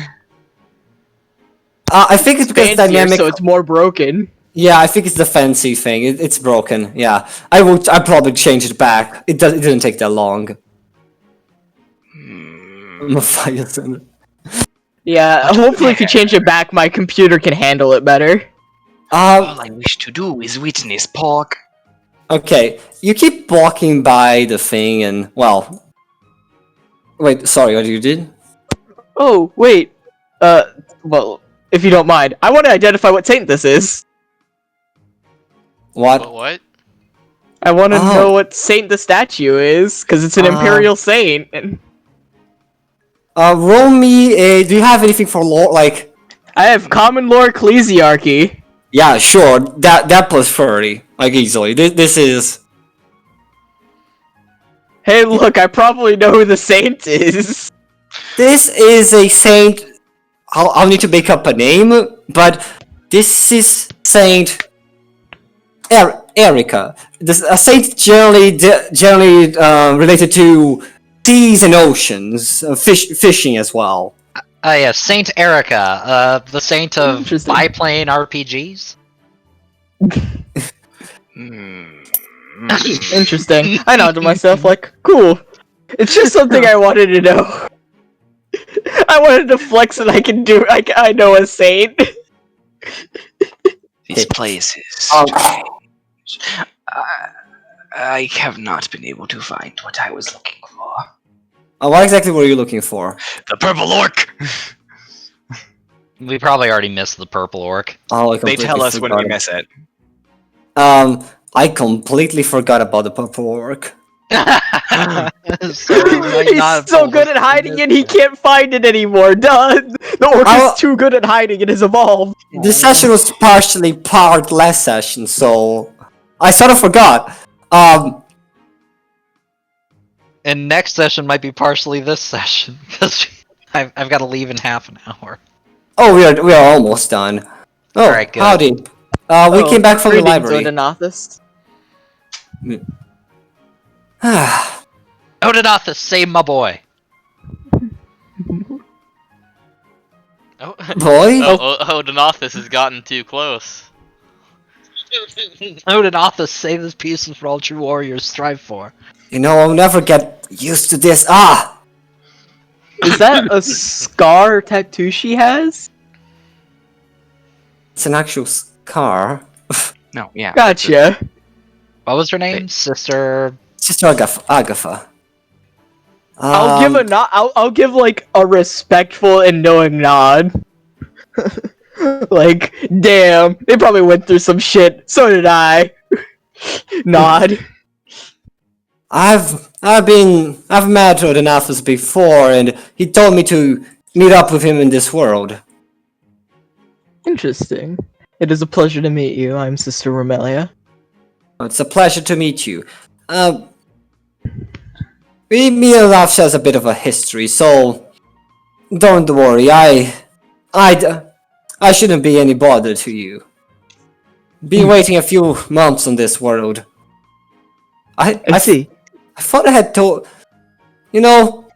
I think it's because Fancier, dynamic. so it's more broken. Yeah, I think it's the fancy thing. It's broken. Yeah, I probably change it back. It didn't take that long. Matthias. Yeah, hopefully if you change it back, my computer can handle it better. All I wish to do is witness pork. Okay, you keep walking by the thing and, well... Wait, sorry, what you did? Oh, wait. Well, if you don't mind, I want to identify what saint this is. What? What? I want to Oh. know what saint the statue is, because it's an imperial saint. And Roll me a... Do you have anything for lore, like... I have common lore ecclesiarchy. Yeah, sure, that plus 30, like, easily. This is... Hey, look, I probably know who the saint is. This is a saint... I'll need to make up a name, but this is Saint... Erica. A saint generally related to seas and oceans, fishing as well. Yeah, Saint Erica, the saint of Interesting. biplane RPGs. Interesting. I nodded to myself like, cool. It's just something I wanted to know. I wanted to flex that I can do. I know a saint. This place is strange. I have not been able to find what I was looking for. What exactly were you looking for? The purple orc! We probably already missed the purple orc. Oh, I They completely tell us when we forgot. miss it. I completely forgot about the purple orc. So we might He's not so have good at hiding it, he missed can't find it anymore. Duh! The orc is too good at hiding, it has evolved. This session was partially part last session, so I sort of forgot. And next session might be partially this session because I've got to leave in half an hour. Oh, we are almost done. Oh, Alright, good. howdy. We came back from the library. Odinathus. Odinathus, save my boy. Oh, Boy? Odinathus has gotten too close. Odinathus, save this peace for all true warriors strive for. You know, I'll never get used to this. Ah! Is that a scar tattoo she has? It's an actual scar. No, yeah. Gotcha. What was her name? Sister. Sister Agatha. I'll give a nod. I'll give like a respectful and knowing nod. Like, damn, they probably went through some shit. So did I. Nod. I've met Odinathus before, and he told me to meet up with him in this world. Interesting. It is a pleasure to meet you. I'm Sister Romelia. It's a pleasure to meet you. Me and Olaf has a bit of a history, so don't worry. I shouldn't be any bother to you. Been waiting a few months on this world. I see. I thought I had told. You know,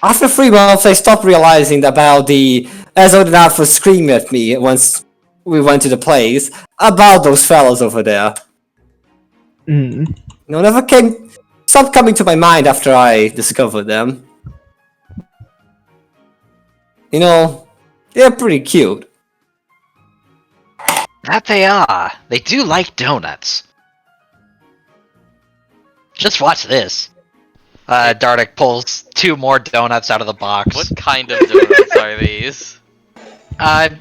after 3 months, I stopped realizing about as Odinathus screamed at me once we went to the place about those fellas over there. Mm. No, stopped coming to my mind after I discovered them. You know, they're pretty cute. That they are. They do like donuts. Just watch this. Dardic pulls 2 more donuts out of the box. What kind of donuts are these?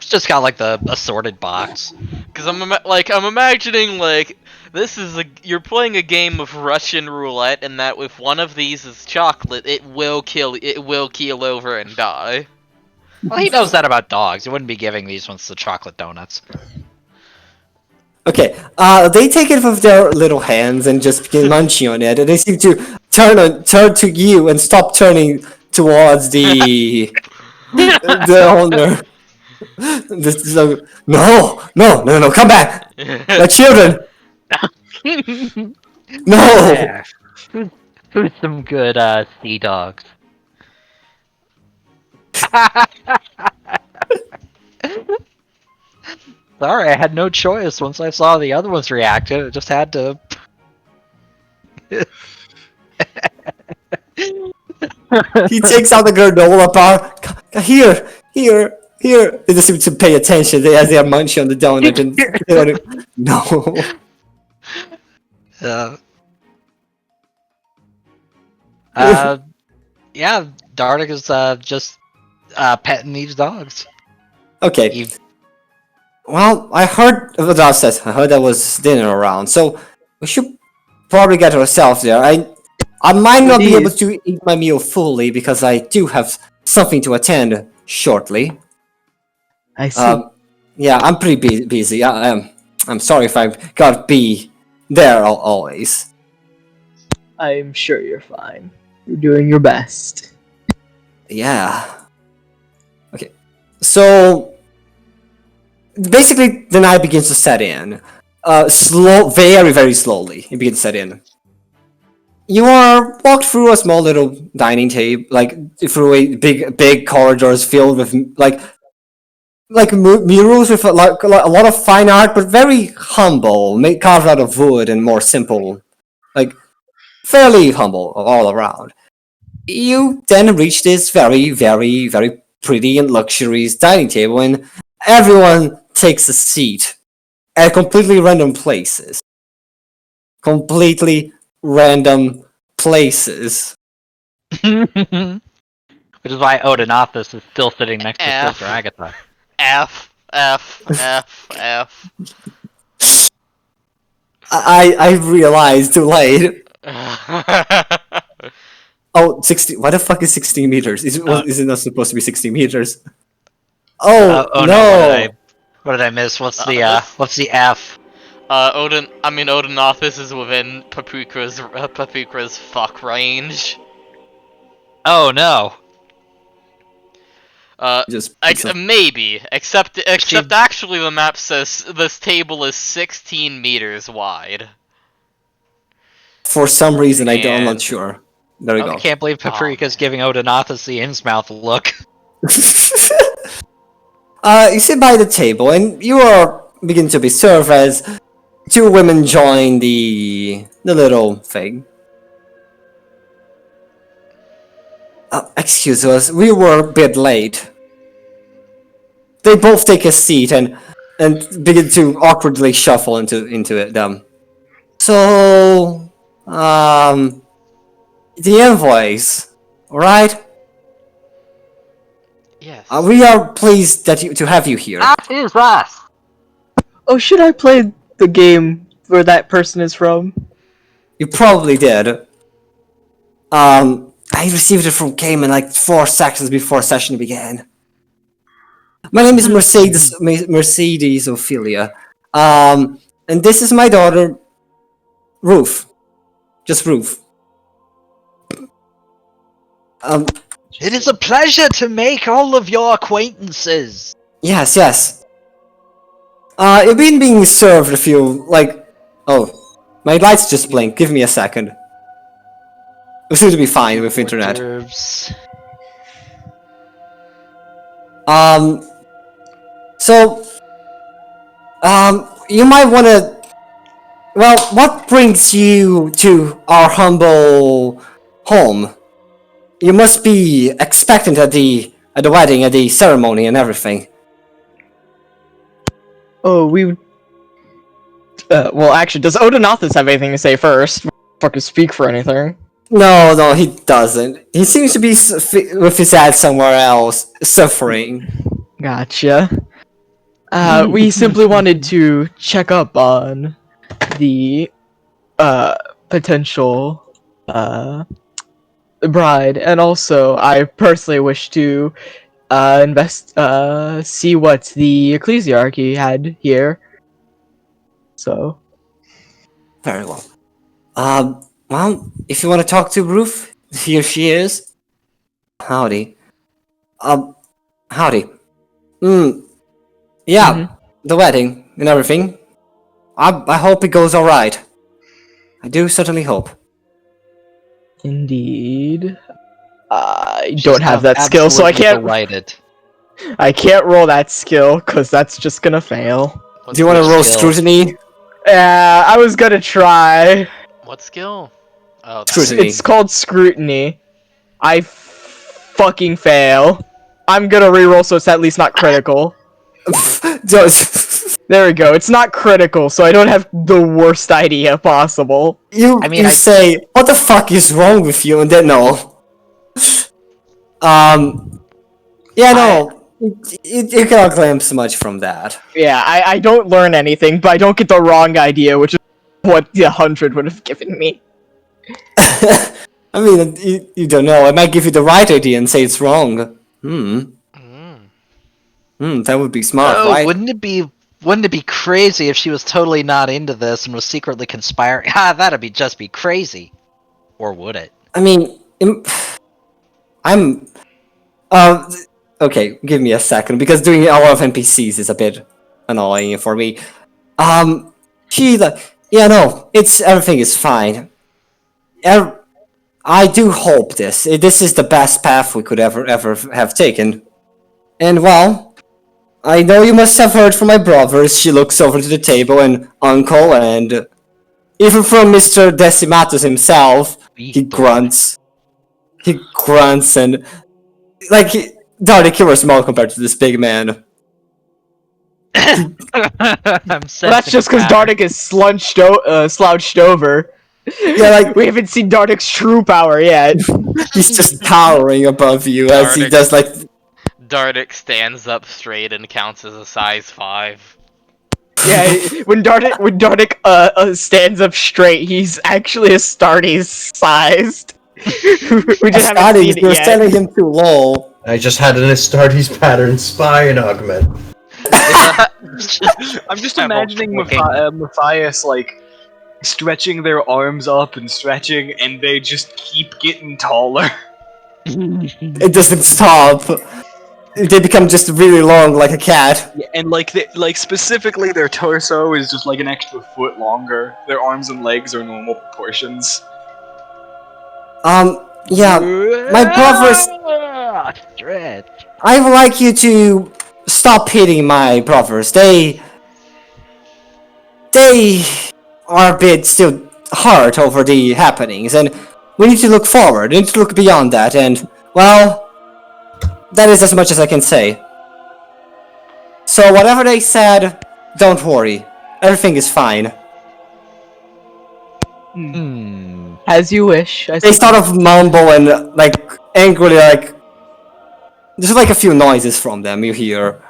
Just got like the assorted box. Because I'm imagining like this is you're playing a game of Russian roulette, and that if one of these is chocolate, it will keel over and die. Well, he knows that about dogs. He wouldn't be giving these ones the chocolate donuts. Okay, they take it with their little hands and just begin munching on it, and they seem to turn to you and stop turning towards the owner. This is no, come back! My children! No! Yeah. Who's some good sea dogs? Sorry, I had no choice once I saw the other ones reacted. I just had to. He takes out the granola bar. Here. They just seem to pay attention as they are munching on the donut. And no. Yeah, Dardic is just petting these dogs. Okay. Well, I heard there was dinner around, so we should probably get ourselves there. I might not be able to eat my meal fully because I do have something to attend shortly. I see. Yeah, I'm pretty busy. I'm sorry if I gotta be there always. I'm sure you're fine. You're doing your best. Yeah. Okay. So basically, the night begins to set in. Very, very slowly. It begins to set in. You are walked through a small little dining table, through a big corridors filled with murals with a lot of fine art, but very humble, carved out of wood and more simple, fairly humble all around. You then reach this very, very, very pretty and luxurious dining table, and everyone takes a seat at completely random places. Completely random places. Which is why Odenathus is still sitting next to F. Sister Agatha. F. I realized too late. Oh, 60. What the fuck is 16 meters? Is it not supposed to be 16 meters? Oh, no. What did I miss? What's the F? Odenathus is within Paprika's fuck range. Oh no. Maybe. Except actually the map says this table is 16 meters wide. For some reason, I'm not sure. There we go. I can't believe Paprika's giving Odenathus the Innsmouth look. You sit by the table, and you are beginning to be served as two women join the little thing. Excuse us, we were a bit late. They both take a seat and begin to awkwardly shuffle into them. So, the invoice, right? Yes. We are pleased to have you here. That is us. Oh, should I play the game where that person is from? You probably did. I received it from Cayman like 4 seconds before session began. My name is Mercedes Ophelia. And this is my daughter, Ruth. Just Ruth. It is a pleasure to make all of your acquaintances. Yes. You've been being served a few, oh, my lights just blinked. Give me a second. We seem to be fine with internet. You might wanna... Well, what brings you to our humble home? You must be expectant at the wedding, at the ceremony and everything. Oh, well, actually, does Odenathus have anything to say first? Fucking speak for anything. No, he doesn't. He seems to be with his head somewhere else, suffering. Gotcha. We simply wanted to check up on the potential bride, and also I personally wish to see what the ecclesiarchy had here. So, very well. Well, if you want to talk to Ruth, here she is. Howdy. Howdy. Yeah, the wedding and everything. I hope it goes alright. I do certainly hope. Indeed. I don't have that skill, so I can't. Delighted. I can't roll that skill because that's just gonna fail. Do you want to roll scrutiny? Yeah, I was gonna try. What skill? Oh, scrutiny. It's called scrutiny. I fucking fail. I'm gonna reroll so it's at least not critical. There we go. It's not critical, so I don't have the worst idea possible. You say, what the fuck is wrong with you? And then no. Yeah, no. You cannot claim so much from that. Yeah, I don't learn anything, but I don't get the wrong idea, which is what the 100 would have given me. I mean, you don't know. I might give you the right idea and say it's wrong. That would be smart, right? Wouldn't it be crazy if she was totally not into this and was secretly conspiring? That'd just be crazy. Or would it? I mean, okay, give me a second, because doing a lot of NPCs is a bit annoying for me. Everything is fine. I do hope this is the best path we could ever have taken. And well, I know you must have heard from my brothers. She looks over to the table, and uncle, and even from Mr. Decimatus himself, he grunts. He grunts, and Dark you were small compared to this big man. That's just because Dardic is slouched over. Yeah, like we haven't seen Dartic's true power yet. he's just towering above you as he Dardic. does like. Dardic stands up straight and counts as a size 5. Yeah, when Dartic stands up straight, he's actually Astartes sized. We just haven't Astartes, seen it you're yet. setting him too low. I just had an Astartes pattern spine augment. I'm just I'm imagining looking. Matthias like stretching their arms up and stretching, and they just keep getting taller. It doesn't stop. They become just really long, like a cat. Yeah, and like specifically, their torso is just like an extra foot longer. Their arms and legs are normal proportions. Yeah, my brothers. Stretch. I would like you to stop hitting my brothers. They are a bit still hurt over the happenings, and we need to look forward. We need to look beyond that, and well, that is as much as I can say. So whatever they said, don't worry. Everything is fine. As you wish. They sort of mumble and like angrily like. There's like a few noises from them you hear.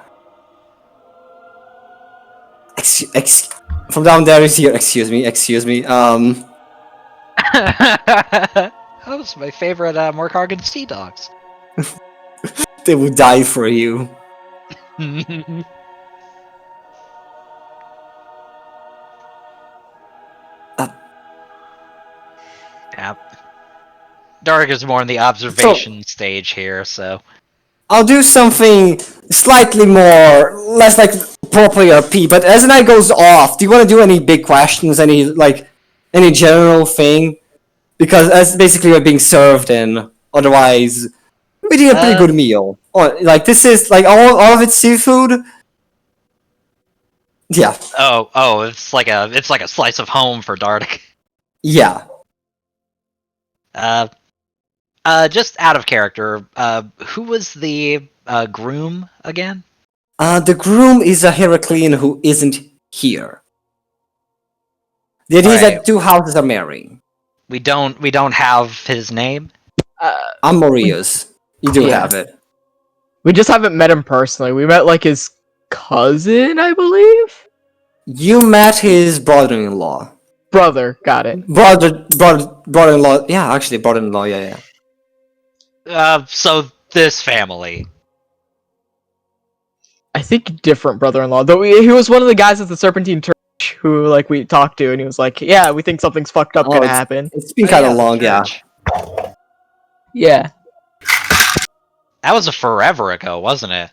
From down there is here. Excuse me. Those are my favorite Morkargan sea dogs. They would die for you. Yep. Dark is more in the observation stage here, so. I'll do something slightly less like proper ERP, but as the night goes off, do you want to do any big questions, any general thing? Because that's basically what being served, and otherwise, we did a pretty good meal. Like, this is, like, all of it's seafood? Yeah. Oh, it's like a slice of home for Dark. Yeah. Just out of character, who was the groom again? The groom is a Heraclean who isn't here. The idea is that 2 houses are marrying. We don't have his name. I'm Maria's. You do have it. We just haven't met him personally. We met like his cousin, I believe. You met his brother-in-law. Brother, got it. Brother-in-law. Yeah, actually, brother-in-law. Yeah. So this family. I think different brother-in-law. Though he was one of the guys at the Serpentine Church who like we talked to, and he was like, "Yeah, we think something's fucked up gonna happen." It's been kind of long, yeah. Yeah. That was forever ago, wasn't it?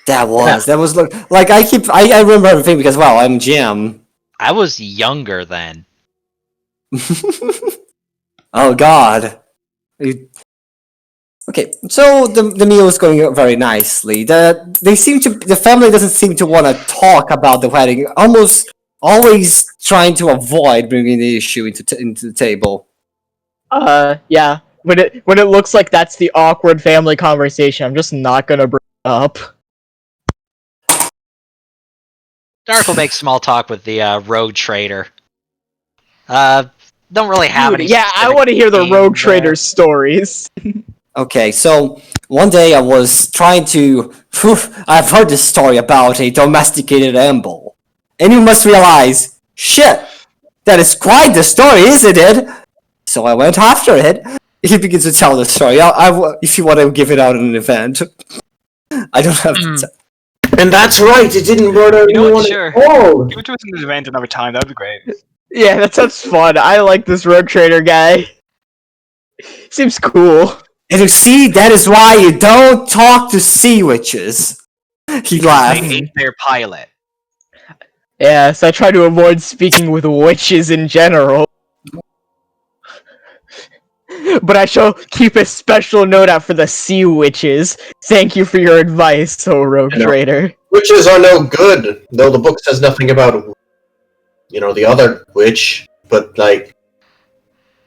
That was like I remember everything because well, I'm Jim. I was younger then. Oh God. Okay, so the meal is going very nicely. The family doesn't seem to want to talk about the wedding. Almost always trying to avoid bringing the issue into the table. Yeah. When it looks like that's the awkward family conversation, I'm just not gonna bring it up. Dark will make small talk with the rogue trader. Don't really have any. Yeah, I want to hear the rogue trader's stories. Okay, so one day I was trying to. I've heard this story about a domesticated amble, and you must realize, shit, that is quite the story, isn't it? So I went after it. He begins to tell the story. If you want to give it out in an event, I don't have to. And that's right, it didn't murder anyone. Sure. Oh, Give it to us in an event another time. That would be great. Yeah, that sounds fun. I like this rogue trader guy. Seems cool. And you see, that is why you don't talk to sea witches. He laughed. They ate their pilot. Yeah, so I try to avoid speaking with witches in general. But I shall keep a special note out for the sea witches. Thank you for your advice, oh rogue trader. witches are no good, though the book says nothing about, the other witch, but,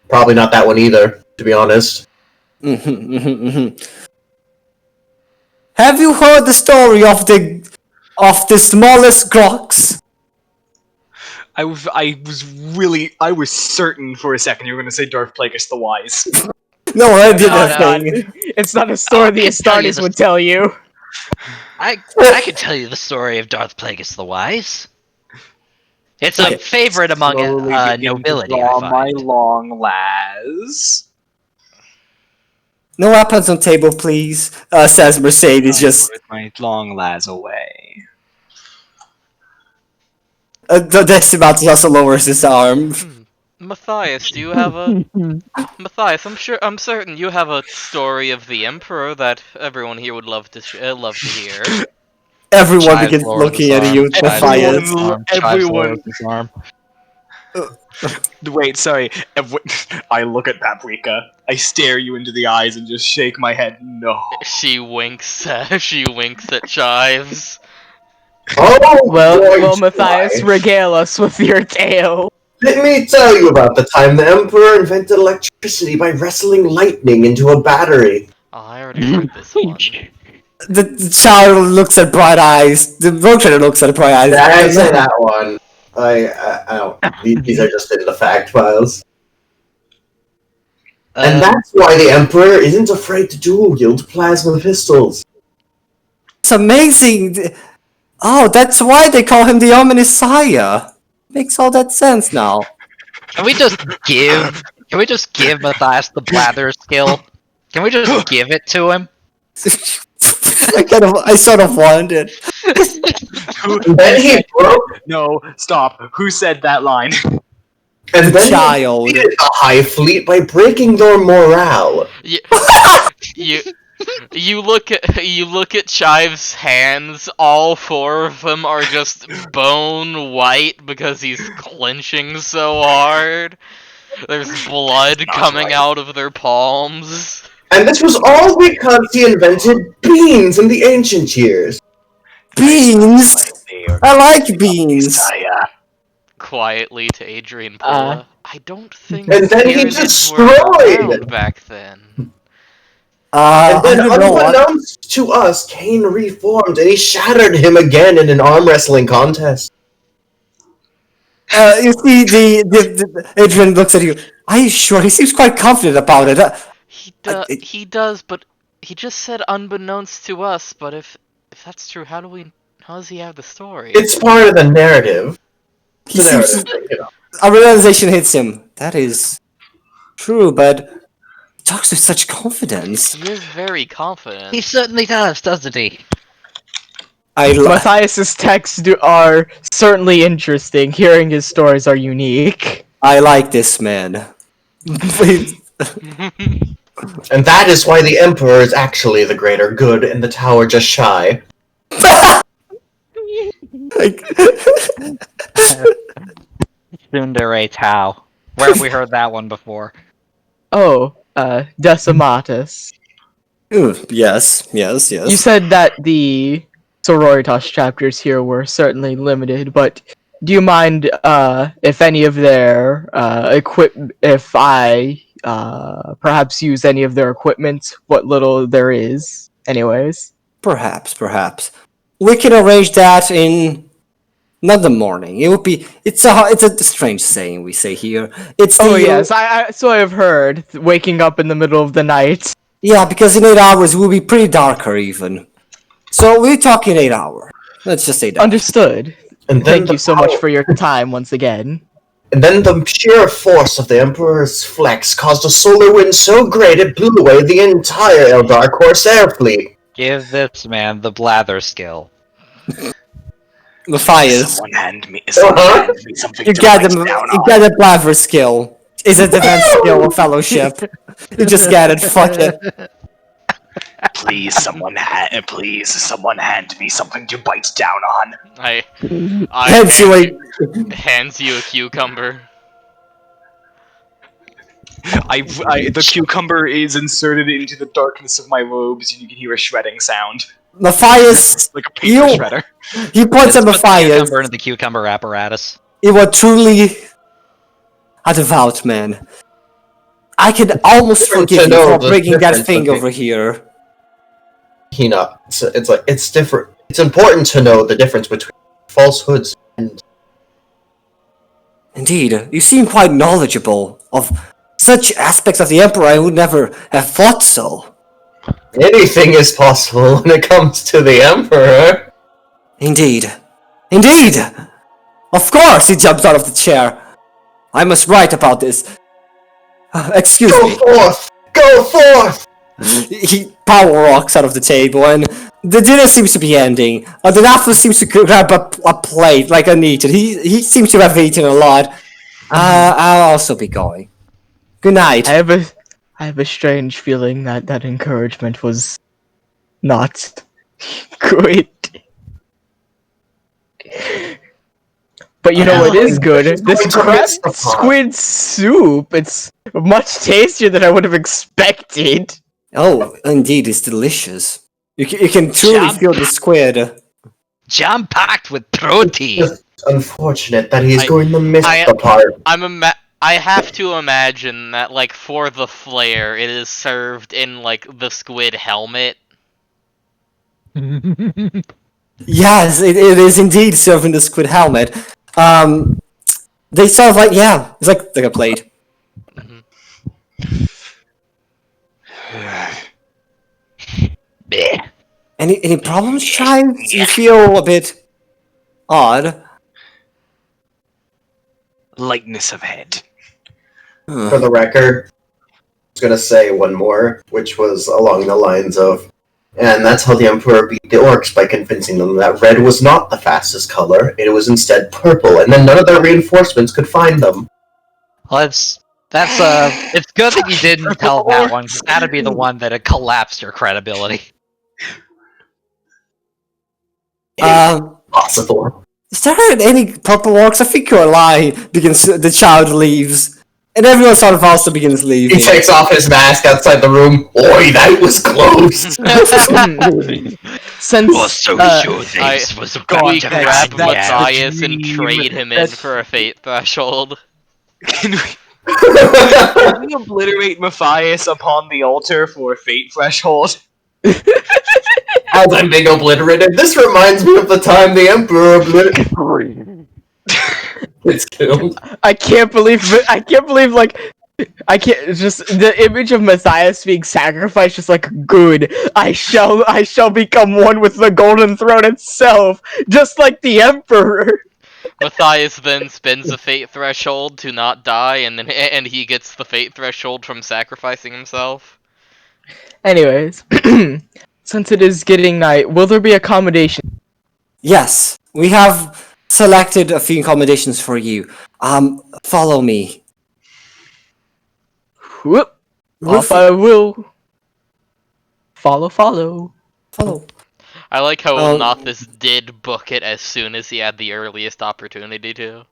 probably not that one either, to be honest. Have you heard the story of the smallest grox? I was certain for a second you were going to say Darth Plagueis the Wise. No, I did No, that no, thing. it's not a story I the can tell you Astartes would tell you. I can tell you the story of Darth Plagueis the Wise. It's a Okay. favorite among Slowly begin to nobility, draw I my find. long las. No weapons on table, please. Says Mercedes. Just With my long las away. the Decimat also lowers his arm. Matthias, do you have a Matthias? I'm certain you have a story of the Emperor that everyone here would love to hear. Everyone Chives begins lowers his looking at arm. you, Chives Matthias. lowers his arm. Chives lowers his arm. Wait, sorry. I look at Paprika. I stare you into the eyes and just shake my head. No. She winks. She winks at Chives. Oh, Well, boy, Matthias, boy. regale us with your tale. Let me tell you about the time the Emperor invented electricity by wrestling lightning into a battery. Oh, I already heard this one. The child looks at Bright Eyes. The road trader looks at Bright Eyes. Yeah, I didn't say that one. I don't. These are just in the fact files. And that's why the Emperor isn't afraid to dual-wield plasma pistols. It's amazing. Oh, that's why they call him the Omnisire. Makes all that sense now. Can we just give Matthias the blather skill? Can we just give it to him? I sort of wanted. And then he broke. No, stop. Who said that line? And then Child. he defeated the High Fleet by breaking their morale. You look at Chive's hands. All four of them are just bone white because he's clenching so hard. There's blood coming out of their palms. And this was all because he invented beans in the ancient years. Beans? I like beans. Quietly to Adrian Pola. I don't think And then he Tyranids were destroyed. around back then. And then, I don't know what. unbeknownst to us, Kane reformed, and he shattered him again in an arm wrestling contest. You see, the Adrian looks at you. Are you sure? He seems quite confident about it. He does, but he just said unbeknownst to us. But if that's true, how does he have the story? It's part of the narrative. He seems a realization hits him. That is true, but he talks with such confidence. He is very confident. He certainly does, doesn't he? Matthias's texts are certainly interesting. Hearing his stories are unique. I like this man. And that is why the Emperor is actually the greater good and the Tower just shy. Tsundere Tau. Where have we heard that one before? Oh, Decimatus. Ooh, yes. You said that the Sororitas chapters here were certainly limited, but do you mind if any of their if I perhaps use any of their equipment, what little there is, anyways? Perhaps. We can arrange that in not the morning. It would be. It's a strange saying we say here. It's the, yes, so I have heard. Waking up in the middle of the night. Yeah, because in 8 hours it will be pretty darker even. So we're talking 8 hours. Let's just say that. Understood. And Thank you so much for your time once again. And then the sheer force of the Emperor's flex caused a solar wind so great it blew away the entire Eldar Corsair fleet. Give this man the blather skill. Matthias. Someone hand me something You to got write the down you on. got the Blaver skill. Is a defense skill or fellowship. You just got it. Fuck it. Please, someone hand me something to bite down on. I hands you a cucumber. The cucumber is inserted into the darkness of my robes, and you can hear a shredding sound. Matthias, Like a paper shredder. He points at Let's put the Matthias. cucumber into the cucumber apparatus. You are truly a devout man. I can almost forgive you for bringing that thing over here. It's different. It's important to know the difference between falsehoods and Indeed, you seem quite knowledgeable of such aspects of the Emperor. I would never have thought so. Anything is possible when it comes to the Emperor. Indeed. Indeed! Of course, he jumps out of the chair. I must write about this. Excuse me. Go forth! Go forth! He power walks out of the table, and the dinner seems to be ending. The Nathal seems to grab a plate like uneaten. He seems to have eaten a lot. I'll also be going. Good night. I have a strange feeling that that encouragement was not good. But you know what is good? This crab squid soup. It's much tastier than I would have expected. Oh, indeed, it's delicious. You can truly feel the squid. Jam-packed with protein. It's unfortunate that he's going to miss the part. I have to imagine that, like, for the flair, it is served in, like, the squid helmet. Yes, it is indeed serving the squid helmet. They serve like, yeah, it's like a plate. Any problems, child? You feel a bit odd. Lightness of head. For the record, I was gonna say one more, which was along the lines of, and that's how the Emperor beat the orcs by convincing them that red was not the fastest color, it was instead purple, and then none of their reinforcements could find them. Well, it's good that you didn't tell that one. 'Cause that'd be the one that had collapsed your credibility. Possible. Is there any purple orcs? I think you're lying. The child leaves. And everyone sort of also begins leaving. He takes off his mask outside the room. Oi, that was close! Since We grab Matthias and trade him in for a fate threshold. Can we obliterate Matthias upon the altar for fate threshold? As I'm being obliterated, this reminds me of the time the Emperor obliterated. It's killed. I can't believe like just the image of Matthias being sacrificed, just like good. I shall become one with the golden throne itself, just like the Emperor. Matthias then spins a fate threshold to not die, and he gets the fate threshold from sacrificing himself. Anyways, since it is getting night, will there be accommodation? Yes, we have selected a few accommodations for you. Follow me. Whoop. Off I will. Follow. I like how Ulnathus did book it as soon as he had the earliest opportunity to.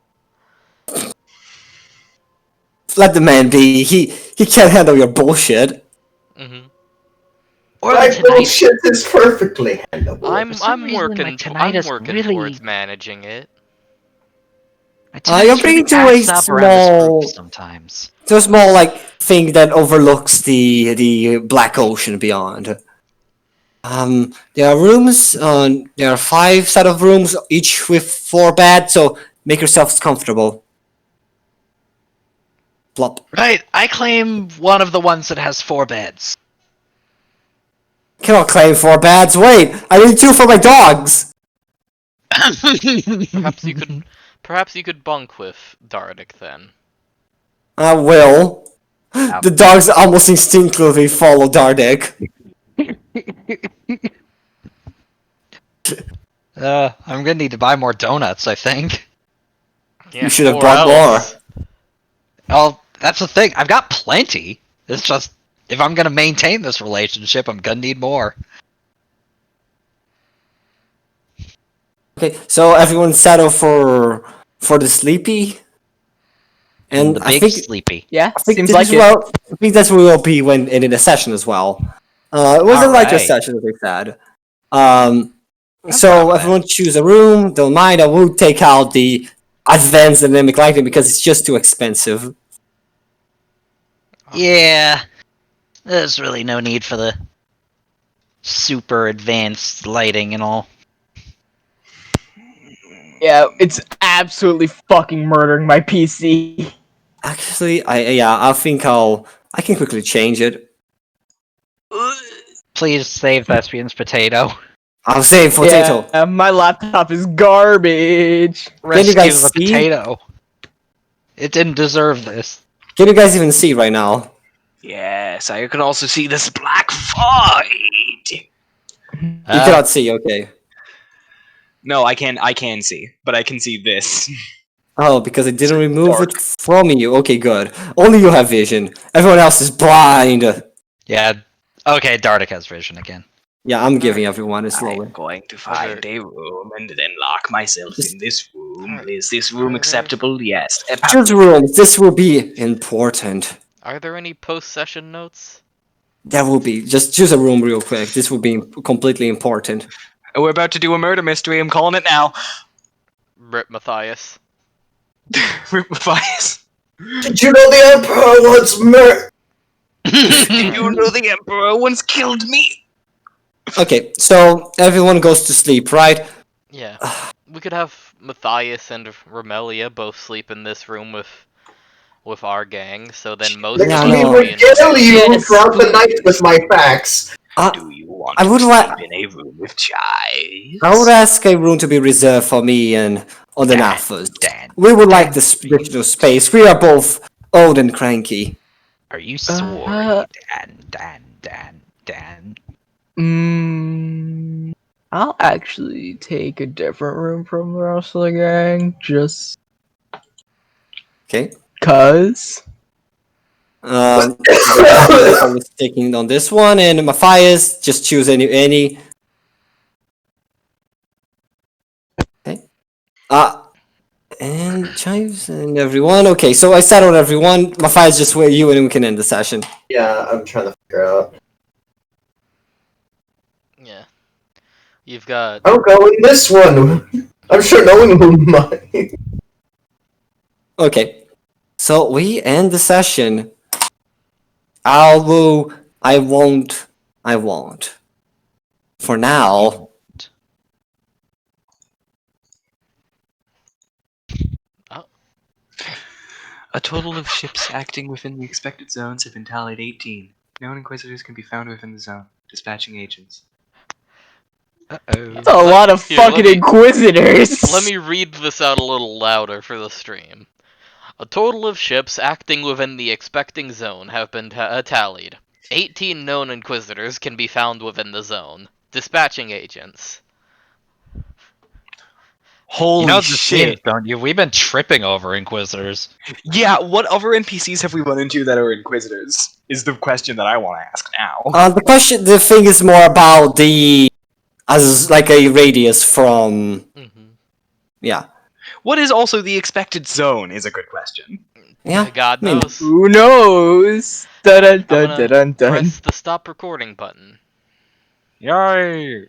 Let the man be. He can't handle your bullshit. My bullshit is perfectly handleable. I'm working towards managing it. You're bringing to a small, like thing that overlooks the Black Ocean beyond. There are rooms. There are 5 set of rooms, each with 4 beds. So make yourselves comfortable. Plop. Right, I claim one of the ones that has 4 beds. Cannot claim 4 beds. Wait, I need 2 for my dogs. Perhaps you could bunk with Dardik then. I will. The dogs almost instinctively follow Dardik. I'm gonna need to buy more donuts, I think. Yeah, you should have brought more. Well, that's the thing. I've got plenty. It's just, if I'm gonna maintain this relationship, I'm gonna need more. Okay, so everyone settle for the sleepy, and I think sleepy. Yeah, I think seems like it. I think that's where we'll be when in the session as well. It was a lighter session, as we said. So everyone choose a room. Don't mind. I will take out the advanced dynamic lighting because it's just too expensive. Yeah, there's really no need for the super advanced lighting and all. Yeah, it's absolutely fucking murdering my PC. Actually, I think I can quickly change it. Please save Thespian's potato. I'm saying potato. Yeah, my laptop is garbage. Can you Rescue guys the see? potato. It didn't deserve this. Can you guys even see right now? Yes, I can also see this black void. You cannot see. Okay. No, I can see, but I can see this. Oh, because I didn't remove dark. it from you. Okay, good. Only you have vision. Everyone else is blind. Yeah. Okay, Dardic has vision again. Yeah, I'm giving everyone a I'm slowly. going to find a room and then lock myself in this room. Alright. Is this room acceptable? Yes. Choose rooms. This will be important. Are there any post-session notes? There will be. Just choose a room real quick. This will be completely important. We're about to do a murder mystery. I'm calling it now. Rip Matthias. Matthias. Did you know the Emperor once murdered? Did you know the Emperor once killed me? Okay, so everyone goes to sleep, right? Yeah. We could have Matthias and Romelia both sleep in this room with our gang, so then most Yeah, of Let us me no. will be in regale you Yes, throughout the please. night with my facts. Do you want I would to wa- sleep in a room with chives? I would ask a room to be reserved for me and on the Dan, Nathas. Dan, We would like Dan, this additional space. We are both old and cranky. Are you sorry, Dan? I'll actually take a different room from the rest of the gang, just Okay. cause. I'm sticking on this one, and Matthias, just choose any. Okay. And chives and everyone. Okay, so I settled everyone. Matthias, just wait you, and we can end the session. Yeah, I'm trying to figure out. Yeah. You've got I'll go in this one. I'm sure no one will mind. Okay, so we end the session. I won't. For now. A total of ships acting within the expected zones have been tallied 18. Known Inquisitors can be found within the zone. Dispatching agents. Uh-oh. That's a lot of Here, let fucking me- inquisitors. Let me read this out a little louder for the stream. A total of ships acting within the expecting zone have been tallied. 18 known Inquisitors can be found within the zone. Dispatching agents. Holy You know the shit! themes, don't you? We've been tripping over Inquisitors. Yeah, what other NPCs have we run into that are Inquisitors? Is the question that I want to ask now. The thing is more about as like a radius from, yeah. What is also the expected zone is a good question. Yeah, God I mean- knows. Who knows? Dun dun I'm dun gonna dun dun. press the stop recording button. Yay!